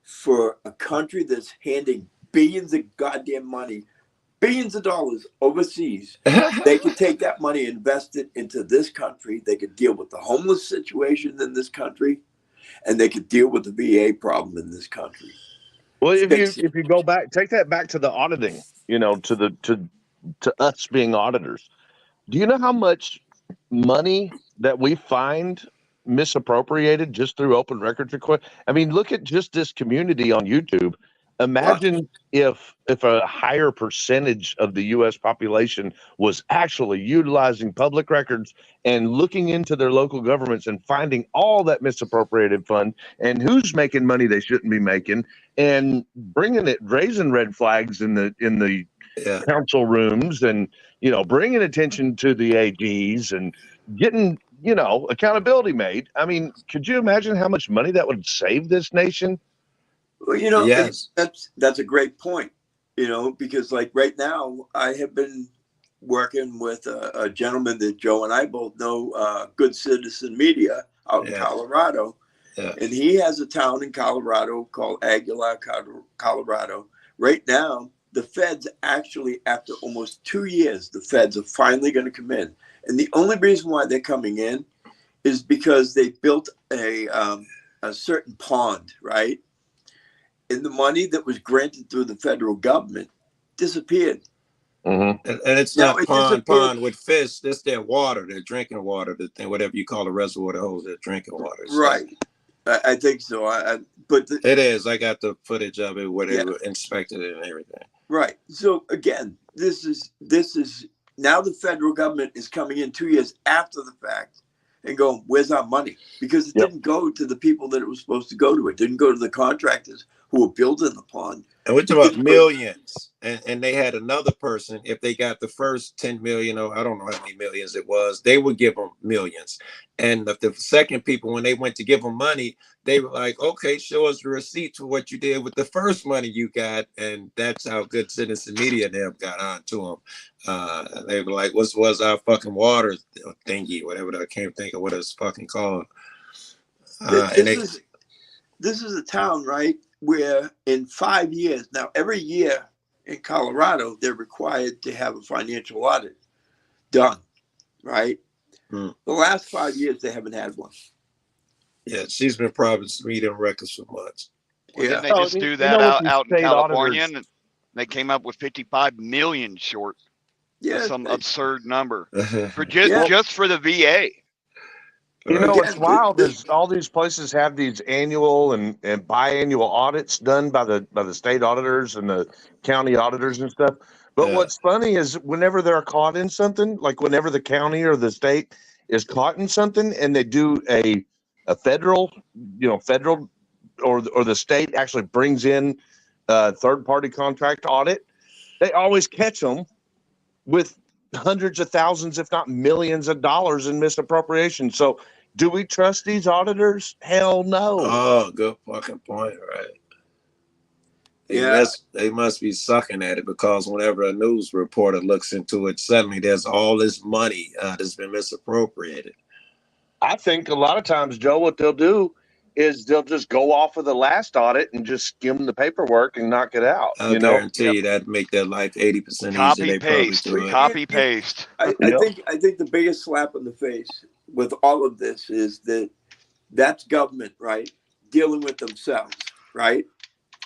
For a country that's handing billions of goddamn money, billions of dollars overseas, they could take that money and invest it into this country. They could deal with the homeless situation in this country, and they could deal with the VA problem in this country. Well, if you go back, take that back to the auditing, to us being auditors. Do you know how much money that we find misappropriated just through open records request? I mean, look at just this community on YouTube. Imagine if a higher percentage of the U.S. population was actually utilizing public records and looking into their local governments and finding all that misappropriated fund and who's making money they shouldn't be making and raising red flags in the council rooms and bringing attention to the AGs and getting accountability made. I mean, could you imagine how much money that would save this nation? Well, that's a great point, because like right now I have been working with a gentleman that Joe and I both know, Good Citizen Media out in Colorado. Yeah. And he has a town in Colorado called Aguilar, Colorado. Right now, the feds actually, after almost 2 years, the feds are finally going to come in. And the only reason why they're coming in is because they built a certain pond, right? And the money that was granted through the federal government disappeared. Mm-hmm. And it's not pond with fish. That's their water, their drinking water, the thing, whatever you call the reservoir that holds their drinking water. So. Right. I think so. It is. I got the footage of it where they inspected it and everything. Right. So again, this is now the federal government is coming in 2 years after the fact and going, where's our money? Because it didn't go to the people that it was supposed to go to. It didn't go to the contractors who were building the pond. And we're talking about millions. And they had another person, if they got the first 10 million, or I don't know how many millions it was, they would give them millions. And the second people, when they went to give them money, they were like, okay, show us the receipts for what you did with the first money you got. And that's how Good Citizen Media them got on to them. They were like, what was our fucking water thingy, whatever, I can't think of what it's fucking called. This is a town, right, where in 5 years, now every year in Colorado, they're required to have a financial audit done, right? The last 5 years, they haven't had one. Yeah, she's been probably reading records for months. Well, didn't they just do that out in California? And they came up with 55 million short. Some absurd number for just for the VA. What's wild is all these places have these annual and biannual audits done by the state auditors and the county auditors and stuff. But what's funny is whenever they're caught in something, like whenever the county or the state is caught in something and they do a federal or the state actually brings in a third-party contract audit, they always catch them with hundreds of thousands, if not millions of dollars in misappropriation. So do we trust these auditors? Hell no. Oh, good fucking point, right? They must be sucking at it, because whenever a news reporter looks into it, suddenly there's all this money that's been misappropriated. I think a lot of times, Joe, what they'll do is they'll just go off of the last audit and just skim the paperwork and knock it out. I guarantee you that'd make their life 80% easier. Copy paste. I think the biggest slap in the face with all of this is that's government, right? Dealing with themselves, right?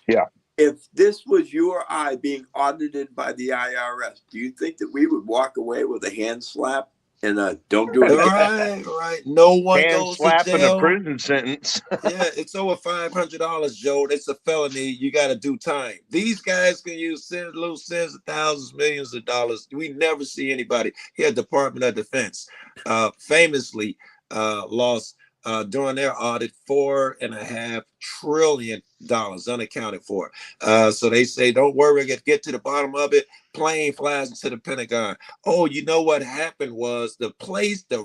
Yeah. If this was you or I being audited by the IRS, do you think that we would walk away with a hand slap and don't do it? Right. No one goes to jail. A prison sentence. Yeah, it's over $500, Joe. It's a felony. You got to do time. These guys can use little tens of thousands, millions of dollars. We never see anybody here. Department of Defense famously lost during their audit $4.5 trillion unaccounted for. So they say, don't worry, get to the bottom of it. Plane flies into the Pentagon. Oh, you know what happened was the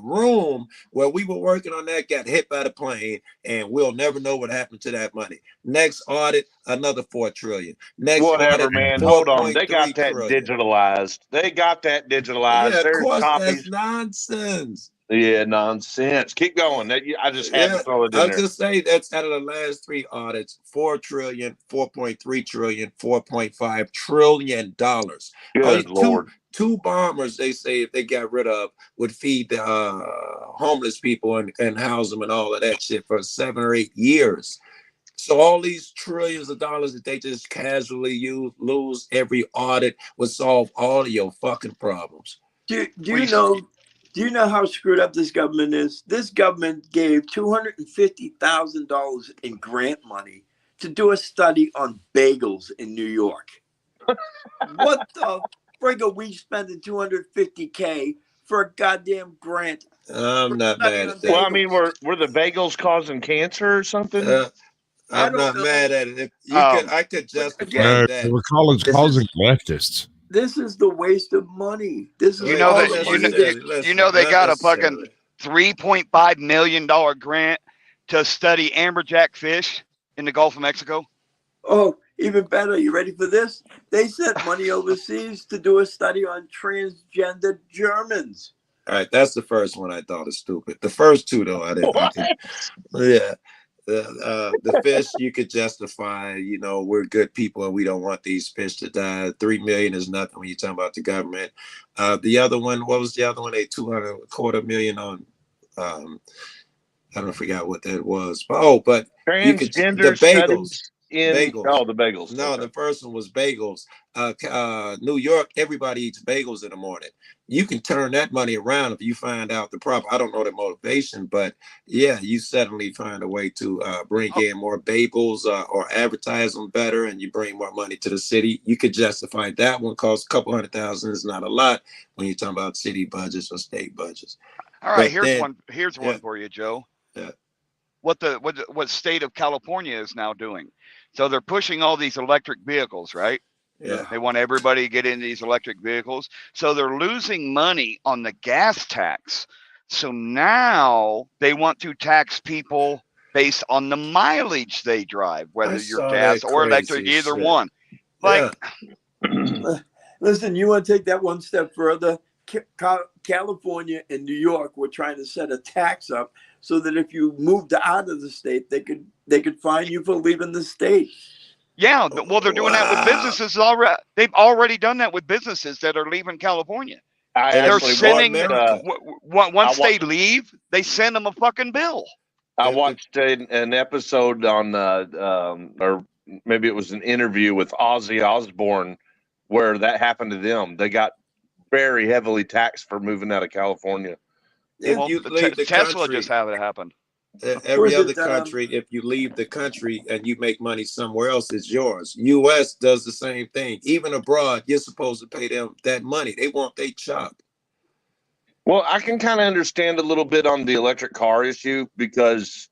room where we were working on that got hit by the plane, and we'll never know what happened to that money. Next audit, another $4 trillion. Next whatever, audit, man. Hold on. They got that trillion. digitalized. Yeah, of course, copies. that's nonsense. Yeah, nonsense. Keep going. I just had to throw it in I there. was just say that's out of the last 3 audits: $4 trillion, $4.3 trillion, $4.5 trillion. Good Lord. Two bombers, they say, if they got rid of, would feed the homeless people and house them and all of that shit for 7 or 8 years. So all these trillions of dollars that they just casually lose every audit would solve all of your fucking problems. Do you know how screwed up this government is? This government gave $250,000 in grant money to do a study on bagels in New York. What the frig are we spending $250K for a goddamn grant? I'm not mad at that. Well, I mean, were the bagels causing cancer or something? I'm not mad at it. If you I could justify No, that. they were causing leftists. This is the waste of money. This is You know all that the you money know, you know they got a fucking $3.5 million grant to study amberjack fish in the Gulf of Mexico. Oh, even better. You ready for this? They sent money overseas to do a study on transgender Germans. All right, that's the first one I thought is stupid. The first two, though, I didn't. Yeah. The fish you could justify, you know, we're good people and we don't want these fish to die. 3 million is nothing when you're talking about the government. The other one, what was the other one? They $225,000 on I don't forget what that was. But you could the bagels. The bagels. No, okay. the first one was bagels. New York, everybody eats bagels in the morning. You can turn that money around if you find out the problem. I don't know the motivation, but yeah, you suddenly find a way to bring in more bagels or advertise them better, and you bring more money to the city. You could justify that one. Costs a couple $100,000 is not a lot when you're talking about city budgets or state budgets. All right, here's one for you, Joe. Yeah. What state of California is now doing? So they're pushing all these electric vehicles, right? Yeah. They want everybody to get into these electric vehicles. So they're losing money on the gas tax. So now they want to tax people based on the mileage they drive, whether you're gas or electric, either one. Like, listen, you want to take that one step further? California and New York were trying to set a tax up so that if you moved out of the state, they could fine you for leaving the state. Yeah, well, they're doing that with businesses already. They've already done that with businesses that are leaving California. They're sending once they leave, they send them a fucking bill. I watched an episode on, or maybe it was an interview with Ozzy Osbourne, where that happened to them. They got very heavily taxed for moving out of California. If you leave the Tesla country, just have it happen. Every other country, if you leave the country and you make money somewhere else, it's yours. U.S. does the same thing. Even abroad, you're supposed to pay them that money. They want their chop. Well, I can kind of understand a little bit on the electric car issue, because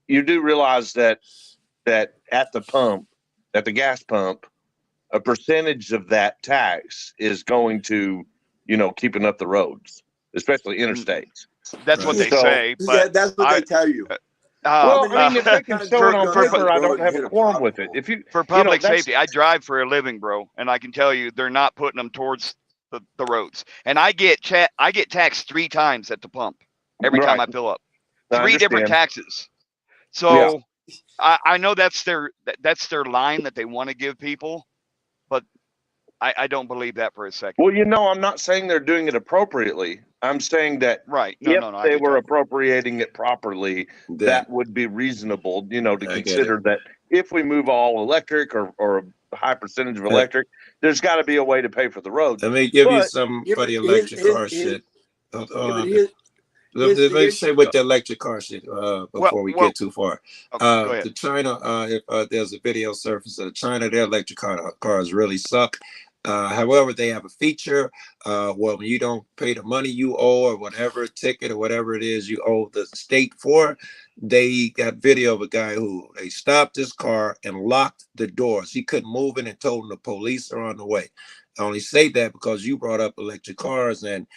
you do realize that at the pump, at the gas pump, a percentage of that tax is going to, keeping up the roads, especially interstates. That's what they say, but yeah, that's what they tell you. Well, I mean, if they can show it on paper, I don't have a qualm with it. If for public safety, I drive for a living, bro, and I can tell you they're not putting them towards the roads. And I get taxed 3 times at the pump every time I fill up. 3 different taxes. So I know that's their line that they want to give people, but I don't believe that for a second. Well, I'm not saying they're doing it appropriately. I'm saying that if they were appropriating it properly, that would be reasonable, to consider that if we move all electric or a high percentage of electric, there's got to be a way to pay for the roads. Let me give you some for the electric car shit. Let me say with the electric car shit before we get too far. The China, if there's a video surface of China, their electric cars really suck. However, they have a feature when you don't pay the money you owe or whatever ticket or whatever it is you owe the state for, they got video of a guy who they stopped his car and locked the doors. He couldn't move it and told him the police are on the way. I only say that because you brought up electric cars, and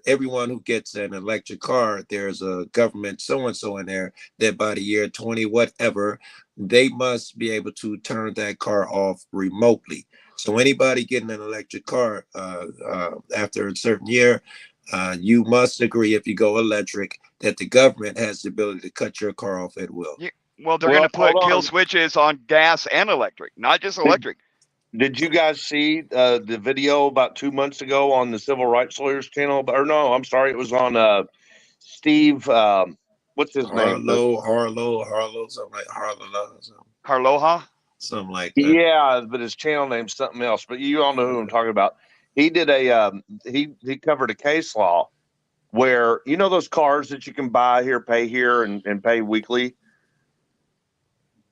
everyone who gets an electric car, there's a government so-and-so in there that by the year 20 whatever, they must be able to turn that car off remotely. So anybody getting an electric car after a certain year, you must agree, if you go electric, that the government has the ability to cut your car off at will. Yeah, well, they're going to put kill switches on gas and electric, not just electric. Did you guys see the video about 2 months ago on the Civil Rights Lawyers channel? Or no, I'm sorry, it was on Steve. what's his name? Harlow, something like Harloha? something like that. Yeah, but his channel name's something else. But you all know who I'm talking about. He did he covered a case law where, you know, those cars that you can buy here, pay here, and pay weekly.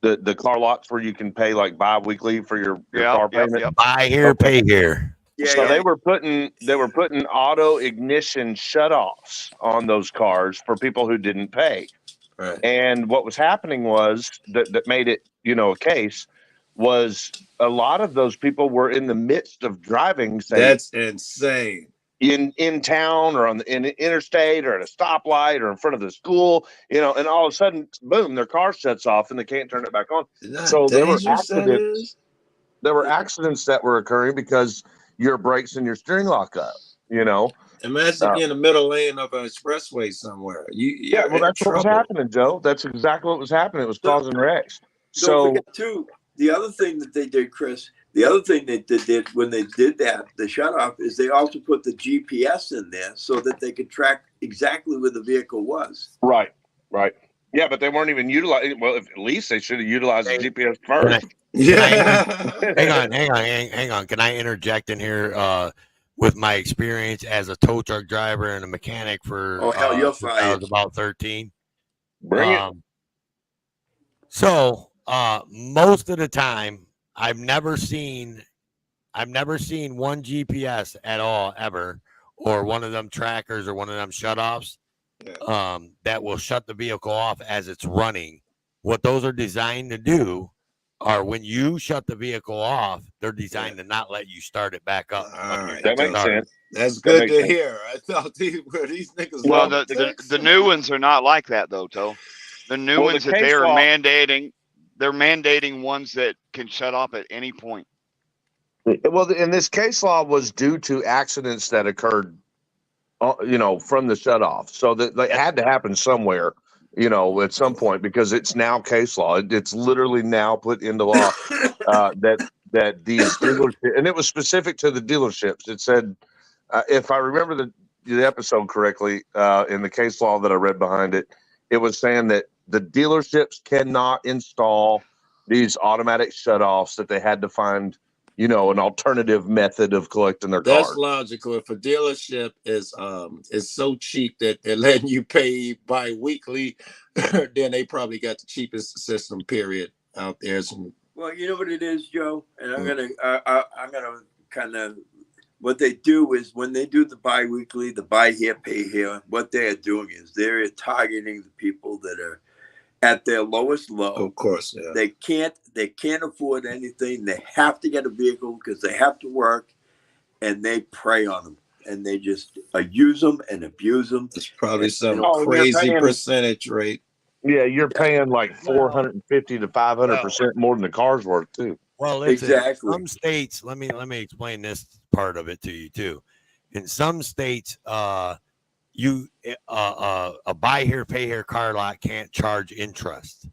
The car lots where you can pay like bi-weekly for your car payment. Buy here, pay here. So they were putting auto ignition shutoffs on those cars for people who didn't pay. Right. And what was happening was that made it, you know, a case was a lot of those people were in the midst of driving. Say, That's insane. In town or in the interstate or at a stoplight or in front of the school, you know, and all of a sudden, boom, their car shuts off and they can't turn it back on. So there were accidents. There were accidents that were occurring because your brakes and your steering lock up. You know, Imagine in the middle lane of an expressway somewhere. Well, that's what was happening, Joe. That's exactly what was happening. It was causing wrecks. Don't forget too, the other thing that they did, Chris. The other thing that they did when they did that, the shut off, is they also put the GPS in there so that they could track exactly where the vehicle was. Right. Yeah, but they weren't even utilizing. Well, at least they should have utilized the GPS first. Hang on. Can I interject in here with my experience as a tow truck driver and a mechanic for you're since I was about 13? Bring it. So most of the time, I've never seen one GPS at all ever, or one of them trackers or one of them shutoffs that will shut the vehicle off as it's running. What those are designed to do are when you shut the vehicle off, they're designed to not let you start it back up. That makes sense. That's good to hear. I thought these niggas. Well, the new ones are not like that though, Toe. The new ones that they are mandating, they're mandating ones that can shut off at any point. Well, and this case law was due to accidents that occurred, you know, from the shut off. So that it had to happen somewhere, you know, at some point, because it's now case law. It's literally now put into law that these dealerships, and it was specific to the dealerships. It said, if I remember the episode correctly, in the case law that I read behind it, it was saying that the dealerships cannot install these automatic shutoffs, that they had to find, you know, an alternative method of collecting their That's cars. logical. If a dealership is so cheap that they're letting you pay bi-weekly, then they probably got the cheapest system, period, out there. Well, you know what it is, Joe, and I'm gonna kind of, what they do is when they do the bi-weekly, the buy here, pay here, what they are doing is they're targeting the people that are at their lowest low. Of course, yeah. They can't afford anything. They have to get a vehicle because they have to work, and they prey on them, and they just use them and abuse them. It's probably some Oh, crazy percentage rate. Yeah, you're paying like 450 to 500% more than the car's worth too. Well, listen, exactly. Some states, let me explain this part of it to you too. In some states, a buy here, pay here car lot can't charge interest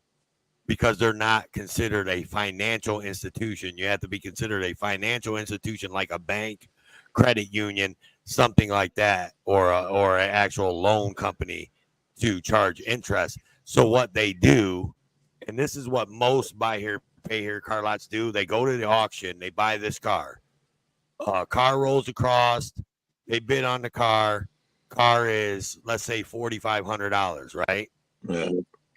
because they're not considered a financial institution. You have to be considered a financial institution like a bank, credit union, something like that, or an actual loan company to charge interest. So what they do, and this is what most buy here, pay here car lots do, they go to the auction, they buy this car. Car rolls across, they bid on the car. Car is, let's say, $4,500, right? Yeah.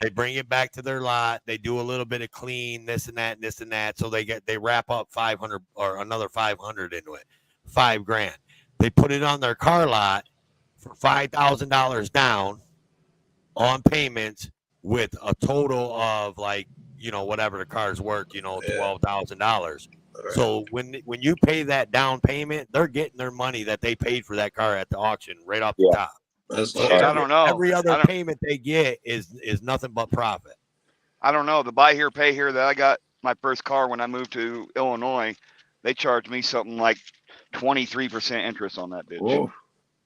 They bring it back to their lot. They do a little bit of clean, this and that, and this and that. So they wrap up 500 or another 500 into it, $5,000. They put it on their car lot for $5,000 down on payments with a total of, like, you know, whatever the car's worth, you know, $12,000. Right. So when you pay that down payment, they're getting their money that they paid for that car at the auction right off the top. So I don't know. Every other payment they get is nothing but profit. I don't know. The buy here, pay here that I got my first car when I moved to Illinois, they charged me something like 23% interest on that bitch. Whoa.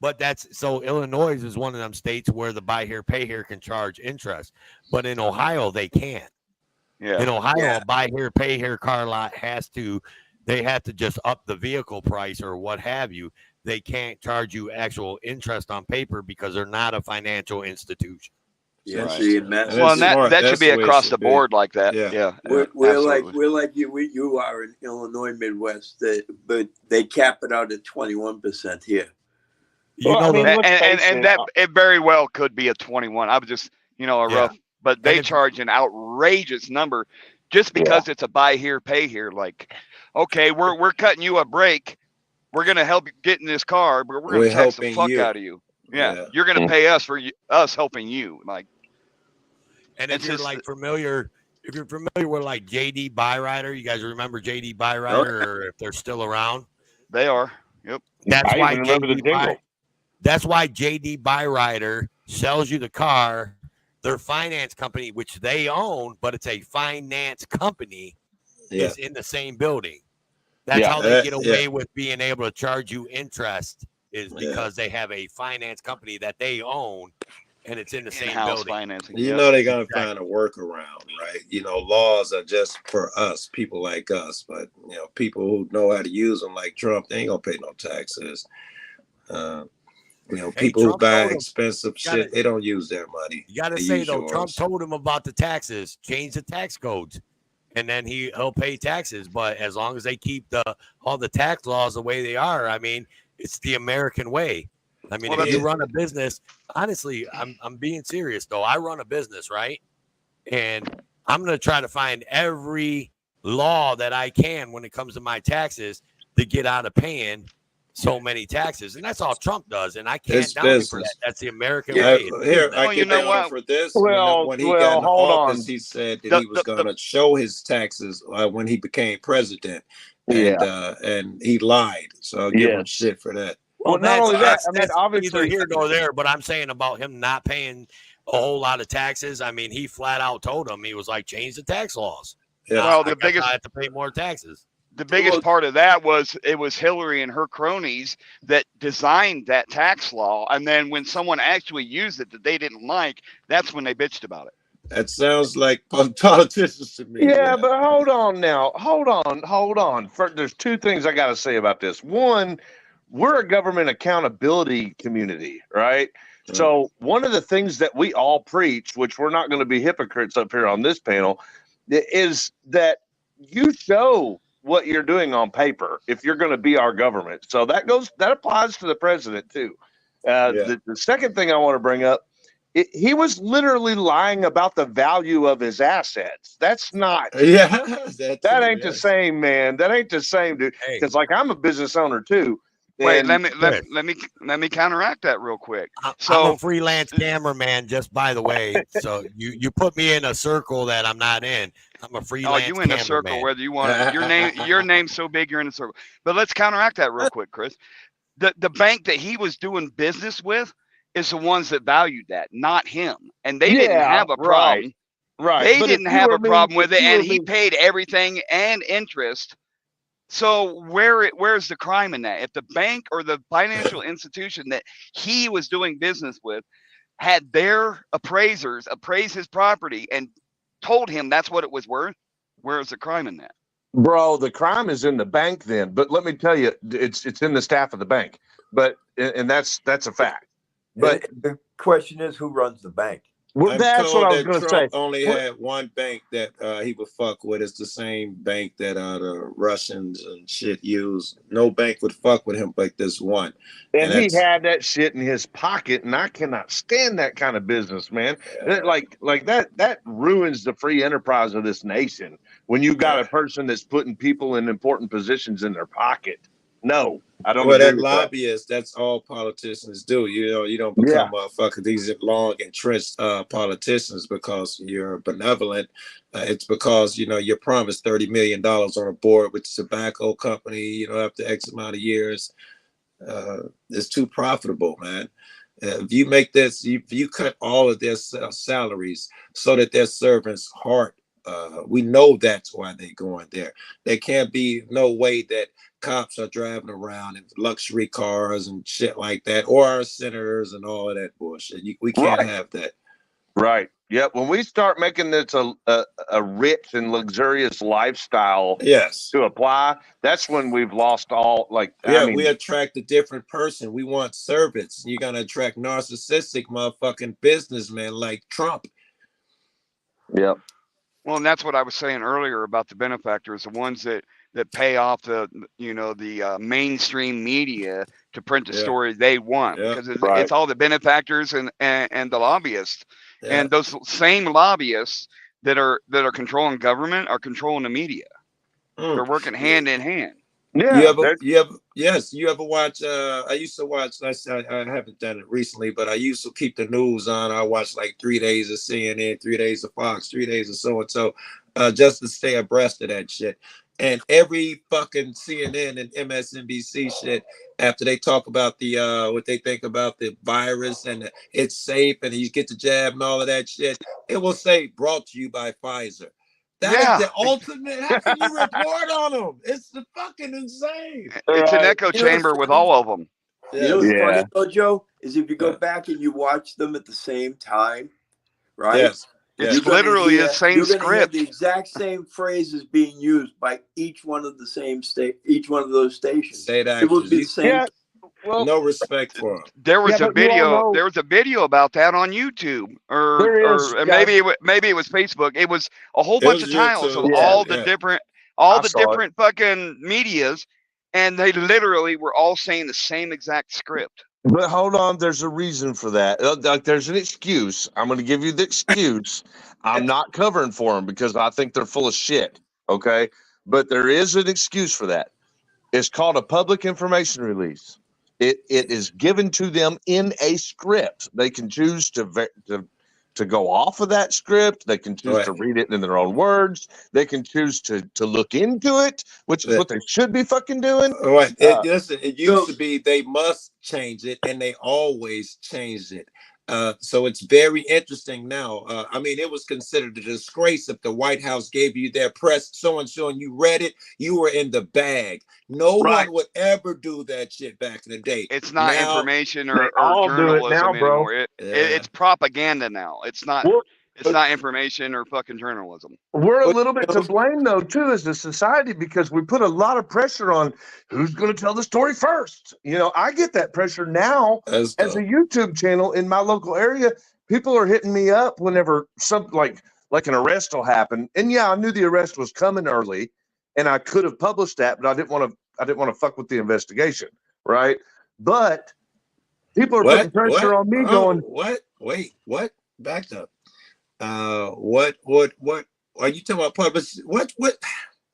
But so Illinois is one of them states where the buy here, pay here can charge interest. But in Ohio, they can't. Yeah. In Ohio, a buy here, pay here car lot they have to just up the vehicle price or what have you. They can't charge you actual interest on paper because they're not a financial institution. Yeah, Right. see, and that's Well, and smart. that should That's be the way it across should the be. board like that. Yeah. Yeah, We're absolutely. like you are in Illinois Midwest, but they cap it out at 21% here. You know, and that it very well could be a 21. I was just, a Yeah. rough, but And they if- charge an outrageous number just because it's a buy here, pay here. Like, okay, we're cutting you a break. We're gonna help you get in this car, but we're gonna We're tax the helping fuck you. out of you. Yeah, Yeah. you're gonna pay us for us helping you. Like, And if it's you're just- like familiar, if you're familiar with like JD Byrider, you guys remember JD Byrider, or if they're still around? They are. Yep. That's I why even remember the jingle. That's why JD Byrider sells you the car. Their finance company, which they own, but it's a finance company, is in the same building. That's how they get away with being able to charge you interest, is because they have a finance company that they own, and it's in the same in-house building. financing. You Yep. know they're gonna find a workaround, right? Laws are just for us, people like us, but people who know how to use them, like Trump, they ain't gonna pay no taxes. People who Trump buy told him, expensive you gotta- shit, they don't use their money. You got to They say use though, yours. Trump told him about the taxes, change the tax codes, and then he'll pay taxes. But as long as they keep all the tax laws the way they are, I mean, it's the American way. I mean, if you run a business, honestly, I'm being serious though. I run a business, right? And I'm going to try to find every law that I can when it comes to my taxes to get out of paying so many taxes. And that's all Trump does. And I can't It's down him for business. that. That's the American Yeah, way. It's here, business. I get down for this. When he got well, in hold office, on. he said that he was going to show his taxes when he became president, and he lied. So I'll give him shit for that. Well, not only that, I mean, that's obviously neither here nor there, but I'm saying about him not paying a whole lot of taxes. I mean, he flat out told him, he was like, change the tax laws. Yeah. Well, I guess I have to pay more taxes. The biggest part of that was it was Hillary and her cronies that designed that tax law, and then when someone actually used it that they didn't like, that's when they bitched about it. That sounds like politicians to me. Yeah, but hold on now. Hold on. There's two things I got to say about this. One, we're a government accountability community, right? So one of the things that we all preach, which we're not going to be hypocrites up here on this panel, is that you show what you're doing on paper if you're going to be our government. So that applies to the president too. The second thing I want to bring up, he was literally lying about the value of his assets. That's not. Yeah, that ain't the same, man. That ain't the same, dude. Because like I'm a business owner too. Wait, and- let me counteract that real quick. I'm So a freelance cameraman, just by the way. So you put me in a circle that I'm not in. I'm a oh, freelance you in a cameraman. circle whether you want to, your name's so big you're in a circle. But let's counteract that real quick, Chris. The bank that he was doing business with is the ones that valued that, not him. And they didn't have a problem. Right. They But if didn't you have were a problem me- with if it, you and were he me- paid everything and interest. So where's the crime in that? If the bank or the financial institution that he was doing business with had their appraisers appraise his property and told him that's what it was worth, where's the crime in that? Bro, the crime is in the bank then. But let me tell you, it's in the staff of the bank. But and that's a fact. But the question is, who runs the bank? Well, I'm that's told what I was that going to Trump say. only What- had one bank that he would fuck with. It's the same bank that the Russians and shit use. No bank would fuck with him but this one. And he that's- had that shit in his pocket, and I cannot stand that kind of business, man. Like that ruins the free enterprise of this nation. When you got a person that's putting people in important positions in their pocket. No, I don't Well, agree that with lobbyists, that's all politicians do. You don't become motherfucker. These are long entrenched politicians because you're benevolent. It's because, you're promised $30 million on a board with a tobacco company, after X amount of years. It's too profitable, man. If you make this, if you cut all of their salaries so that their servants' heart, we know that's why they're going there. There can't be no way that cops are driving around in luxury cars and shit like that, or our senators and all of that bullshit. We can't have that. Right. Yep. When we start making this a rich and luxurious lifestyle to apply, that's when we've lost all. Like, Yeah, I mean, we attract a different person. We want servants. You're gonna attract narcissistic motherfucking businessmen like Trump. Yep. Well, and that's what I was saying earlier about the benefactors, the ones that pay off the mainstream media to print the story they want, because it's all the benefactors and the lobbyists, and those same lobbyists that are controlling government are controlling the media. They're working hand in hand. Yeah. You ever watch? I used to watch. I haven't done it recently, but I used to keep the news on. I watch like 3 days of CNN, 3 days of Fox, 3 days of so and so, just to stay abreast of that shit. And every fucking CNN and MSNBC shit, after they talk about the what they think about the virus and it's safe and you get the jab and all of that shit, it will say brought to you by Pfizer. That is the ultimate. How can you report on them? It's the fucking insane. It's an echo chamber with all of them. You know what's funny though, Joe, is if you go back and you watch them at the same time, right? Yes. It's literally the same you're gonna hear script. the exact same phrases being used by each one of each one of those stations. State It will be the same. Well, no respect for them. There was a video. There was a video about that on YouTube, or maybe it was Facebook. It was a whole bunch of tiles of all the different fucking medias, and they literally were all saying the same exact script. But hold on, there's a reason for that. Like, there's an excuse. I'm going to give you the excuse. I'm not covering for them because I think they're full of shit. Okay, but there is an excuse for that. It's called a public information release. It is given to them in a script. They can choose to go off of that script. They can choose to read it in their own words. They can choose to look into it, which is what they should be fucking doing. Right. Listen, it used to be they must change it, and they always changed it. So it's very interesting now. I mean, it was considered a disgrace if the White House gave you their press so-and-so and you read it, you were in the bag. No one would ever do that shit back in the day. It's not information or all do it journalism now, bro. anymore. It's propaganda now. It's not. It's not information or fucking journalism. We're a little bit to blame, though, too, as a society, because we put a lot of pressure on who's going to tell the story first. You know, I get that pressure now as a YouTube channel in my local area. People are hitting me up whenever something like an arrest will happen. And yeah, I knew the arrest was coming early, and I could have published that, but I didn't want to fuck with the investigation, right? But people are putting pressure on me, going, "What? Wait, what? Back up." What are you talking about? Publish what?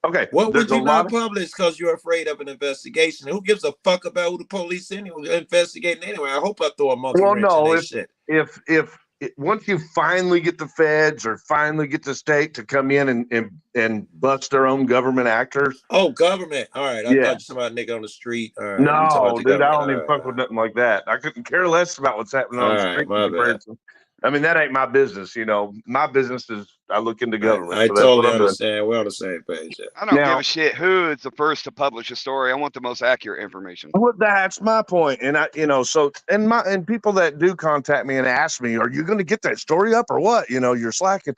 Okay, what would you not publish because you're afraid of an investigation? Who gives a fuck about who the police investigating anyway? I hope I throw a monkey wrench in that shit. If once you finally get the feds or finally get the state to come in and bust their own government actors. Oh, government. All right. I thought you were talking about a nigga on the street. Right. No, dude, I don't even fuck with nothing like that. I couldn't care less about what's happening on the street. My bad. I mean, that ain't my business. You know, my business is I look into government. I totally understand. We're on the same page. I don't give a shit who is the first to publish a story. I want the most accurate information. Well, that's my point. And and people that do contact me and ask me, are you going to get that story up or what? You know, you're slacking.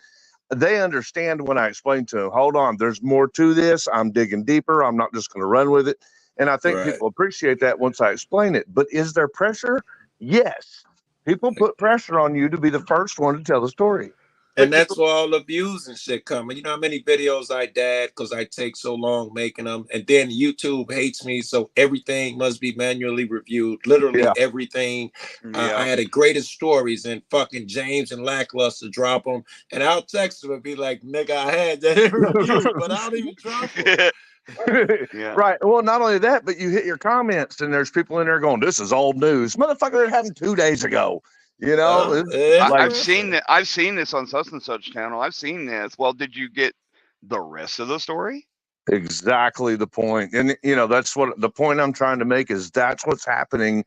They understand when I explain to them, hold on, there's more to this. I'm digging deeper. I'm not just going to run with it. And I think people appreciate that once I explain it. But is there pressure? Yes. People put pressure on you to be the first one to tell the story. And that's where all the views and shit come. You know how many videos I did because I take so long making them. And then YouTube hates me, so everything must be manually reviewed. Literally everything. I had the greatest stories, and fucking James and Lackluster drop them. And I'll text them and be like, nigga, I had that in review, but I don't even drop them. Right. Well, not only that, but you hit your comments and there's people in there going, this is old news. Motherfucker, it happened 2 days ago. You know, I've seen that. I've seen this on such and such channel. I've seen this. Well, did you get the rest of the story? Exactly the point. And, you know, that's what the point I'm trying to make is that's what's happening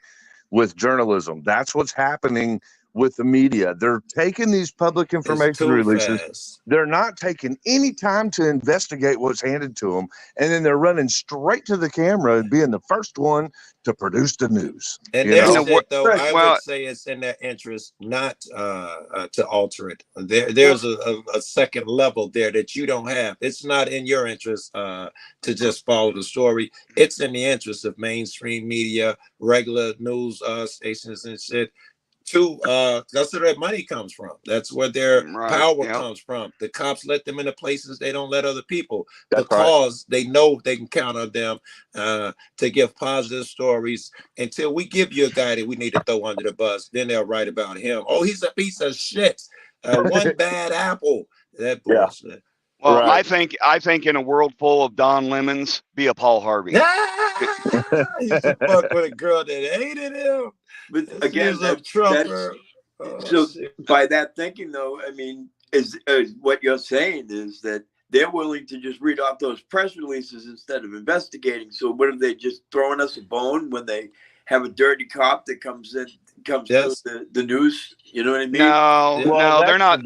with journalism. That's what's happening with the media. They're taking these public information releases. Fast. They're not taking any time to investigate what's handed to them. And then they're running straight to the camera and being the first one to produce the news. And you there's know? it, though. I would say it's in their interest not to alter it. There's a second level there that you don't have. It's not in your interest to just follow the story. It's in the interest of mainstream media, regular news stations and shit. That's where their money comes from. That's where their power comes from. The cops let them into places they don't let other people, because they know they can count on them to give positive stories. Until we give you a guy that we need to throw under the bus, then they'll write about him. Oh, he's a piece of shit. One bad apple. That bullshit. Well, I think in a world full of Don Lemons, be a Paul Harvey. He used to fuck with a girl that hated him. But again, Trumper. So by that thinking, though, I mean, is what you're saying is that they're willing to just read off those press releases instead of investigating. So what are they just throwing us a bone when they have a dirty cop that comes to the news? You know what I mean? No, they're not.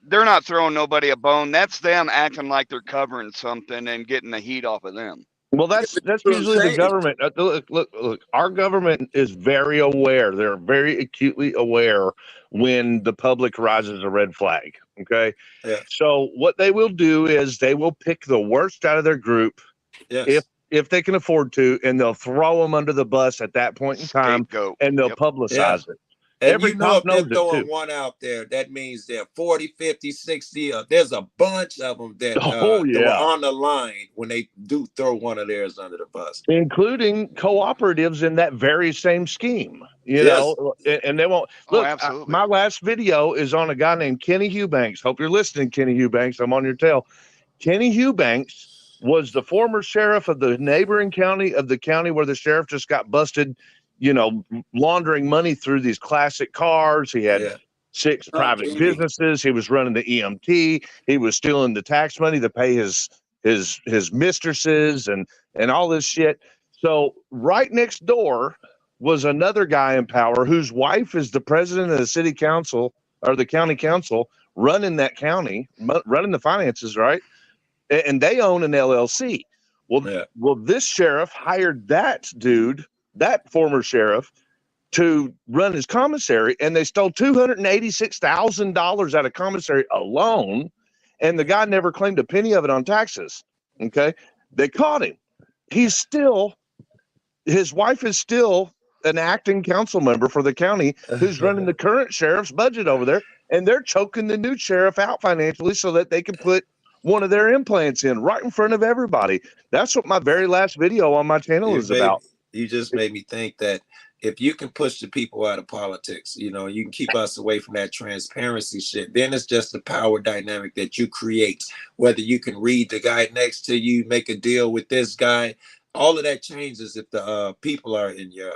They're not throwing nobody a bone. That's them acting like they're covering something and getting the heat off of them. Well, that's usually the government. Look, our government is very aware. They're very acutely aware when the public rises a red flag. Okay. Yeah. So what they will do is they will pick the worst out of their group, if they can afford to, and they'll throw them under the bus at that point in time, and they'll publicize it. And Every you know, cop if they're knows it throwing too. one out there, that means there are 40, 50, 60. There's a bunch of them that, that were on the line when they do throw one of theirs under the bus. Including cooperatives in that very same scheme, you know, and they won't look. My last video is on a guy named Kenny Eubanks. Hope you're listening, Kenny Eubanks. I'm on your tail. Kenny Eubanks was the former sheriff of the neighboring county of the county where the sheriff just got busted, you know, laundering money through these classic cars. He had 6 private businesses. He was running the EMT. He was stealing the tax money to pay his mistresses and all this shit. So right next door was another guy in power whose wife is the president of the city council or the county council, running that county, running the finances, right? And they own an LLC. Well, this sheriff hired that dude, that former sheriff, to run his commissary, and they stole $286,000 out of commissary alone, and the guy never claimed a penny of it on taxes. Okay, they caught him. His wife is still an acting council member for the county who's running the current sheriff's budget over there, and they're choking the new sheriff out financially so that they can put one of their implants in right in front of everybody. That's what my very last video on my channel is about. You just made me think that if you can push the people out of politics, you know, you can keep us away from that transparency shit, then it's just the power dynamic that you create. Whether you can read the guy next to you, make a deal with this guy, all of that changes if the people are in your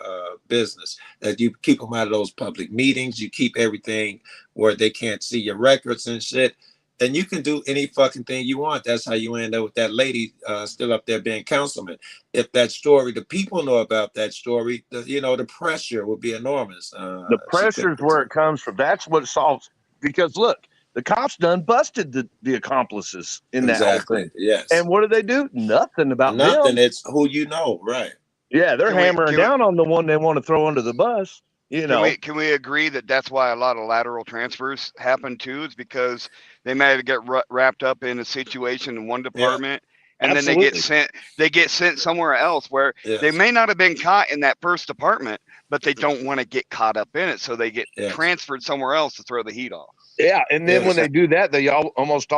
business. That you keep them out of those public meetings, you keep everything where they can't see your records and shit. And you can do any fucking thing you want. That's how you end up with that lady still up there being councilman. If that story, the people know about that story, the pressure will be enormous. The pressure is where it comes from. That's what solves. Because look, the cops done busted the accomplices in that whole thing. Yes. And what do? Nothing about nothing. them. It's who you know, right? Yeah, they're hammering down on the one they want to throw under the bus. You know, can we agree that that's why a lot of lateral transfers happen too? It's because they may get wrapped up in a situation in one department, and then they get sent somewhere else where they may not have been caught in that first department, but they don't want to get caught up in it, so they get transferred somewhere else to throw the heat off. Yeah, and then when they do that, they almost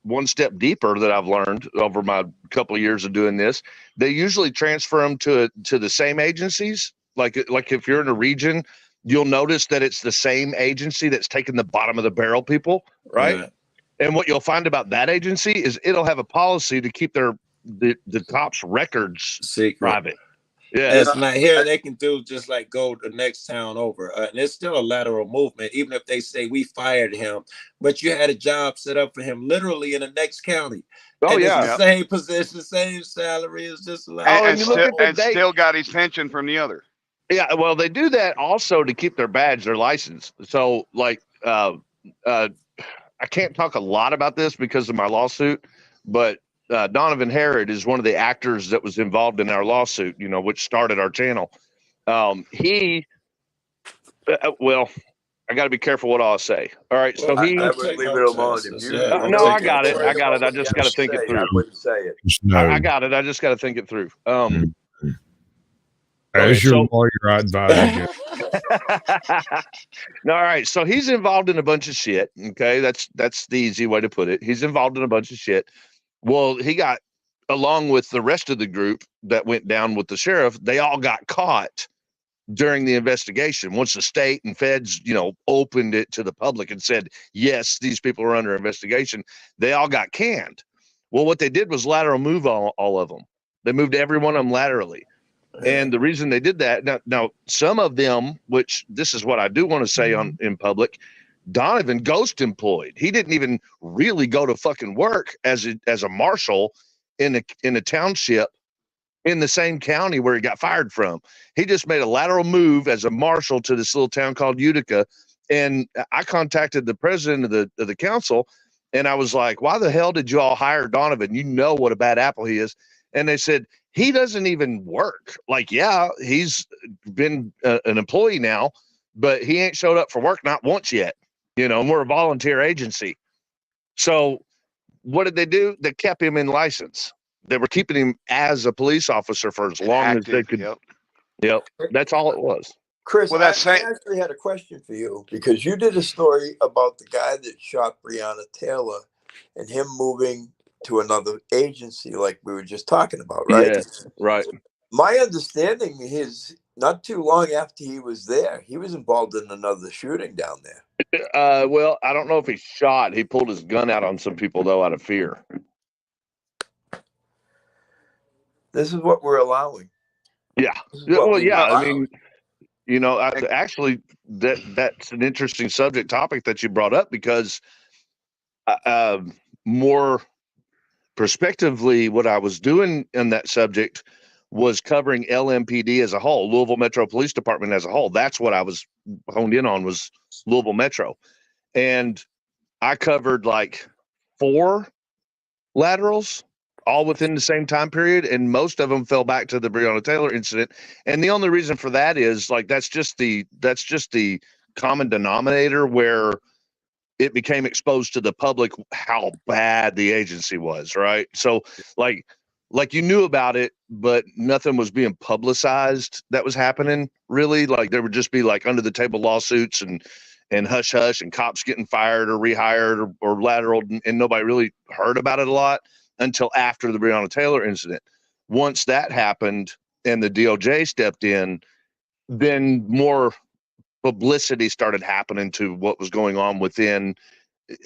one step deeper that I've learned over my couple of years of doing this. They usually transfer them to the same agencies. Like if you're in a region, you'll notice that it's the same agency that's taking the bottom of the barrel people, right? And what you'll find about that agency is it'll have a policy to keep the cops' records private. Yeah, it's not here. They can do just like go to the next town over, and it's still a lateral movement. Even if they say we fired him, but you had a job set up for him literally in the next county. Oh, and yeah. it's the same position, same salary. It's just like Still got his pension from the other. Yeah, well, they do that also to keep their badge, their license. So, like, I can't talk a lot about this because of my lawsuit, but Donovan Herod is one of the actors that was involved in our lawsuit, you know, which started our channel. Well, I got to be careful what I'll say. All right, so I would leave it alone. If you no, I take got it. story I got it. about I what just you got to have think it say, through. I wouldn't say it. I got it. I just got to think it through. As your lawyer, I advise you. No, all right. So he's involved in a bunch of shit. Okay, that's the easy way to put it. He's involved in a bunch of shit. Well, he got, along with the rest of the group that went down with the sheriff, they all got caught during the investigation. Once the state and feds, you know, opened it to the public and said, yes, these people are under investigation, they all got canned. Well, what they did was lateral move all of them. They moved every one of them laterally. And the reason they did that, now some of them, which this is what I do want to say in public, Donovan ghost employed. He didn't even really go to fucking work as a marshal in a township in the same county where he got fired from. He just made a lateral move as a marshal to this little town called Utica. And I contacted the president of the council, and I was like, why the hell did you all hire Donovan? You know what a bad apple he is. And they said, he doesn't even work. Like, yeah, he's been an employee now, but he ain't showed up for work not once yet. You know, and we're a volunteer agency. So what did they do? They kept him in license. They were keeping him as a police officer for as long as they could. Yep. That's all it was. Chris, I actually had a question for you, because you did a story about the guy that shot Breonna Taylor and him moving to another agency, like we were just talking about, right? Yes, right. My understanding is not too long after he was there, he was involved in another shooting down there. Well, I don't know if he shot. He pulled his gun out on some people, though, out of fear. This is what we're allowing. Yeah. Well, yeah. I mean, you know, actually, that's an interesting subject topic that you brought up, because more prospectively, what I was doing in that subject was covering LMPD as a whole, Louisville Metro Police Department as a whole. That's what I was honed in on, was Louisville Metro. And I covered like 4 laterals all within the same time period, and most of them fell back to the Breonna Taylor incident. And the only reason for that is, like, that's just the common denominator where it became exposed to the public how bad the agency was, right? So like you knew about it, but nothing was being publicized that was happening, really. Like, there would just be like under the table lawsuits and hush hush, and cops getting fired or rehired or lateraled, and nobody really heard about it a lot until after the Breonna Taylor incident. Once that happened and the DOJ stepped in, then more publicity started happening to what was going on within,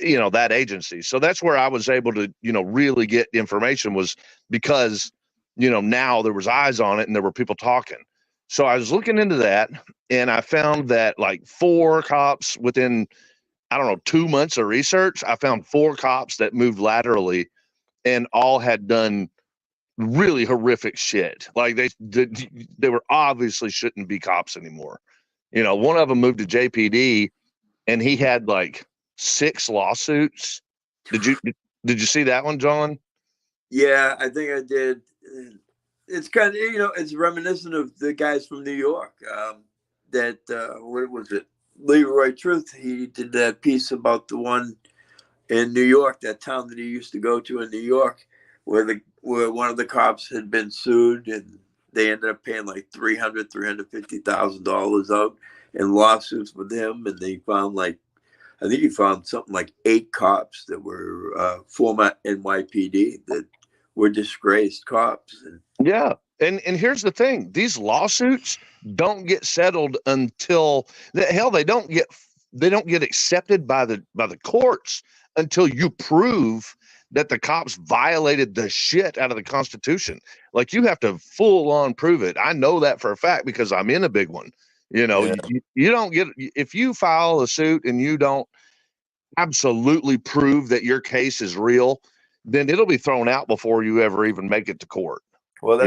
you know, that agency. So that's where I was able to, you know, really get information, was because, you know, now there was eyes on it and there were people talking. So I was looking into that, and I found that like 4 cops within, I don't know, 2 months of research, I found 4 cops that moved laterally, and all had done really horrific shit. Like, they were obviously shouldn't be cops anymore. You know, one of them moved to JPD, and he had like 6 lawsuits. Did you see that one, John? Yeah, I think I did. It's kind of, you know, it's reminiscent of the guys from New York. What was it? Leroy Truth. He did that piece about the one in New York, that town that he used to go to in New York, where one of the cops had been sued, and they ended up paying like $350,000 out in lawsuits with him, and they found I think he found something like 8 cops that were former NYPD that were disgraced cops. Yeah. And here's the thing. These lawsuits don't get settled until they don't get accepted by the courts until you prove that the cops violated the shit out of the Constitution. Like, you have to full on prove it. I know that for a fact because I'm in a big one. You know, you don't get, if you file a suit and you don't absolutely prove that your case is real, then it'll be thrown out before you ever even make it to court. Well,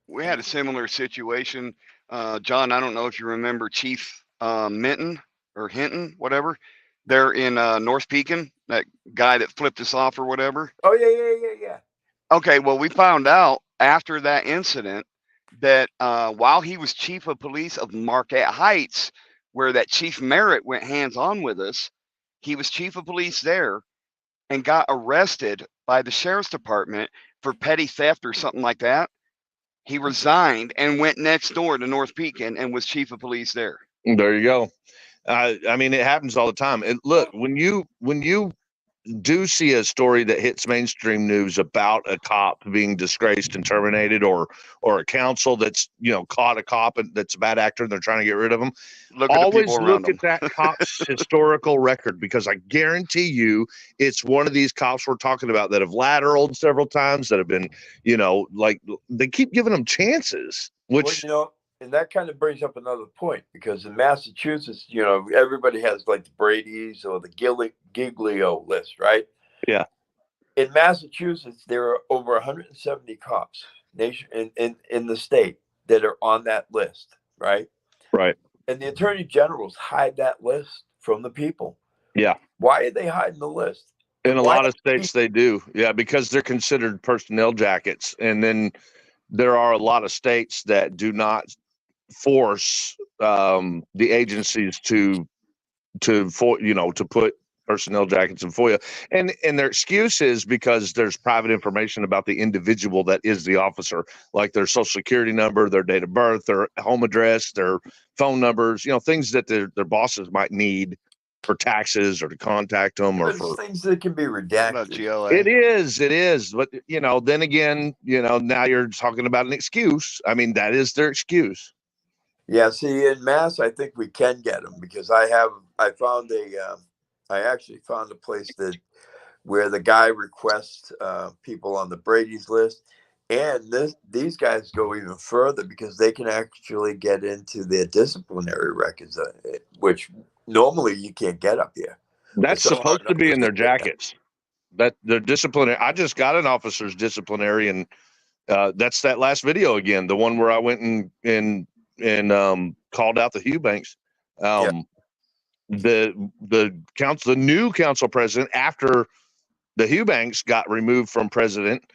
we had a similar situation John, I don't know if you remember Chief Minton or Hinton, whatever. They're in North Pekin, that guy that flipped us off or whatever. Oh, yeah. Okay, well, we found out after that incident that while he was chief of police of Marquette Heights, where that Chief Merritt went hands-on with us, he was chief of police there and got arrested by the sheriff's department for petty theft or something like that. He resigned and went next door to North Pekin and was chief of police there. There you go. I mean, it happens all the time. And look, when you do see a story that hits mainstream news about a cop being disgraced and terminated, or a council that's caught a cop that's a bad actor and they're trying to get rid of him, always look at that cop's historical record, because I guarantee you it's one of these cops we're talking about that have lateraled several times, that have been like, they keep giving them chances, which and that kind of brings up another point, because in Massachusetts, everybody has like the Brady's or the Giglio list, right? Yeah. In Massachusetts, there are over 170 cops in the state that are on that list, right? Right. And the attorney generals hide that list from the people. Yeah. Why are they hiding the list? In a lot of states they do. Yeah, because they're considered personnel jackets. And then there are a lot of states that do not force the agencies to put personnel jackets in FOIA, and their excuse is because there's private information about the individual that is the officer, like their social security number, their date of birth, their home address, their phone numbers, things that their bosses might need for taxes or to contact them, or for things that can be redacted. GLA. It is, but then again, now you're talking about an excuse. I mean, that is their excuse. Yeah, see, in Mass, I think we can get them, because I actually found a place where the guy requests people on the Brady's list, and these guys go even further, because they can actually get into their disciplinary records, which normally you can't get up here. That's supposed to be in their jackets. That their disciplinary. I just got an officer's disciplinary, and that's that last video again, the one where I went and called out the Eubanks. The new council president, after the Eubanks got removed from president,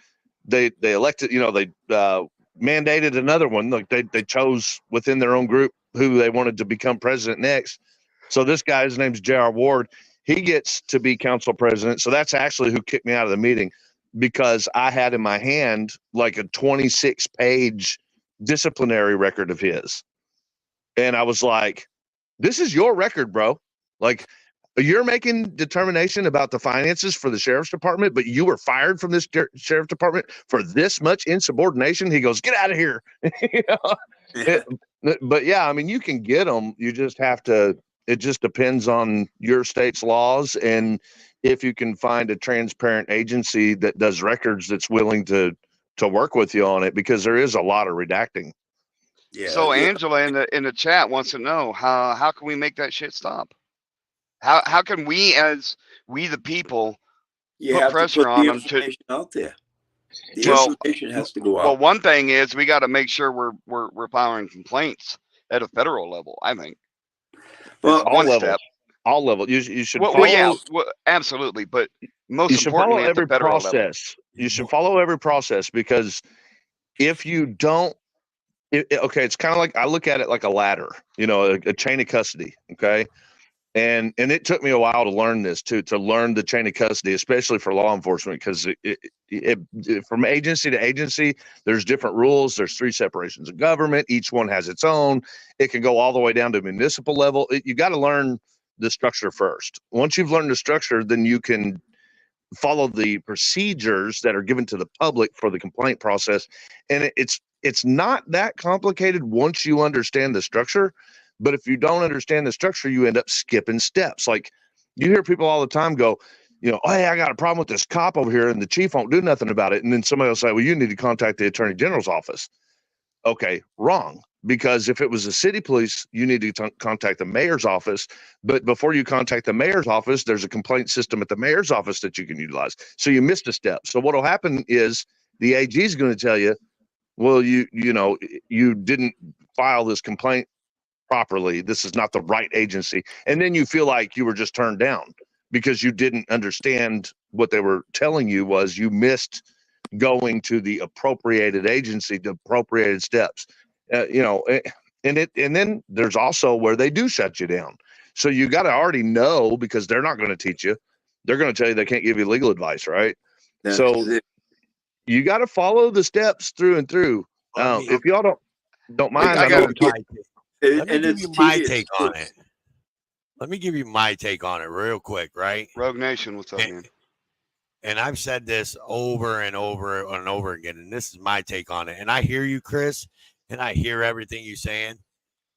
they elected, they mandated another one. Like they chose within their own group who they wanted to become president next. So this guy, his name's J.R. Ward, he gets to be council president. So that's actually who kicked me out of the meeting, because I had in my hand like a 26-page disciplinary record of his. And I was like, this is your record, bro. Like, you're making determination about the finances for the sheriff's department, but you were fired from this sheriff's department for this much insubordination. He goes, get out of here. But yeah, I mean, you can get them. You just have to, it just depends on your state's laws, and if you can find a transparent agency that does records that's willing to work with you on it, because there is a lot of redacting. Yeah. So Angela in the chat wants to know how can we make that shit stop? How can we, as we the people, put pressure on them to out there? The information has to go out. Well, one thing is we got to make sure we're filing complaints at a federal level, I think. Well, all levels. You should follow. Absolutely, but most you should follow importantly, every at the federal process. level. You should follow every process, because if you don't, it's kind of like, I look at it like a ladder, a chain of custody. Okay. And it took me a while to learn this too, to learn the chain of custody, especially for law enforcement, because from agency to agency, there's different rules. There's 3 separations of government. Each one has its own. It can go all the way down to municipal level. You got to learn the structure first. Once you've learned the structure, then you can follow the procedures that are given to the public for the complaint process. And it's not that complicated once you understand the structure. But if you don't understand the structure, you end up skipping steps. Like, you hear people all the time go, hey, I got a problem with this cop over here and the chief won't do nothing about it. And then somebody will say, well, you need to contact the attorney general's office. Okay, wrong. Because if it was the city police, you need to contact the mayor's office. But before you contact the mayor's office, there's a complaint system at the mayor's office that you can utilize. So you missed a step. So what will happen is the AG is going to tell you, well, you didn't file this complaint properly. This is not the right agency. And then you feel like you were just turned down because you didn't understand what they were telling you was you missed going to the appropriated agency, the appropriated steps. And then there's also where they do shut you down. So you got to already know, because they're not going to teach you. They're going to tell you they can't give you legal advice, right? So you got to follow the steps through and through. If y'all don't mind, Let me give you my tedious, take on it. Let me give you my take on it real quick, right? Rogue Nation, what's up, man? And I've said this over and over and over again, and this is my take on it. And I hear you, Chris, and I hear everything you're saying,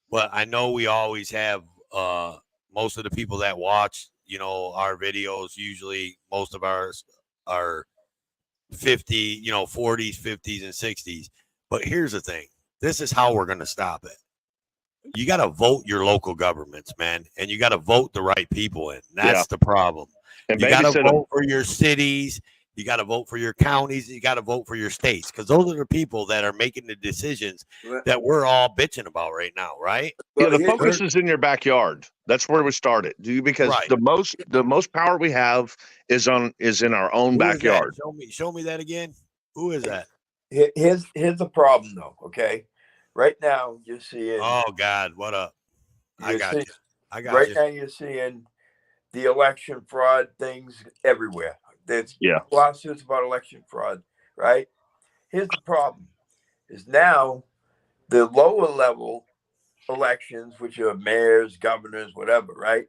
but I know we always have most of the people that watch, our videos, usually most of ours are 50, 40s, 50s, and 60s. But here's the thing. This is how we're going to stop it. You got to vote your local governments, man, and you got to vote the right people in. That's the problem. And you got to vote for your cities. You got to vote for your counties. You got to vote for your states, because those are the people that are making the decisions that we're all bitching about right now, right? Yeah, the focus is in your backyard. That's where we started, because the most power we have is in our own backyard. Show me that again. Who is that? Here's the problem, though. Okay, right now you're seeing. Oh God, what up? I got you. Right now you're seeing the election fraud things everywhere. There's lawsuits about election fraud, right? Here's the problem: is now the lower level elections, which are mayors, governors, whatever, right?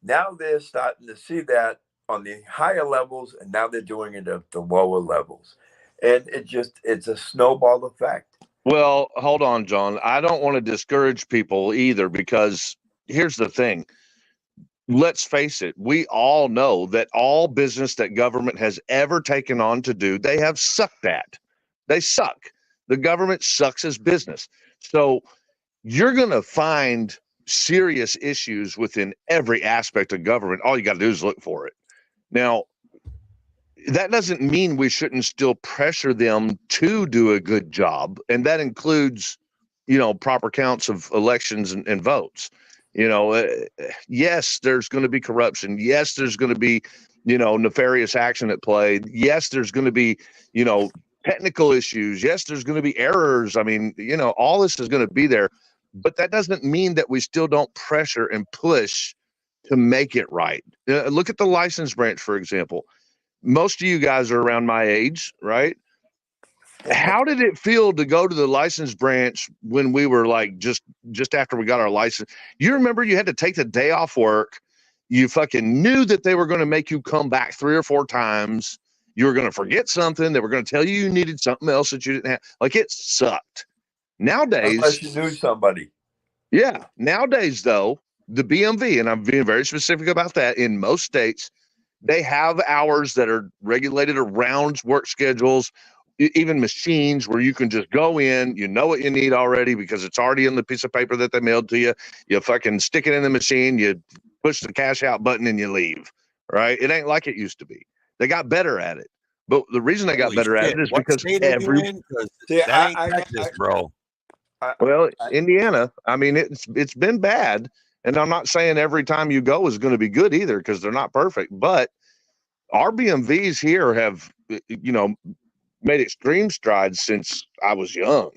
Now they're starting to see that on the higher levels, and now they're doing it at the lower levels, and it's a snowball effect. Well, hold on, John. I don't want to discourage people either, because here's the thing. Let's face it. We all know that all business that government has ever taken on to do, they have sucked at. They suck. The government sucks as business. So you're going to find serious issues within every aspect of government. All you got to do is look for it. Now, that doesn't mean we shouldn't still pressure them to do a good job. And that includes, proper counts of elections and votes. Yes, there's going to be corruption. Yes, there's going to be, nefarious action at play. Yes, there's going to be, technical issues. Yes, there's going to be errors. I mean, all this is going to be there. But that doesn't mean that we still don't pressure and push to make it right. Look at the license branch, for example. Most of you guys are around my age, right? How did it feel to go to the license branch when we were like just after we got our license? You remember you had to take the day off work. You fucking knew that they were going to make you come back 3 or 4 times. You were going to forget something. They were going to tell you needed something else that you didn't have. Like, it sucked. Nowadays, unless you knew somebody. Yeah. Nowadays, though, the BMV, and I'm being very specific about that, in most states, they have hours that are regulated around work schedules, even machines where you can just go in, you know what you need already because it's already in the piece of paper that they mailed to you. You fucking stick it in the machine, you push the cash out button and you leave, right? It ain't like it used to be. They got better at it. But the reason they got better at it is because that ain't Texas, bro. Well, Indiana, I mean, it's been bad. And I'm not saying every time you go is going to be good either, because they're not perfect. But our BMVs here have, made extreme strides since I was young.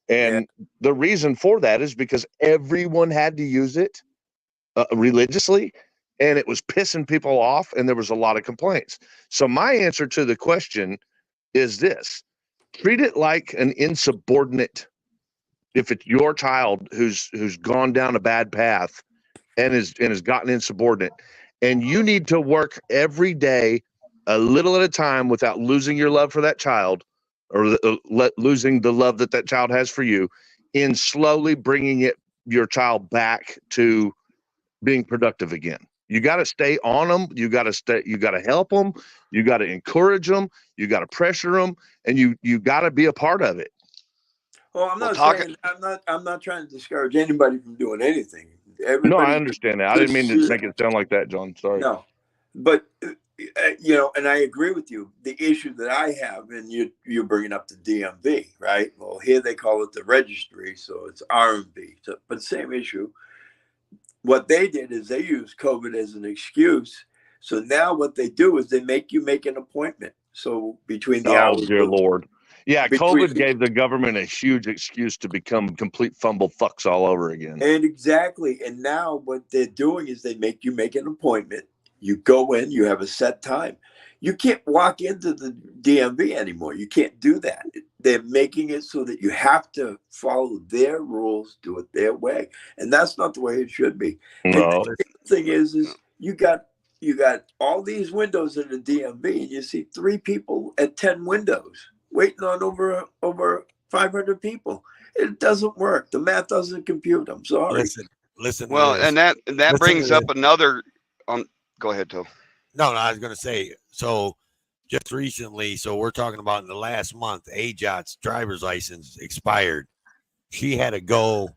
And the reason for that is because everyone had to use it religiously, and it was pissing people off, and there was a lot of complaints. So my answer to the question is this: treat it like an insubordinate. If it's your child who's gone down a bad path and has gotten insubordinate, and you need to work every day a little at a time without losing your love for that child, or losing the love that child has for you, in slowly bringing your child back to being productive again. You got to stay on them. You got to help them. You got to encourage them. You got to pressure them, and you got to be a part of it. Well, I'm not trying to discourage anybody from doing anything. No, I understand that. I didn't mean to make it sound like that, John. Sorry. No, but you know, and I agree with you. The issue that I have, and you're bringing up the DMV, right? Well, here they call it the registry, so it's RMV. So, but same issue. What they did is they used COVID as an excuse. So now what they do is they make you make an appointment. So between the Oh, hours dear of Lord. Yeah, between COVID gave the government a huge excuse to become complete fumble fucks all over again. and exactly. And now what they're doing is they make you make an appointment. You go in, you have a set time. You can't walk into the DMV anymore. You can't do that. They're making it so that you have to follow their rules, do it their way. And that's not the way it should be. No. And the thing is you got all these windows in the DMV, and you see 3 people at 10 windows waiting on over 500 people. It doesn't work. The math doesn't compute. I'm sorry. Listen. Well, to this. and that Listen brings to up this. another. Go ahead, Toe. No, I was going to say, so just recently, so we're talking about in the last month, AJOT's driver's license expired. She had to go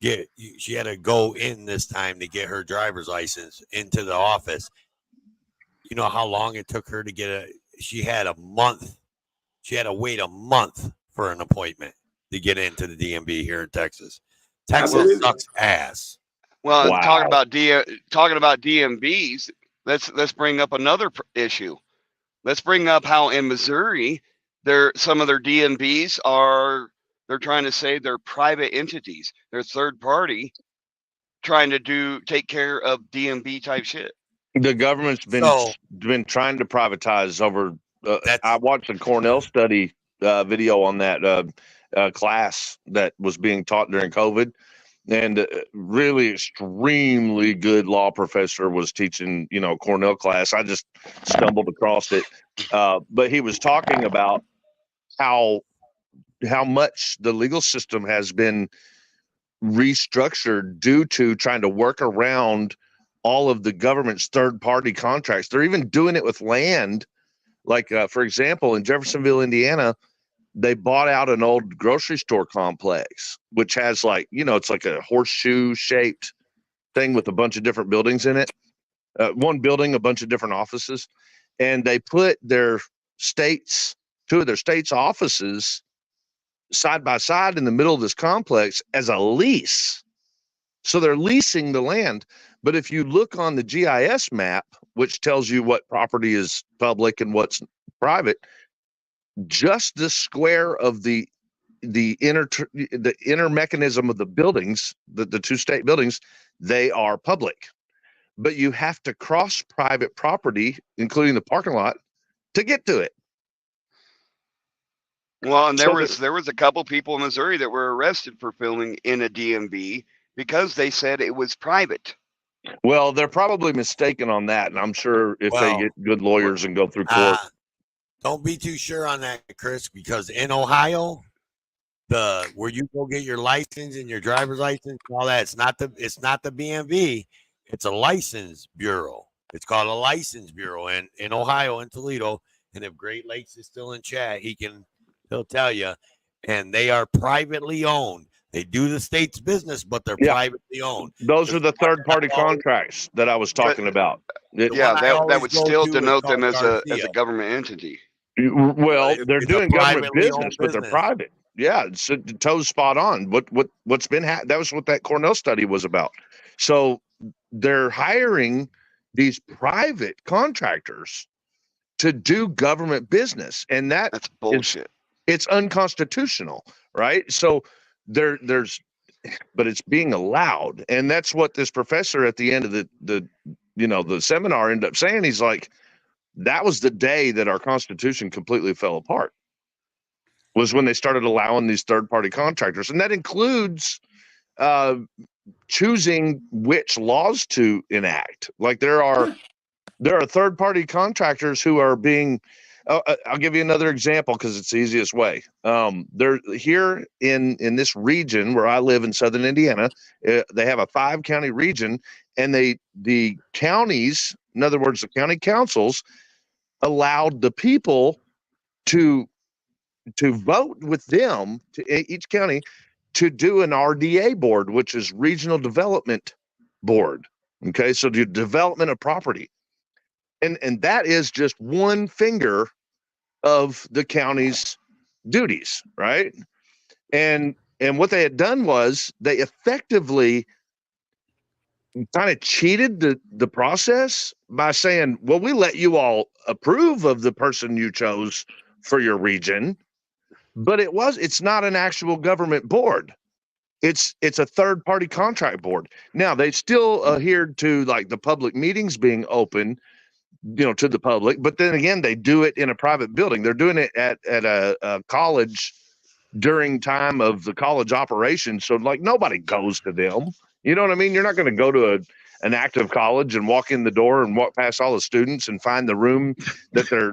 in this time to get her driver's license into the office. You know how long it took her to get she had a month. She had to wait a month for an appointment to get into the DMV here in Texas. Texas sucks ass. Well, and talking about DMVs, let's bring up another issue. Let's bring up how in Missouri, some of their DMVs they're trying to say they're private entities. They're third party, trying to take care of DMV type shit. The government's been trying to privatize over. I watched a Cornell study video on that class that was being taught during COVID, and really extremely good law professor was teaching, Cornell class. I just stumbled across it, but he was talking about how much the legal system has been restructured due to trying to work around all of the government's third-party contracts. They're even doing it with land. Like, for example, in Jeffersonville, Indiana, they bought out an old grocery store complex, which has it's like a horseshoe-shaped thing with a bunch of different buildings in it. One building, a bunch of different offices. And they put two of their states' offices side by side in the middle of this complex as a lease. So they're leasing the land. But if you look on the GIS map, which tells you what property is public and what's private, just the square of the inner mechanism of the buildings, the two state buildings, they are public. But you have to cross private property, including the parking lot, to get to it. Well, and there was a couple people in Missouri that were arrested for filming in a DMV because they said it was private. Well, they're probably mistaken on that, and I'm sure if they get good lawyers and go through court. Don't be too sure on that, Chris, because in Ohio, where you go get your license and your driver's license and all that, it's not the BMV, it's a license bureau. It's called a license bureau in Ohio, in Toledo. And if Great Lakes is still in chat, he'll tell you. And they are privately owned. They do the state's business, but they're privately owned. Those are the third-party contracts that I was talking about. That would still denote them as a government entity. Well, they're doing government business, but they're private. Yeah, so Toe's spot on. What's been that was what that Cornell study was about. So they're hiring these private contractors to do government business, and that's bullshit. It's unconstitutional, right? So but it's being allowed, and that's what this professor at the end of the seminar ended up saying. He's like, that was the day that our Constitution completely fell apart, was when they started allowing these third-party contractors, and that includes choosing which laws to enact. Like there are third-party contractors who are being. I'll give you another example because it's the easiest way. They're here in this region where I live in Southern Indiana. They have a 5-county region, and the counties, in other words, the county councils, allowed the people to vote with them to each county to do an RDA board, which is Regional Development Board. Okay, so the development of property. And that is just one finger of the county's duties, right? And what they had done was they effectively kind of cheated the process by saying, well, we let you all approve of the person you chose for your region, but it's not an actual government board. It's a third party contract board. Now they still adhered to like the public meetings being open, to the public, but then again, they do it in a private building. They're doing it at a college during time of the college operation. So like nobody goes to them. You know what I mean? You're not going to go to an active college and walk in the door and walk past all the students and find the room that they're,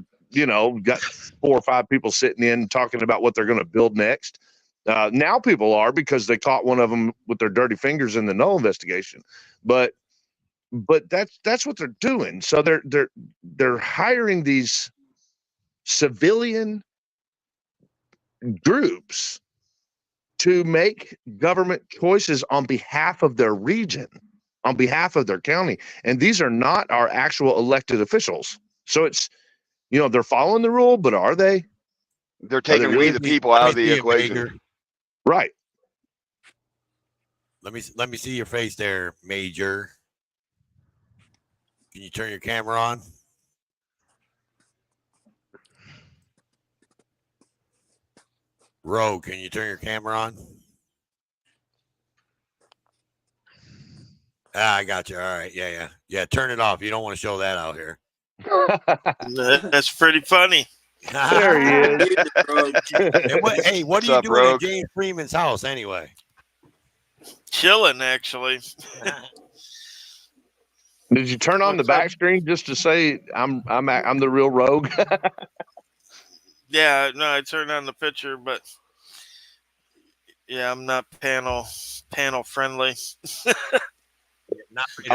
got 4 or 5 people sitting in talking about what they're going to build next. Now people are, because they caught one of them with their dirty fingers in the Null investigation. But that's what they're doing. So they're hiring these civilian groups to make government choices on behalf of their region, on behalf of their county. And these are not our actual elected officials. So it's, they're following the rule, but are they? They're taking we the people out of the equation. Right. Let me see your face there, Major. Can you turn your camera on? Rogue, can you turn your camera on? I got you. All right. Yeah. Turn it off. You don't want to show that out here. That's pretty funny. There he is. Hey, what are you doing at James Freeman's house anyway? Chilling, actually. Did you turn on the back screen just to say I'm the real Rogue? Yeah, no, I turned on the picture, but yeah, I'm not panel friendly. I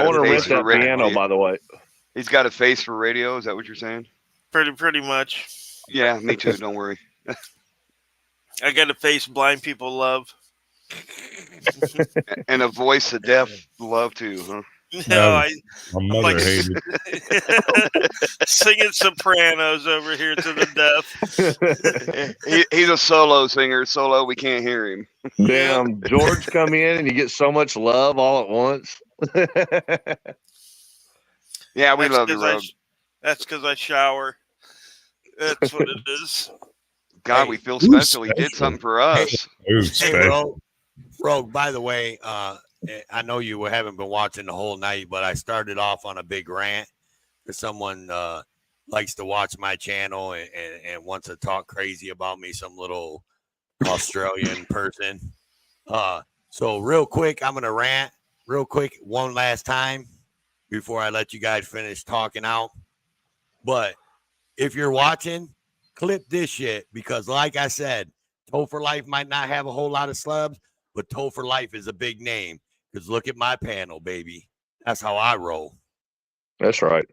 want to rent that piano, by the way. He's got a face for radio. Is that what you're saying? Pretty much. Yeah, me too. Don't worry. I got a face blind people love. And a voice the deaf love too, huh? No, my mother hated singing sopranos over here to the deaf. He's a solo singer. Solo, we can't hear him. Damn, George come in and you get so much love all at once. Yeah, we love you, Rogue. That's because I shower. That's what it is. God, we feel special. He did something for us. Hey, Rogue, by the way, I know you haven't been watching the whole night, but I started off on a big rant because someone likes to watch my channel and wants to talk crazy about me, some little Australian person. So real quick, I'm going to rant real quick one last time before I let you guys finish talking out. But if you're watching, clip this shit because like I said, Toe for Life might not have a whole lot of slubs, but Toe for Life is a big name. Because look at my panel, baby. That's how I roll. That's right.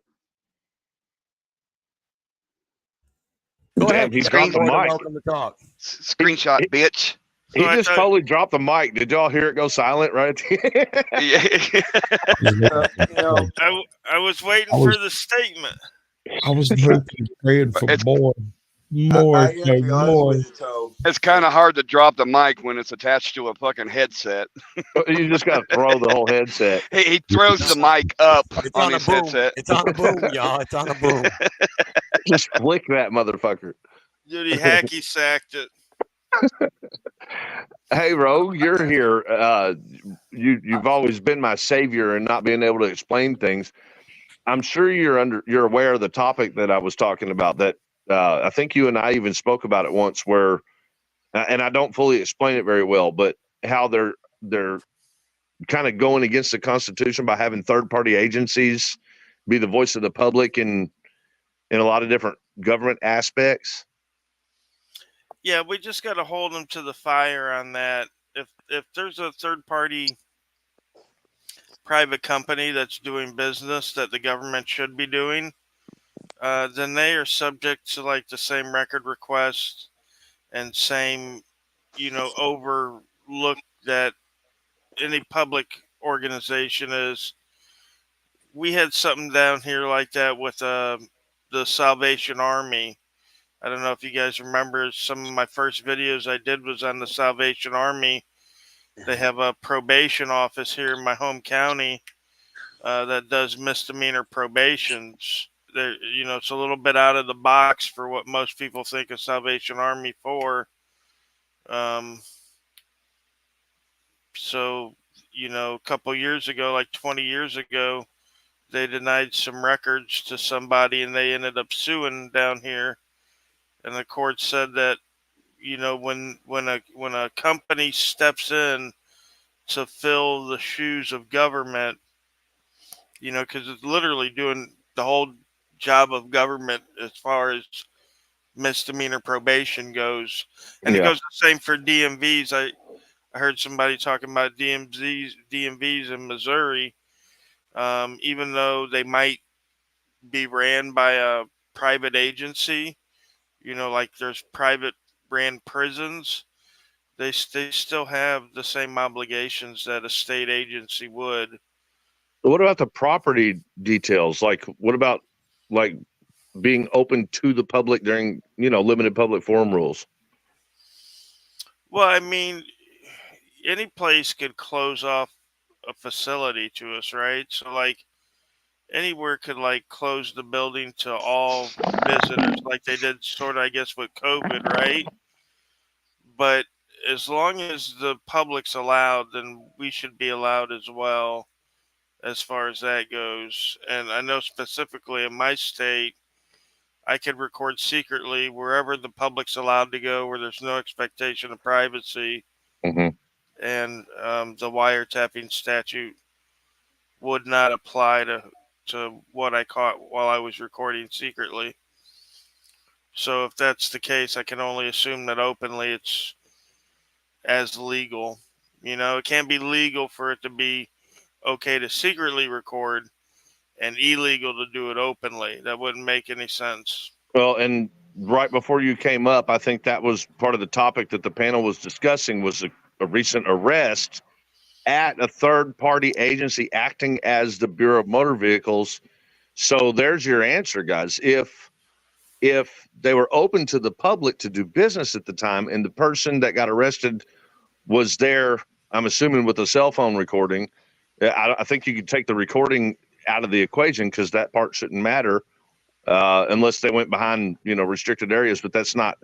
Go Damn, ahead. He dropped the mic. Welcome to talk. Screenshot, bitch. He just totally dropped the mic. Did y'all hear it go silent right there? I was waiting for the statement. I was hoping, praying for more. It's kind of hard to drop the mic when it's attached to a fucking headset. You just got to throw the whole headset. He throws the mic up on his headset. It's on a boom, y'all. It's on a boom. Just flick that motherfucker. Dude, he hacky sacked it. Hey, Rogue, you're here. You've always been my savior in not being able to explain things. I'm sure you're aware of the topic that I was talking about. That I think you and I even spoke about it once. Where, and I don't fully explain it very well, but how they're kind of going against the Constitution by having third-party agencies be the voice of the public in a lot of different government aspects. Yeah, we just got to hold them to the fire on that. If there's a third-party private company that's doing business that the government should be doing, then they are subject to like the same record request and same, overlook that any public organization is. we had something down here like that with the Salvation Army. I don't know if you guys remember, some of my first videos I did was on the Salvation Army. They have a probation office here in my home county that does misdemeanor probations. It's a little bit out of the box for what most people think of Salvation Army for. So, a couple years ago, like 20 years ago, they denied some records to somebody and they ended up suing down here. And the court said that, when a company steps in to fill the shoes of government, because it's literally doing the whole job of government as far as misdemeanor probation goes. And it goes the same for DMVs. I heard somebody talking about DMVs in Missouri. Even though they might be ran by a private agency, like there's private ran prisons, they still have the same obligations that a state agency would. What about the property details? Like, what about like being open to the public during, limited public forum rules? Well, I mean, any place could close off a facility to us, right? So, like, anywhere could like close the building to all visitors, like they did sort of, I guess, with COVID, right? But as long as the public's allowed, then we should be allowed as well, as far as that goes. And I know specifically in my state, I could record secretly wherever the public's allowed to go, where there's no expectation of privacy. Mm-hmm. And the wiretapping statute would not apply to what I caught while I was recording secretly. So if that's the case, I can only assume that openly it's as legal. It can't be legal for it to be okay to secretly record and illegal to do it openly. That wouldn't make any sense. Well, and right before you came up, I think that was part of the topic that the panel was discussing, was a recent arrest at a third-party agency acting as the Bureau of Motor Vehicles. So there's your answer, guys. If they were open to the public to do business at the time, and the person that got arrested was there, I'm assuming with a cell phone recording, I think you could take the recording out of the equation, because that part shouldn't matter unless they went behind, restricted areas. But that's not.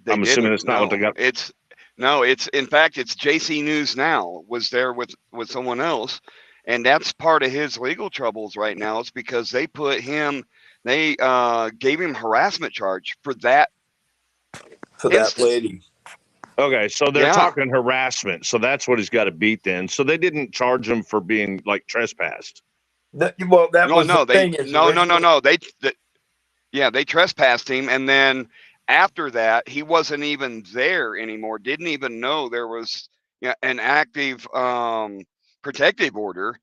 I'm assuming it's not what they got. It's in fact, it's JC News Now was there with someone else, and that's part of his legal troubles right now. Is because they gave him harassment charge for that. For that lady. Okay, so they're talking harassment. So that's what he's got to beat then. So they didn't charge him for being like trespassed. They trespassed him, and then after that, he wasn't even there anymore. Didn't even know there was an active protective order,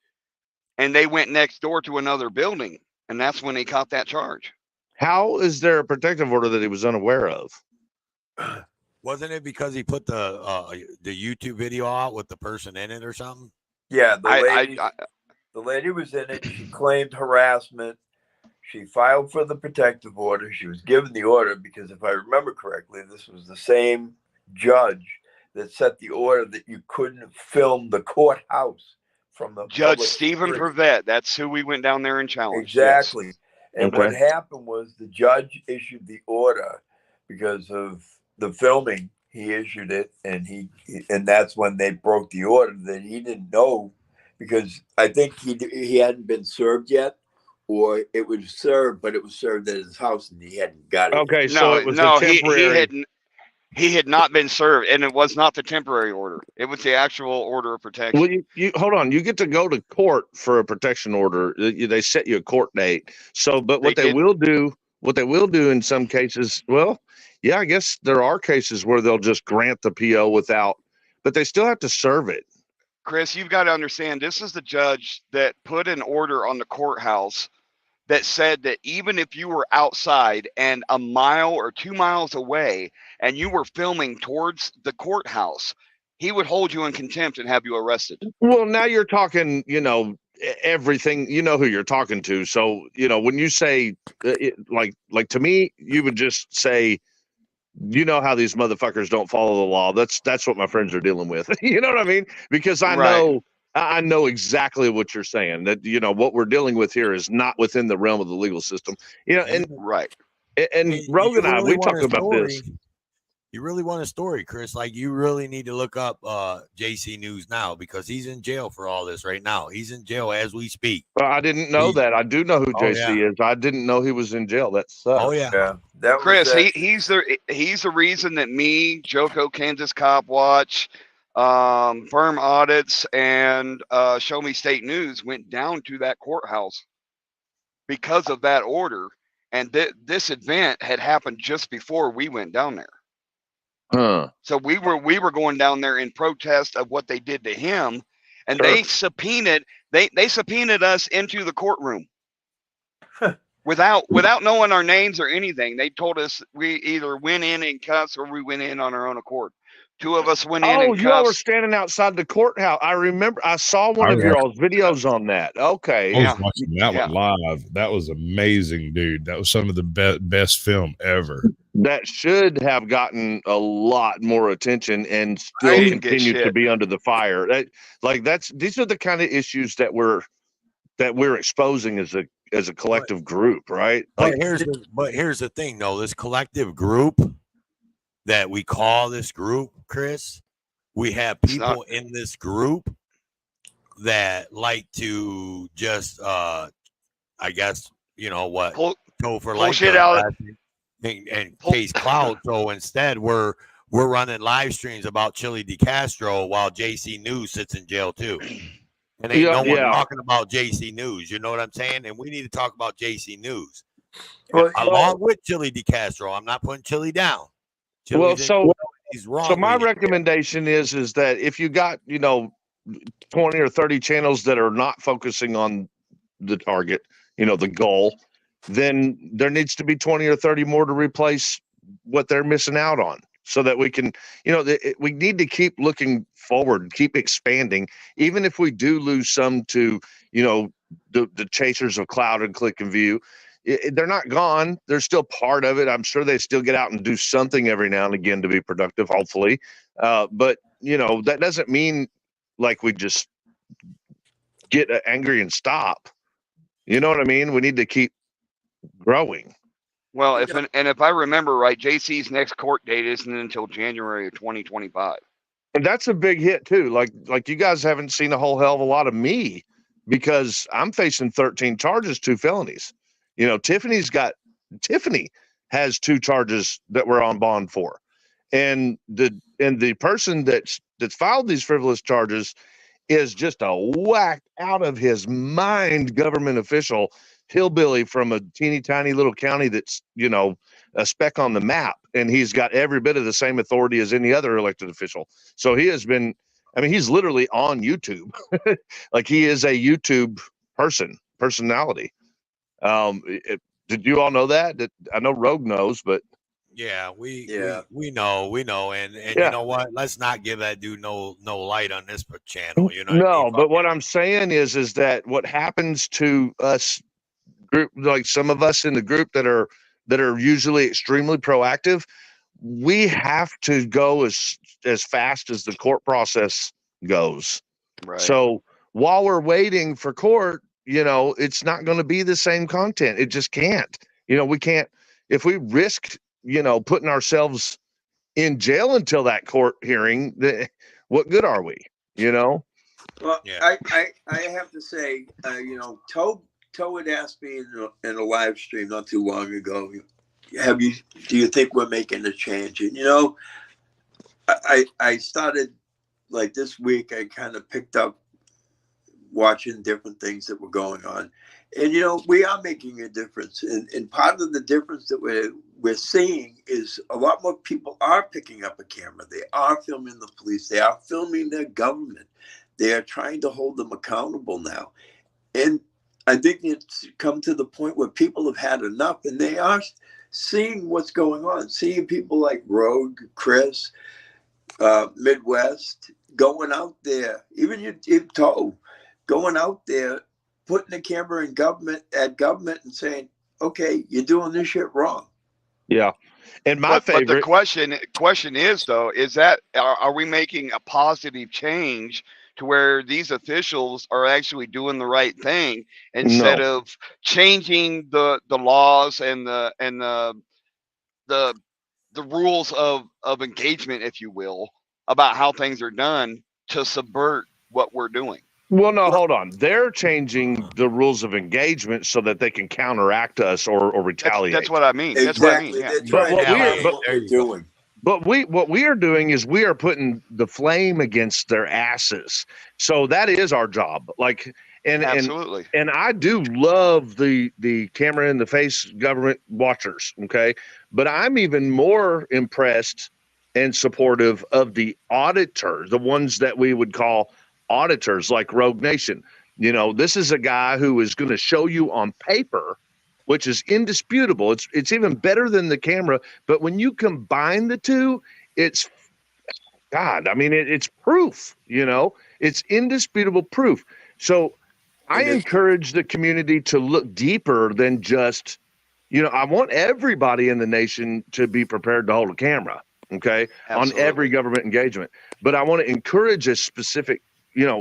and they went next door to another building, and that's when he caught that charge. How is there a protective order that he was unaware of? Wasn't it because he put the YouTube video out with the person in it or something? Yeah, the lady was in it. She claimed harassment. She filed for the protective order. She was given the order because, if I remember correctly, this was the same judge that set the order that you couldn't film the courthouse from the Judge Stephen Prevet. That's who we went down there and challenged. Exactly. Yes. And what happened was the judge issued the order because of the filming. He issued it, and that's when they broke the order. That he didn't know, because I think he hadn't been served yet. Or it was served, but it was served at his house, and he hadn't got it. Okay, so it was a temporary. He had not been served, and it was not the temporary order. It was the actual order of protection. Well, you hold on. You get to go to court for a protection order. They set you a court date. So, but what they will do in some cases, well, yeah, I guess there are cases where they'll just grant the PO but they still have to serve it. Chris, you've got to understand, this is the judge that put an order on the courthouse that said that even if you were outside and a mile or 2 miles away and you were filming towards the courthouse, he would hold you in contempt and have you arrested. Well, now you're talking, everything, you know who you're talking to. So, you know, when you say like to me, you would just say, you know how these motherfuckers don't follow the law. That's what my friends are dealing with. You know what I mean? Because I know exactly what you're saying, that, you know, what we're dealing with here is not within the realm of the legal system. You know, and Rogue and I, we talked about this. You really want a story, Chris? Like, you really need to look up JC News now, because he's in jail for all this right now. He's in jail as we speak. Well, I didn't know that. I do know who JC is. I didn't know he was in jail. That sucks. Oh yeah. That Chris, he's the reason that me, Joko, Kansas Cop Watch, Firm Audits, and Show Me State News went down to that courthouse because of that order. And this event had happened just before we went down there. Huh. So we were going down there in protest of what they did to him, and they subpoenaed us into the courtroom without knowing our names or anything. They told us we either went in cuffs or we went in on our own accord. Two of us went in cuffs. You all were standing outside the courthouse. I remember. I saw one of your all's videos on that. Okay. I was watching that one live. That was amazing, dude. That was some of the best film ever. That should have gotten a lot more attention and still continue to be under the fire. These are the kind of issues that we're exposing as a collective group, right? But here's the thing, though. This collective group that we call this group, Chris, we have people in this group that like to just I guess, you know what, go for like shit out and case cloud. So instead we're running live streams about Chili DeCastro while JC News sits in jail too. And ain't no one talking about JC News. You know what I'm saying? And we need to talk about JC News. Along with Chili DeCastro. I'm not putting Chili down. He's wrong. So my recommendation is that if you got, 20 or 30 channels that are not focusing on the target, the goal, then there needs to be 20 or 30 more to replace what they're missing out on, so that we can, we need to keep looking forward, keep expanding, even if we do lose some to, the chasers of cloud and click and view. They're not gone. They're still part of it. I'm sure they still get out and do something every now and again to be productive, hopefully. But, that doesn't mean like we just get angry and stop. You know what I mean? We need to keep growing. Well, if I remember right, JC's next court date isn't until January of 2025. And that's a big hit too. Like you guys haven't seen a whole hell of a lot of me, because I'm facing 13 charges, 2 felonies. Tiffany has 2 charges that we're on bond for. And the person that's filed these frivolous charges is just a whack out of his mind government official, hillbilly from a teeny tiny little county that's, a speck on the map. And he's got every bit of the same authority as any other elected official. So he has been, he's literally on YouTube. Like, he is a YouTube personality. Did you all know that? I know Rogue knows, but yeah, we know, and you know what? Let's not give that dude no light on this channel. No, but what I'm saying is that what happens to us group, like some of us in the group that are usually extremely proactive, we have to go as fast as the court process goes. Right. So while we're waiting for court, it's not going to be the same content. It just can't. We can't, if we risk, putting ourselves in jail until that court hearing, what good are we? Well, yeah. I have to say, Toe had asked me in a live stream not too long ago, do you think we're making a change? And, I started, like, this week, I kind of picked up watching different things that were going on. And, we are making a difference. And part of the difference that we're seeing is a lot more people are picking up a camera. They are filming the police. They are filming their government. They are trying to hold them accountable now. And I think it's come to the point where people have had enough, and they are seeing what's going on, seeing people like Rogue, Chris, Midwest, going out there, even Toe, going out there putting the camera in government and saying, okay, you're doing this shit wrong. Yeah. And my favorite. But the question is though, is that are we making a positive change to where these officials are actually doing the right thing instead of changing the laws and the rules of engagement, if you will, about how things are done to subvert what we're doing? Well, no, hold on. They're changing the rules of engagement so that they can counteract us or retaliate. That's what I mean. Exactly. That's what I mean. Yeah. They're trying what we're doing. But what we are doing is we are putting the flame against their asses. So that is our job. Like, Absolutely. And I do love the camera in the face government watchers. Okay. But I'm even more impressed and supportive of the auditors, the ones that we would call auditors, like Rogue Nation. You know, this is a guy who is going to show you on paper, which is indisputable. It's even better than the camera. But when you combine the two, it's God. I mean, it's proof. You know, it's indisputable proof. So I encourage the community to look deeper than just, you know, I want everybody in the nation to be prepared to hold a camera. Okay, Absolutely. on every government engagement. But I want to encourage a specific, you know,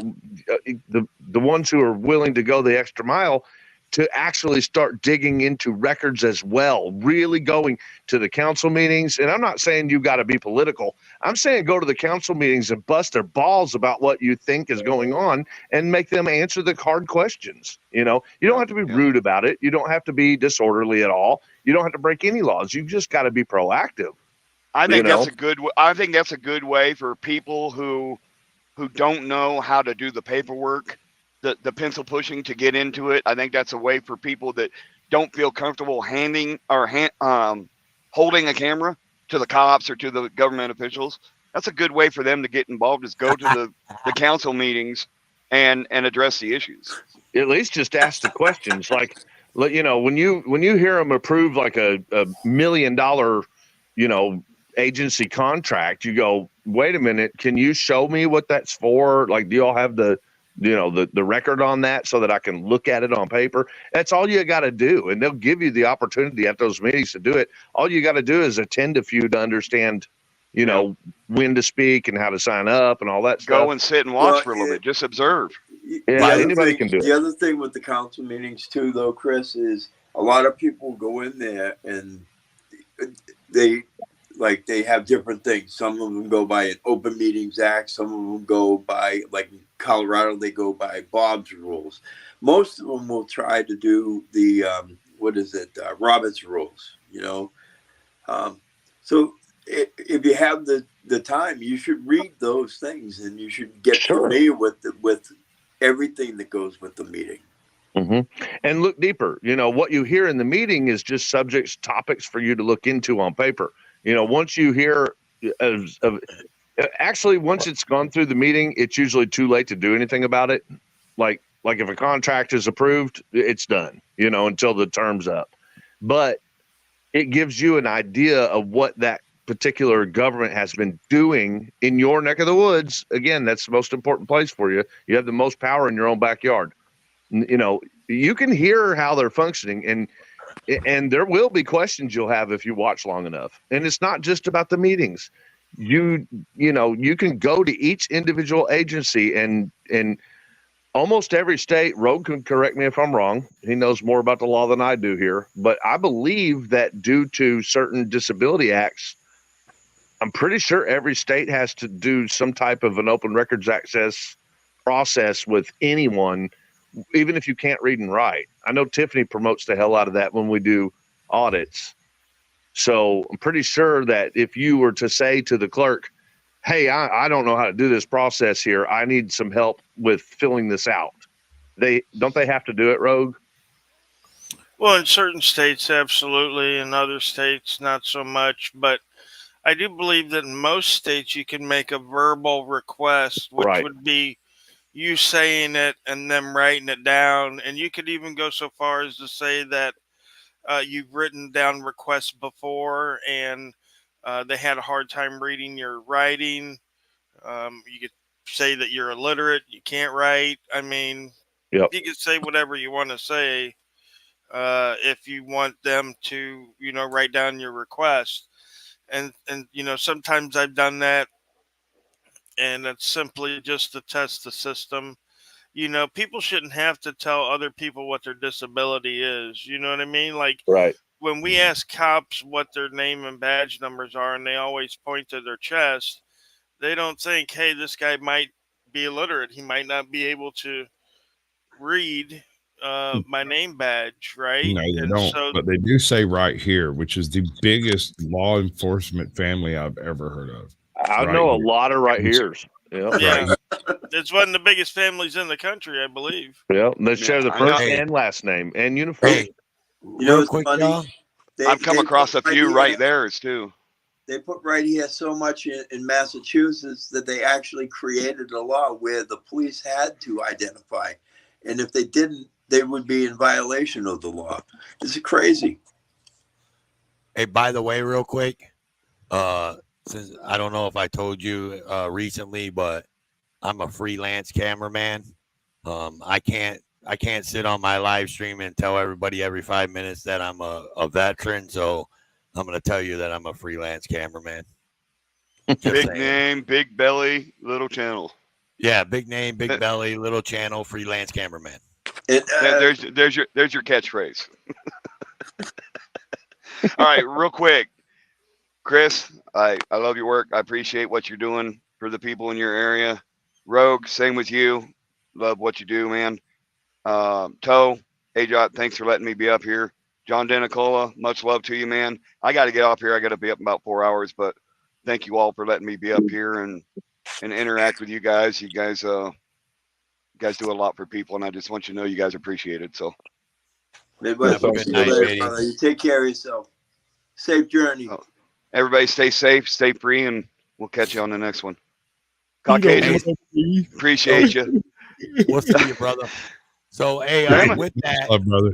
the ones who are willing to go the extra mile to actually start digging into records as well, really going to the council meetings. And I'm not saying you got to be political. I'm saying go to the council meetings and bust their balls about what you think is going on and make them answer the hard questions. You know, you don't have to be rude about it. You don't have to be disorderly at all. You don't have to break any laws. You just got to be proactive. I think that's a good. I think that's a good way for people who don't know how to do the paperwork, the pencil pushing to get into it. I think that's a way for people that don't feel comfortable holding a camera to the cops or to the government officials. That's a good way for them to get involved. Is go to the council meetings and address the issues. At least just ask the questions. Like, you know, when you hear them approve like a $1 million, you know, agency contract, you go, wait a minute, can you show me what that's for? Like, do y'all have the record on that so that I can look at it on paper? That's all you got to do. And they'll give you the opportunity at those meetings to do it. All you got to do is attend a few to understand, you know, when to speak and how to sign up and all that stuff. Go and sit and watch for a little bit. Just observe. Yeah, anybody can do it. The other thing with the council meetings too, though, Chris, is a lot of people go in there and they have different things. Some of them go by an Open Meetings Act. Some of them go by, like in Colorado, they go by Bob's rules. Most of them will try to do the, Robert's rules, you know? So if you have the time, you should read those things and you should get familiar with everything that goes with the meeting. Mm-hmm. And look deeper. You know, what you hear in the meeting is just subjects, topics for you to look into on paper. You know, once you hear, actually, once it's gone through the meeting, it's usually too late to do anything about it. Like if a contract is approved, it's done, you know, until the term's up. But it gives you an idea of what that particular government has been doing in your neck of the woods. Again, that's the most important place for you. You have the most power in your own backyard. You know, you can hear how they're functioning, and there will be questions you'll have if you watch long enough. And it's not just about the meetings. You know, you can go to each individual agency and almost every state, Rogue can correct me if I'm wrong. He knows more about the law than I do here. But I believe that due to certain disability acts, I'm pretty sure every state has to do some type of an open records access process with anyone, even if you can't read and write. I know Tiffany promotes the hell out of that when we do audits. So I'm pretty sure that if you were to say to the clerk, hey, I don't know how to do this process here, I need some help with filling this out, don't they have to do it, Rogue? Well, in certain states, absolutely. In other states, not so much. But I do believe that in most states, you can make a verbal request, which would be you saying it and them writing it down. And you could even go so far as to say that you've written down requests before and they had a hard time reading your writing. You could say that you're illiterate, you can't write. I mean, Yep. You can say whatever you want to say. If you want them to, write down your request, and sometimes I've done that, and it's simply just to test the system. People shouldn't have to tell other people what their disability is. You know what I mean? Like, Right. when we ask cops what their name and badge numbers are, and they always point to their chest, they don't think, hey, this guy might be illiterate. He might not be able to read my name badge, right? No, they And don't. so, But they do say right here, which is the biggest law enforcement family I've ever heard of. I Right know a here. lot of right here's. Yep. yeah, Right here. it's one of the biggest families in the country, I believe. Yep. They share the I know. first and last name and uniform. Hey, You know, real it's quick, funny. y'all. I've come They across a put few here- right there's too. They put right here so much in Massachusetts that they actually created a law where the police had to identify, and if they didn't, they would be in violation of the law. It's crazy. Hey, by the way, real quick, since I don't know if I told you recently, but I'm a freelance cameraman. I can't sit on my live stream and tell everybody every 5 minutes that I'm a veteran. So I'm going to tell you that I'm a freelance cameraman. Big name, big belly, little channel. Yeah, big name, big belly, little channel, freelance cameraman. There's your catchphrase. All right, real quick, Chris, I love your work. I appreciate what you're doing for the people in your area. Rogue, same with you. Love what you do, man. Toe, hey, John, thanks for letting me be up here. John Denicola, much love to you, man. I got to get off here. I got to be up in about 4 hours, but thank you all for letting me be up here and interact with you guys. You guys do a lot for people, and I just want you to know you guys appreciate it. So, Midwest, Have a good see you night, later, Mitty. brother. You take care of yourself. Safe journey. everybody stay safe, stay free, and we'll catch you on the next one. Caucasian, appreciate you. We'll see you, brother. So, hey, with that, love, brother.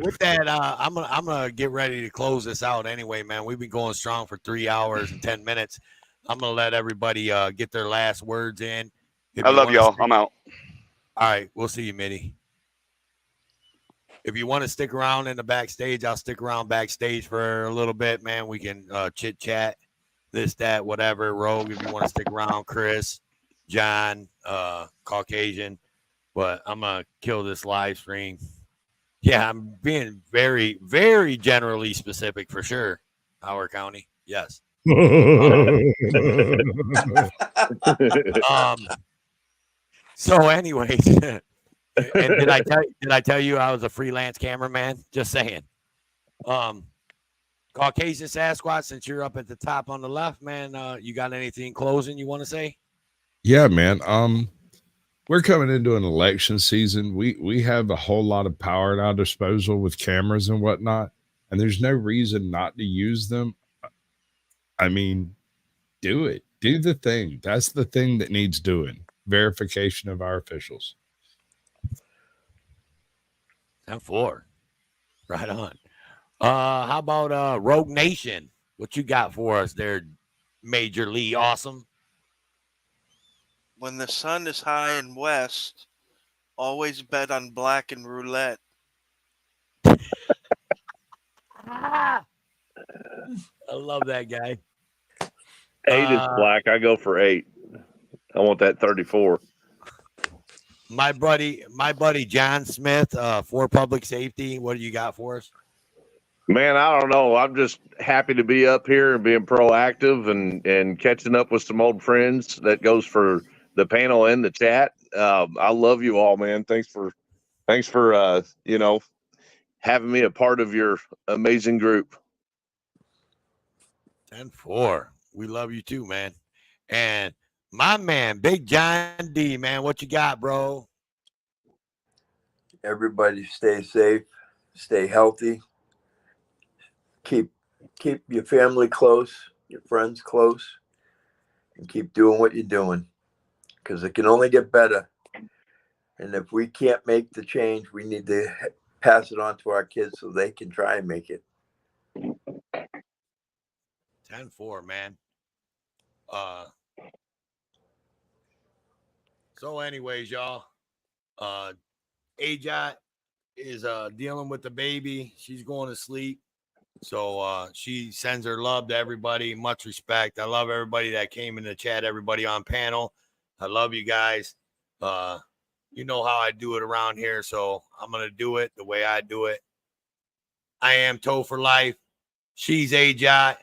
I'm gonna get ready to close this out anyway, man. We've been going strong for 3 hours and 10 minutes. I'm gonna let everybody get their last words in. If I you love wanna y'all. stick- I'm out. All right, we'll see you, Mitty. If you want to stick around in the backstage, I'll stick around backstage for a little bit, man. We can chit chat, this, that, whatever. Rogue, if you want to stick around, Chris, John, Caucasian. But I'm gonna kill this live stream. Yeah, I'm being very, very generally specific for sure. Howard County, yes. So, anyways, and did I tell you I was a freelance cameraman? Just saying. Caucasian Sasquatch, since you're up at the top on the left, man, you got anything closing you want to say? Yeah, man. We're coming into an election season. We have a whole lot of power at our disposal with cameras and whatnot, and there's no reason not to use them. I mean, do it. Do the thing. That's the thing that needs doing. Verification of our officials. 10-4. Right on. How about Rogue Nation? What you got for us there, Major Lee Awesome? When the sun is high and west, always bet on black and roulette. I love that guy. 8 is black. I go for 8. I want that 34. My buddy John Smith, for public safety. What do you got for us? Man, I don't know. I'm just happy to be up here and being proactive and catching up with some old friends. That goes for the panel and the chat. I love you all, man. Thanks for having me a part of your amazing group. 10-4. We love you too, man. And my man, Big John D, man, what you got, bro? Everybody stay safe, stay healthy. Keep your family close, your friends close, and keep doing what you're doing, because it can only get better. And if we can't make the change, we need to pass it on to our kids so they can try and make it. 10-4, man. So anyways, y'all, Ajot is dealing with the baby. She's going to sleep. So she sends her love to everybody. Much respect. I love everybody that came in the chat, everybody on panel. I love you guys. You know how I do it around here, so I'm going to do it the way I do it. I am Toe for Life. She's Ajot.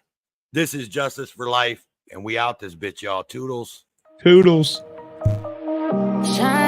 This is Justice for Life, and we out this bitch, y'all. Toodles. Toodles. Shine